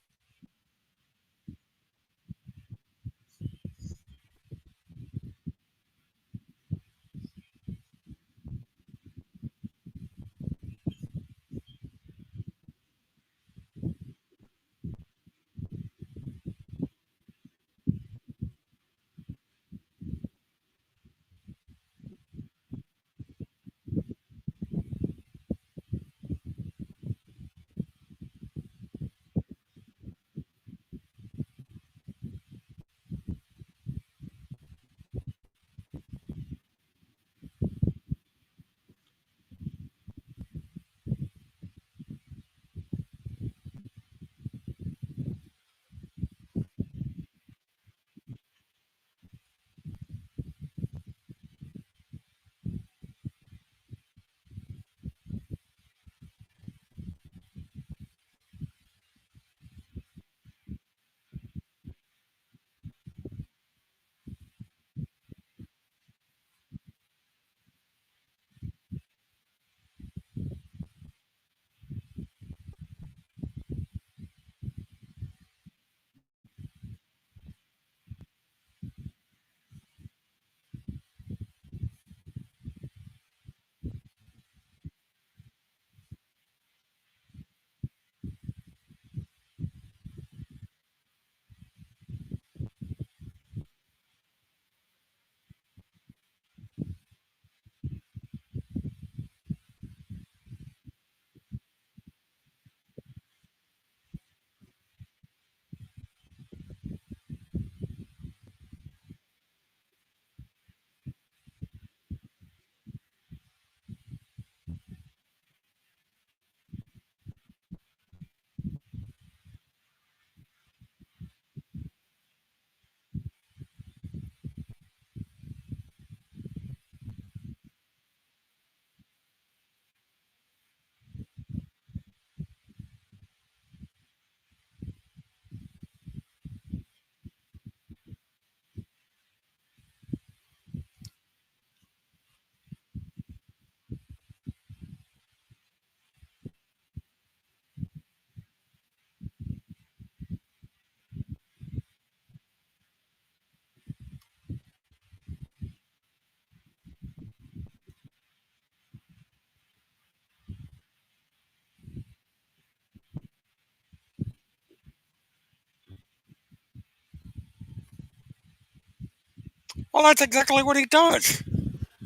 Well, that's exactly what he does.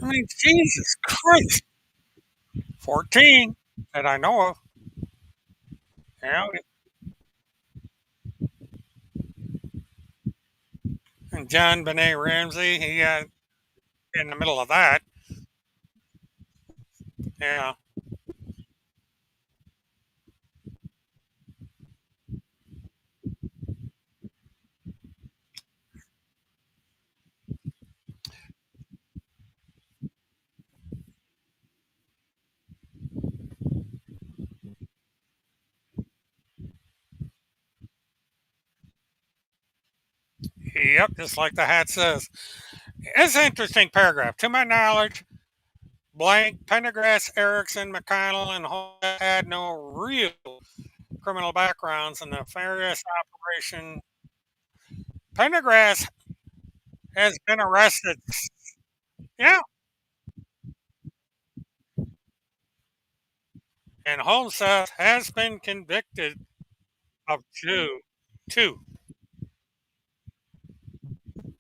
I mean, Jesus Christ. 14 that I know of. Yeah, and John Benet Ramsey, he got in the middle of that. Yeah. Yep, just like the hat says. It's an interesting paragraph. To my knowledge, blank, Pendergrass, Erickson, McConnell, and Hall had no real criminal backgrounds in the nefarious operation. Pendergrass has been arrested. Yeah, and Holmseth has been convicted of two,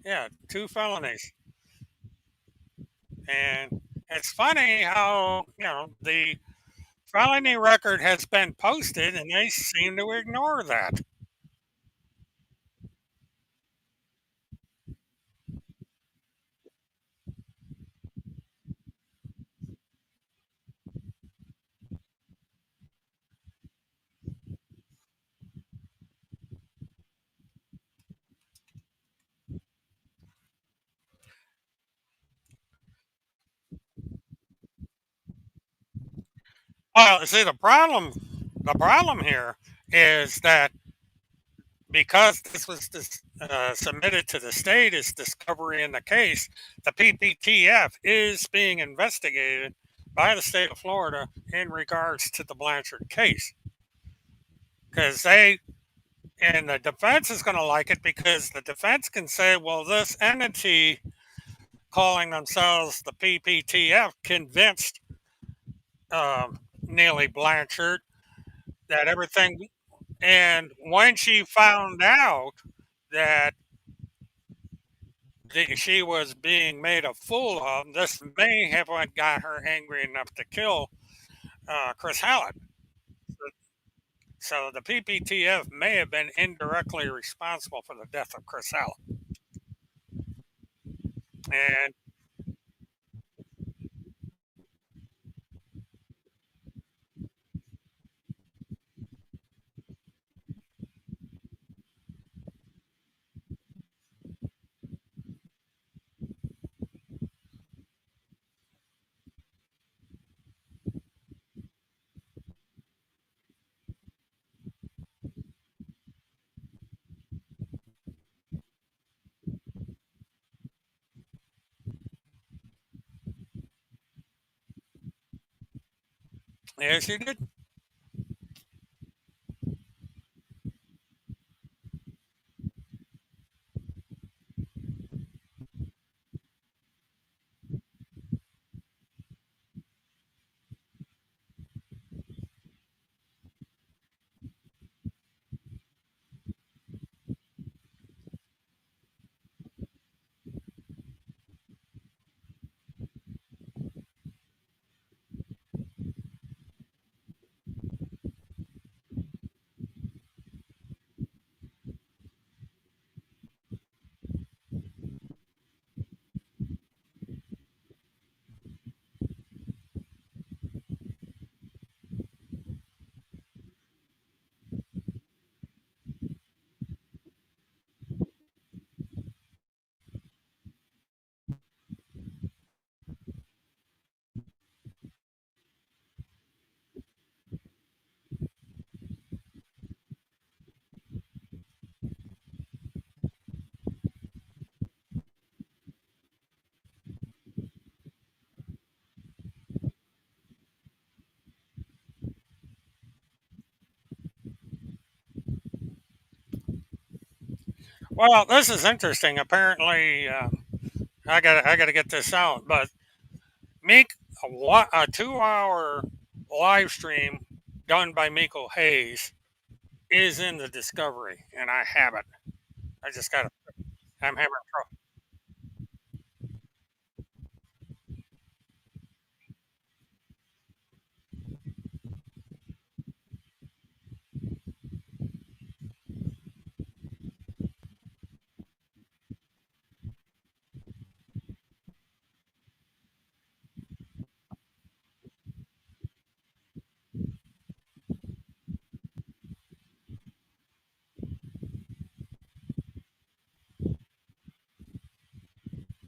yeah, two felonies. And it's funny how, the felony record has been posted and they seem to ignore that. Well, see, the problem here is that because this was submitted to the state as discovery in the case, the PPTF is being investigated by the state of Florida in regards to the Blanchard case. Because and the defense is going to like it because the defense can say, well, this entity calling themselves the PPTF convinced Neely Blanchard that everything. And when she found out that she was being made a fool of, this may have what got her angry enough to kill Chris Hallett. So the PPTF may have been indirectly responsible for the death of Chris Hallett. And yeah, she did. Well, this is interesting. Apparently, I got to get this out. But Meek, a 2 hour live stream done by Miko Hayes is in the discovery, and I have it. I just got to. I'm having trouble.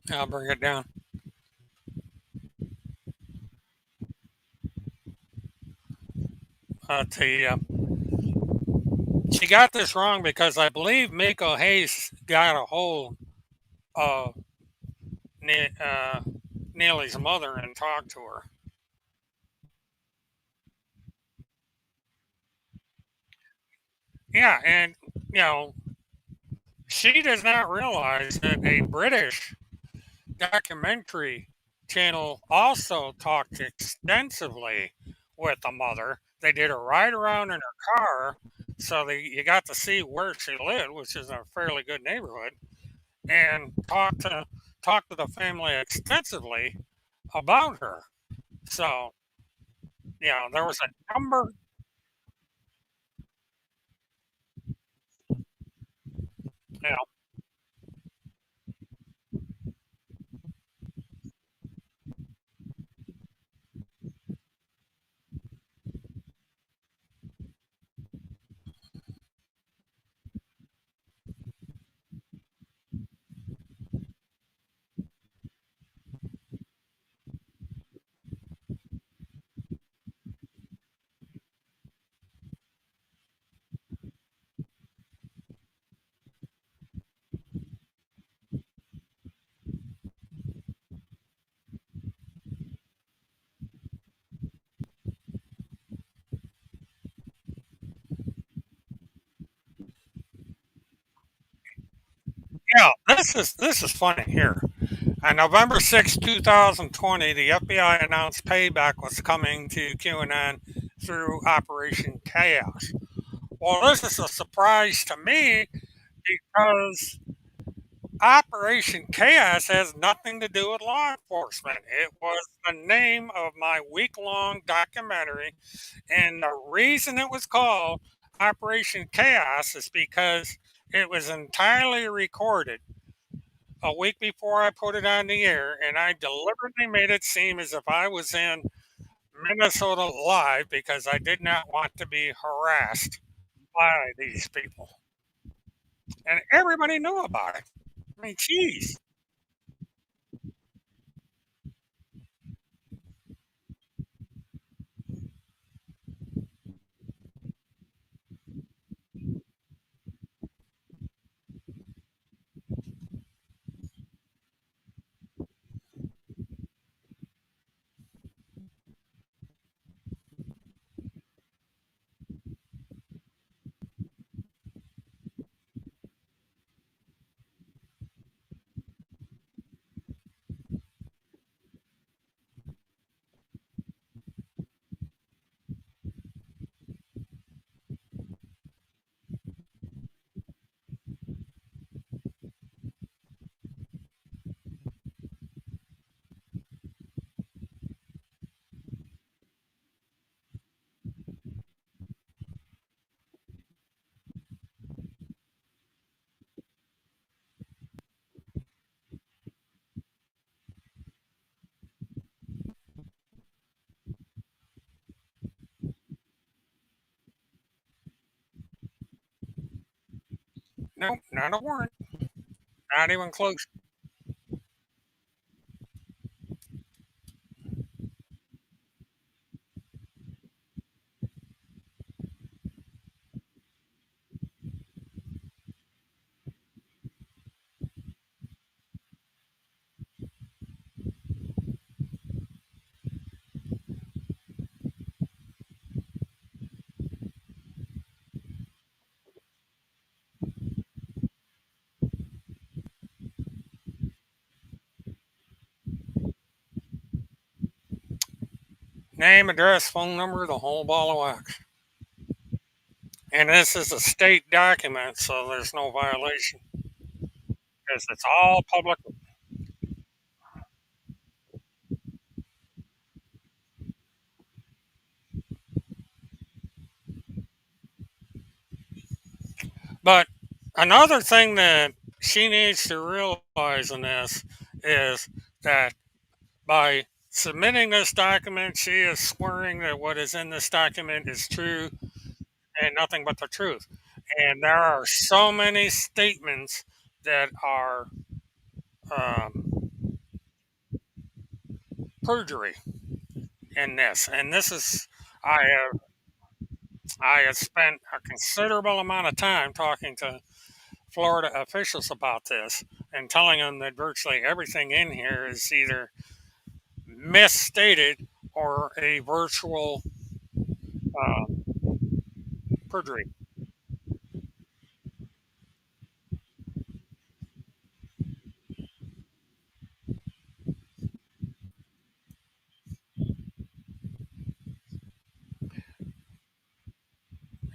I'll bring it down. She got this wrong because I believe Miko Hayes got a hold of Neely's mother and talked to her. Yeah, and you know, she does not realize that a British documentary channel also talked extensively with the mother. They did a ride around in her car, so you got to see where she lived, which is a fairly good neighborhood, and talked to the family extensively about her. So, there was a number. You know, this is funny here. On November 6, 2020, the FBI announced payback was coming to QAnon through Operation Chaos. Well, this is a surprise to me because Operation Chaos has nothing to do with law enforcement. It was the name of my week long documentary, and the reason it was called Operation Chaos is because it was entirely recorded a week before I put it on the air, and I deliberately made it seem as if I was in Minnesota live because I did not want to be harassed by these people. And everybody knew about it. I mean, geez. No, not a word. Not even close. Name, address, phone number, the whole ball of wax. And this is a state document, so there's no violation because it's all public. But another thing that she needs to realize in this is that by submitting this document, she is swearing that what is in this document is true and nothing but the truth. And there are so many statements that are um, perjury in this. And this is, I have, I have spent a considerable amount of time talking to Florida officials about this and telling them that virtually everything in here is either misstated or a virtual uh, perjury.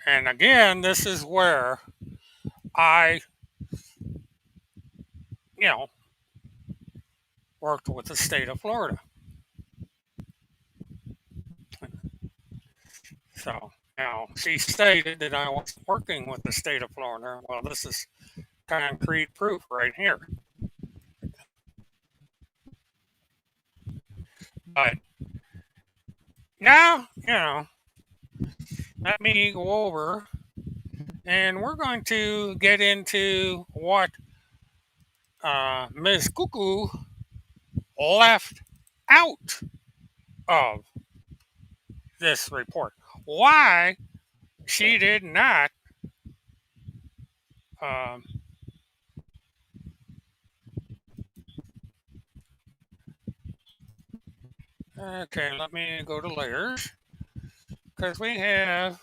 And again, this is where I, you know, worked with the state of Florida. So now she stated that I wasn't working with the state of Florida. Well, this is concrete proof right here. But now, let me go over and we're going to get into what Ms. Cuckoo left out of this report. Why she did not, um, okay, let me go to layers because we have,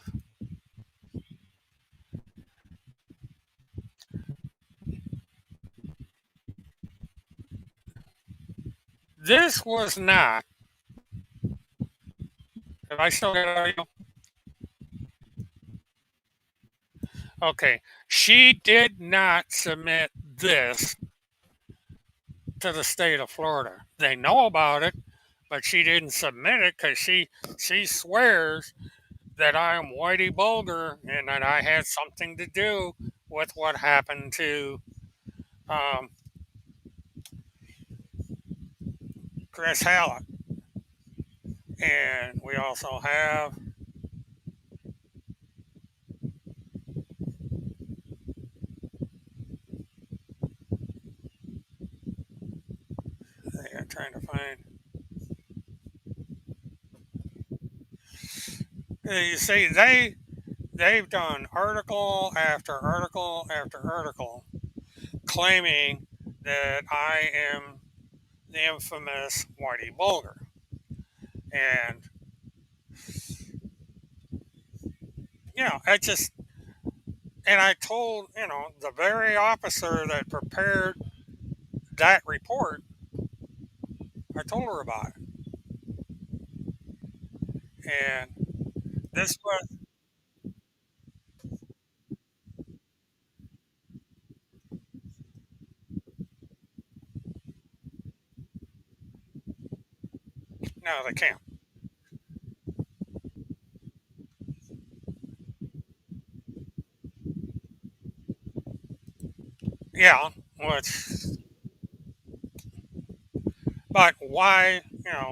this was not, have I still got audio? Okay, she did not submit this to the state of Florida. They know about it, but she didn't submit it because she swears that I am Whitey Bulger and that I had something to do with what happened to um, Chris Hallett. And we also have, I'm trying to find, you see, they've done article after article after article claiming that I am the infamous Whitey Bulger. And, I just, and I told, the very officer that prepared that report, I told her about it. And this was, no, they can't. Yeah, which, but why,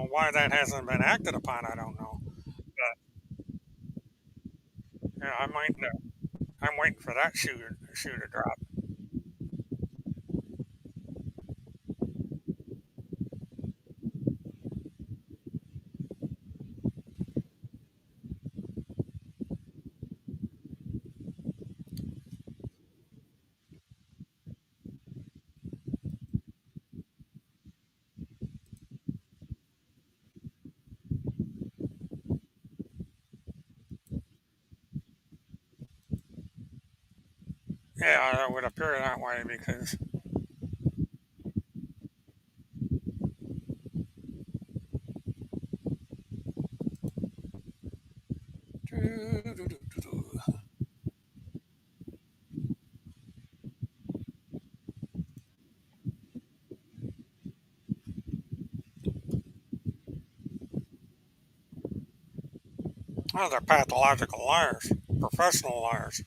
why that hasn't been acted upon, I don't know. But, I might know. I'm waiting for that shoe to drop. Yeah, that would appear that way because, well, they're pathological liars, professional liars.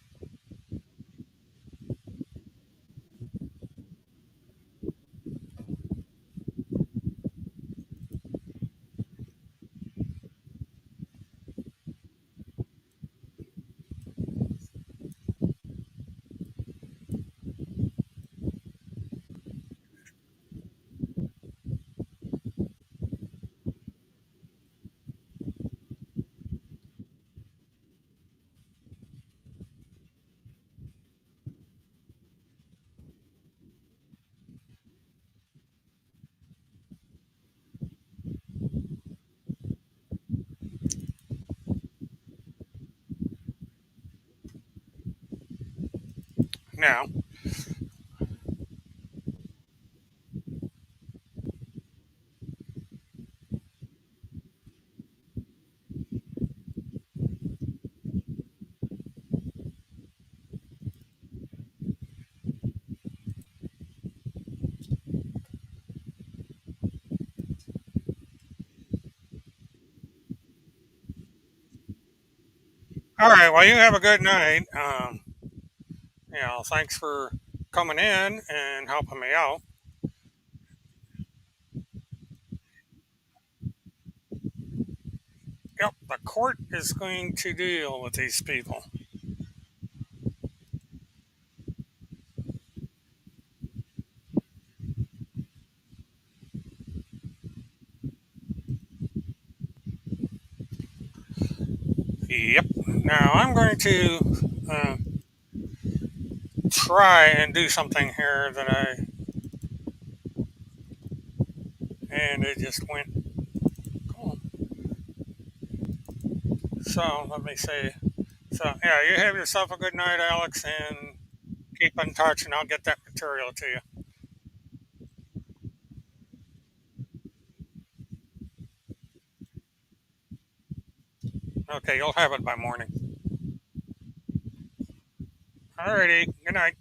Now, All right. Well, you have a good night. Thanks for coming in and helping me out. Yep, the court is going to deal with these people. Yep. Now I'm going to try and do something here and it just went. Cool. So let me see. So yeah, you have yourself a good night, Alex, and keep in touch, and I'll get that material to you. Okay, you'll have it by morning. Alrighty. Good night.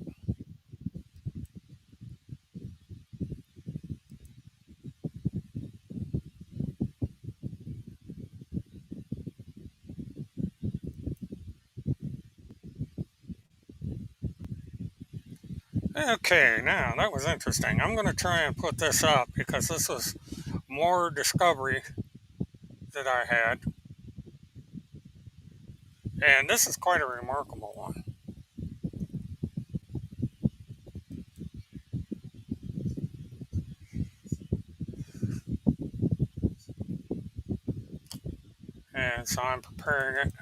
Okay, now that was interesting. I'm going to try and put this up because this was more discovery that I had, and this is quite a remarkable one. And so I'm preparing it.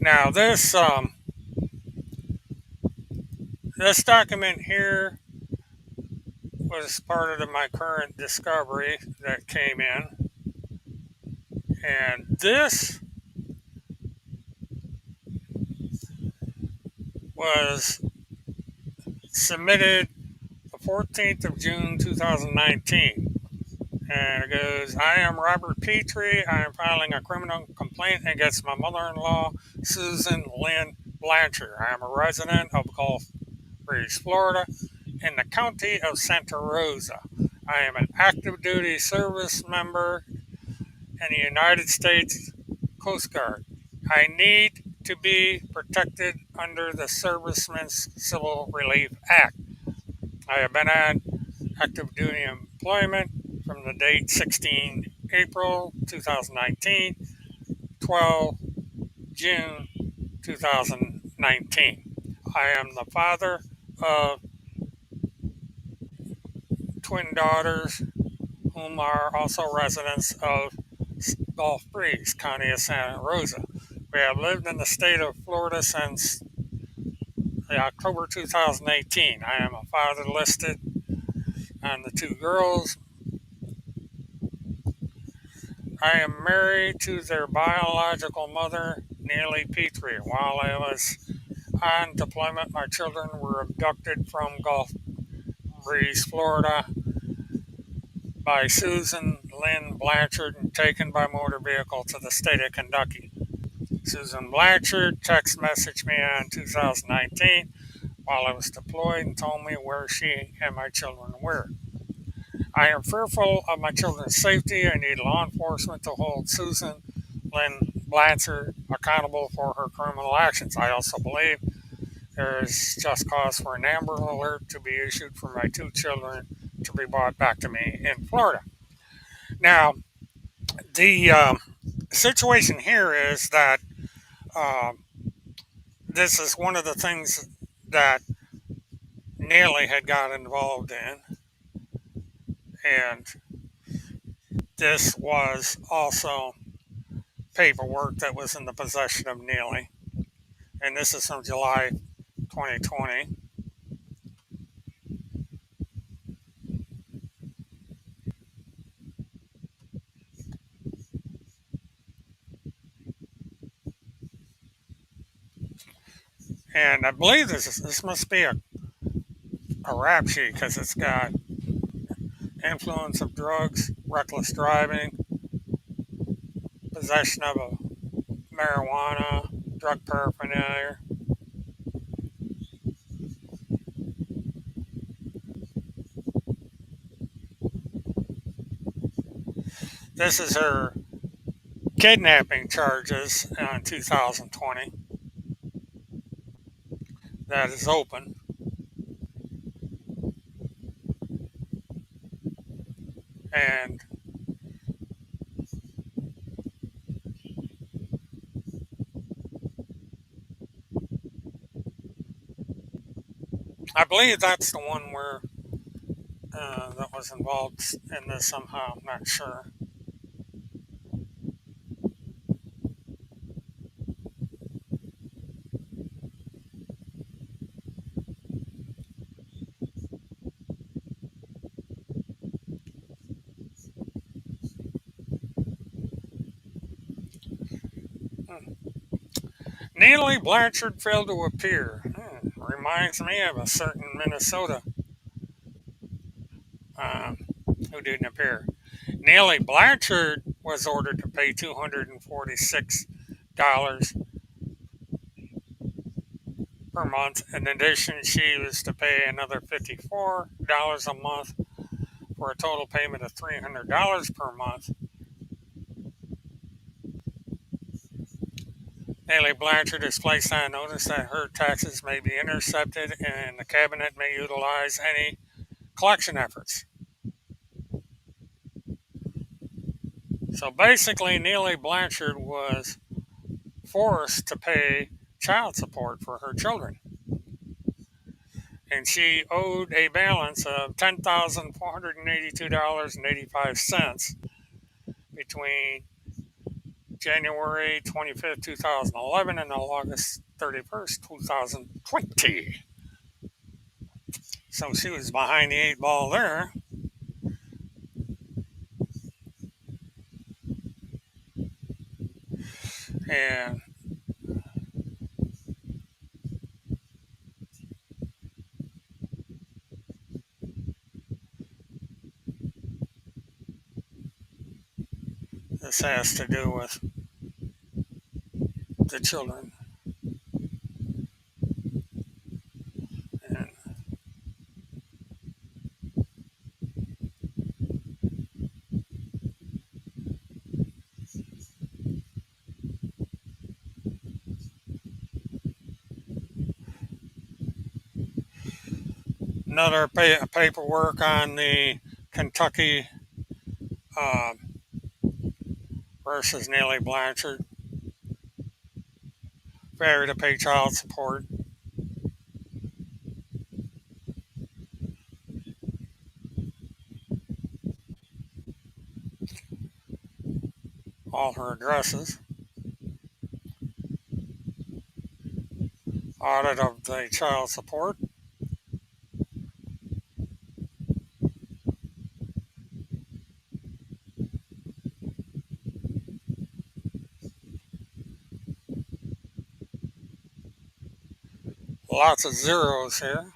Now this document here was part of my current discovery that came in, and this was submitted the 14th of June 2019. And it goes, I am Robert Petrie. I am filing a criminal complaint against my mother in law, Susan Lynn Blanchard. I am a resident of Gulf Breeze, Florida, in the county of Santa Rosa. I am an active duty service member in the United States Coast Guard. I need to be protected under the Servicemen's Civil Relief Act. I have been on active duty employment from the date 16 April 2019, 12 June 2019. I am the father of twin daughters whom are also residents of Gulf Breeze, County of Santa Rosa. We have lived in the state of Florida since October 2018. I am a father listed on the two girls. I am married to their biological mother, Neely Petrie. While I was on deployment, my children were abducted from Gulf Breeze, Florida by Susan Lynn Blanchard and taken by motor vehicle to the state of Kentucky. Susan Blanchard text messaged me in 2019 while I was deployed and told me where she and my children were. I am fearful of my children's safety. I need law enforcement to hold Susan Lynn Blanchard accountable for her criminal actions. I also believe there is just cause for an Amber Alert to be issued for my two children to be brought back to me in Florida. Now, the situation here is that uh, this is one of the things that Neely had got involved in, and this was also paperwork that was in the possession of Neely, and this is from July 2020. And I believe this must be a a rap sheet because it's got influence of drugs, reckless driving, possession of a marijuana, drug paraphernalia. This is her kidnapping charges in 2020 that is open. And I believe that's the one where that was involved in this somehow. I'm not sure. Neely Blanchard failed to appear. Reminds me of a certain Minnesota um, who didn't appear. Neely Blanchard was ordered to pay $246 per month. In addition, she was to pay another $54 a month for a total payment of $300 per month. Neely Blanchard is placed on notice that her taxes may be intercepted and the cabinet may utilize any collection efforts. So basically, Neely Blanchard was forced to pay child support for her children. And she owed a balance of $10,482.85 between January 25th, 2011 and August 31st, 2020. So she was behind the eight ball there. And this has to do with the children. And another paperwork on the Kentucky uh, versus Neely Blanchard. Failure to pay child support. All her addresses. Audit of the child support. Lots of zeros here.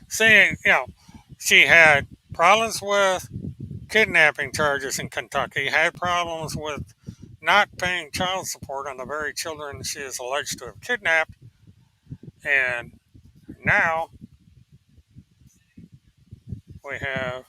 Seeing, she had problems with kidnapping charges in Kentucky, had problems with not paying child support on the very children she is alleged to have kidnapped, and now we have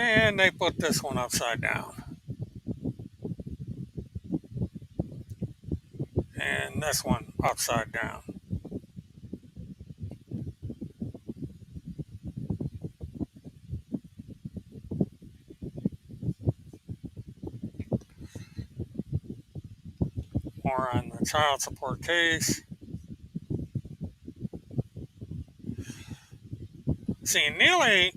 and they put this one upside down, and this one upside down. More on the child support case. See, Neely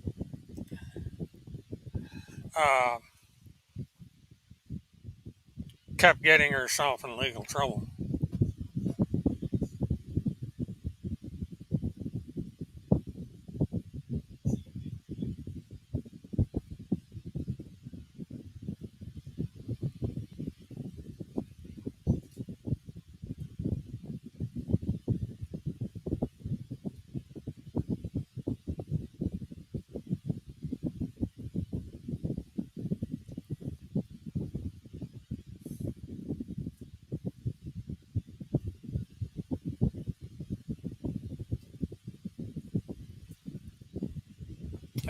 uh, kept getting herself in legal trouble.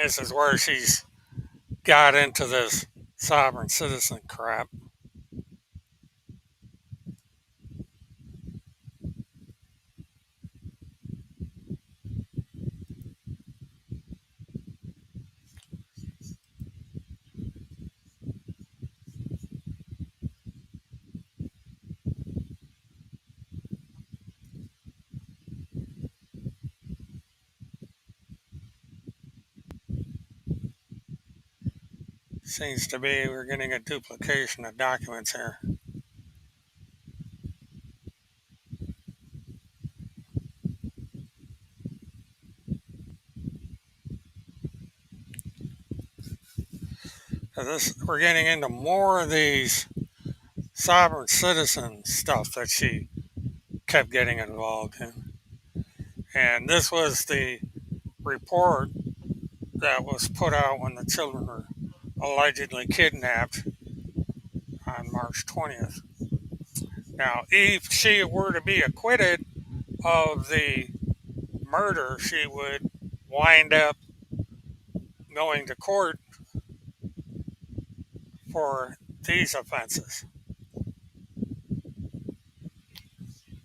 This is where she's got into this sovereign citizen crap. Seems to be we're getting a duplication of documents here. So this we're getting into more of these sovereign citizen stuff that she kept getting involved in. And this was the report that was put out when the children were allegedly kidnapped on March 20th. Now, if she were to be acquitted of the murder, she would wind up going to court for these offenses.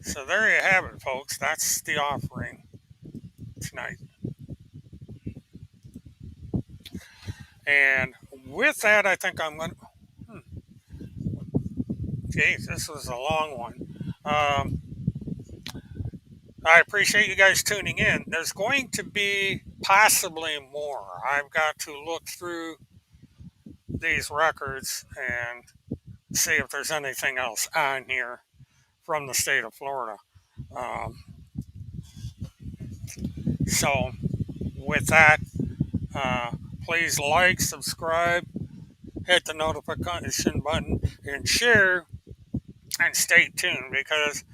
So there you have it, folks. That's the offering tonight. And with that, I think I'm going to. Geez, this was a long one. I appreciate you guys tuning in. There's going to be possibly more. I've got to look through these records and see if there's anything else on here from the state of Florida. Um, so, with that, uh, please like, subscribe, hit the notification button, and share, and stay tuned because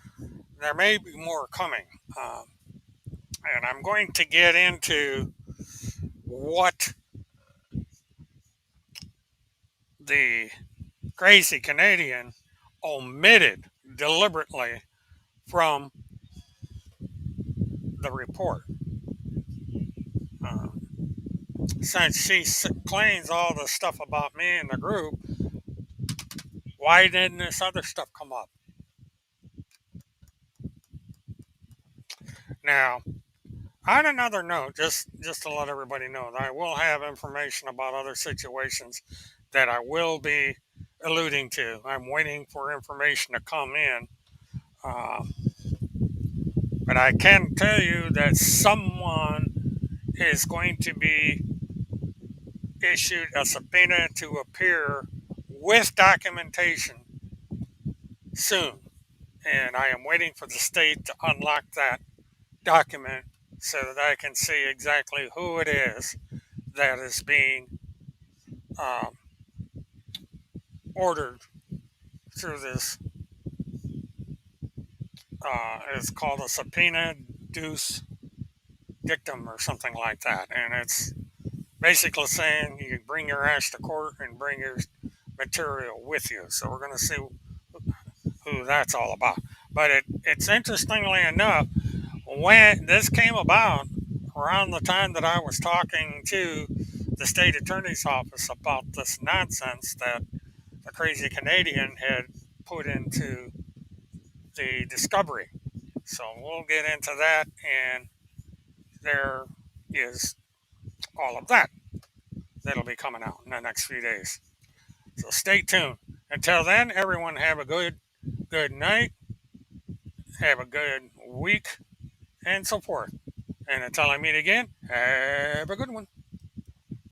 there may be more coming. And I'm going to get into what the crazy Canadian omitted deliberately from the report. Uh, since she claims all the stuff about me in the group, why didn't this other stuff come up? Now, on another note, just to let everybody know, that I will have information about other situations that I will be alluding to. I'm waiting for information to come in. Uh, but I can tell you that someone is going to be issued a subpoena to appear with documentation soon. And I am waiting for the state to unlock that document so that I can see exactly who it is that is being um, ordered through this. It's called a subpoena duce dictum or something like that. And it's basically saying you bring your ass to court and bring your material with you. So we're going to see who that's all about. But it's interestingly enough, when this came about, around the time that I was talking to the state attorney's office about this nonsense that the crazy Canadian had put into the discovery. So we'll get into that, and there is all of that that'll be coming out in the next few days. So stay tuned. Until then, everyone have a good night, have a good week, and so forth. And until I meet again, have a good one.